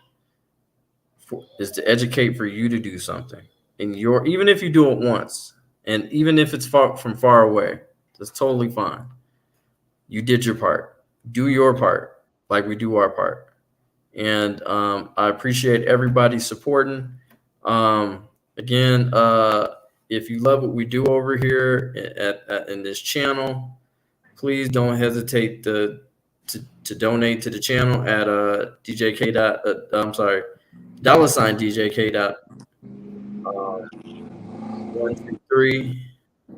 For you to do something in your, even if you do it once, and even if it's from far away, that's totally fine. You did your part. Do your part like we do our part. And I appreciate everybody supporting. Again, if you love what we do over here in this channel, please don't hesitate to donate to the channel at DJ Kdot. I'm sorry, $ DJ Kdot 123.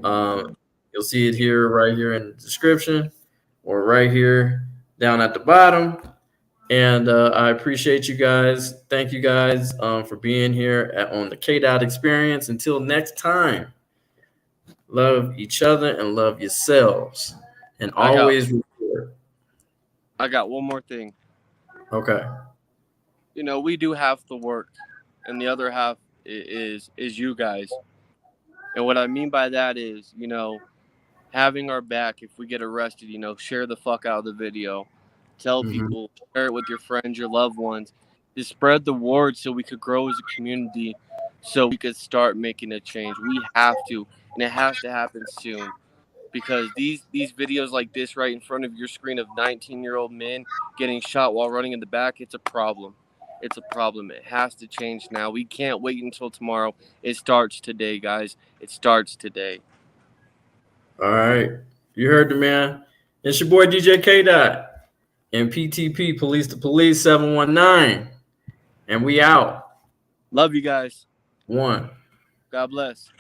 You'll see it here, right here in the description, or right here down at the bottom. And I appreciate you guys. Thank you guys for being here on the Kdot Experience. Until next time, love each other and love yourselves. And always report. I got one more thing. Okay. You know, we do half the work, and the other half is you guys. And what I mean by that is, you know, having our back if we get arrested. You know, share the fuck out of the video. Tell people, share it with your friends, your loved ones. Just spread the word so we could grow as a community, so we could start making a change. We have to, and it has to happen soon. Because these videos like this right in front of your screen of 19-year-old men getting shot while running in the back, it's a problem. It's a problem. It has to change now. We can't wait until tomorrow. It starts today, guys. It starts today. All right. You heard the man. It's your boy DJ Kdot and PTP, Police to Police 719. And we out. Love you guys. One. God bless.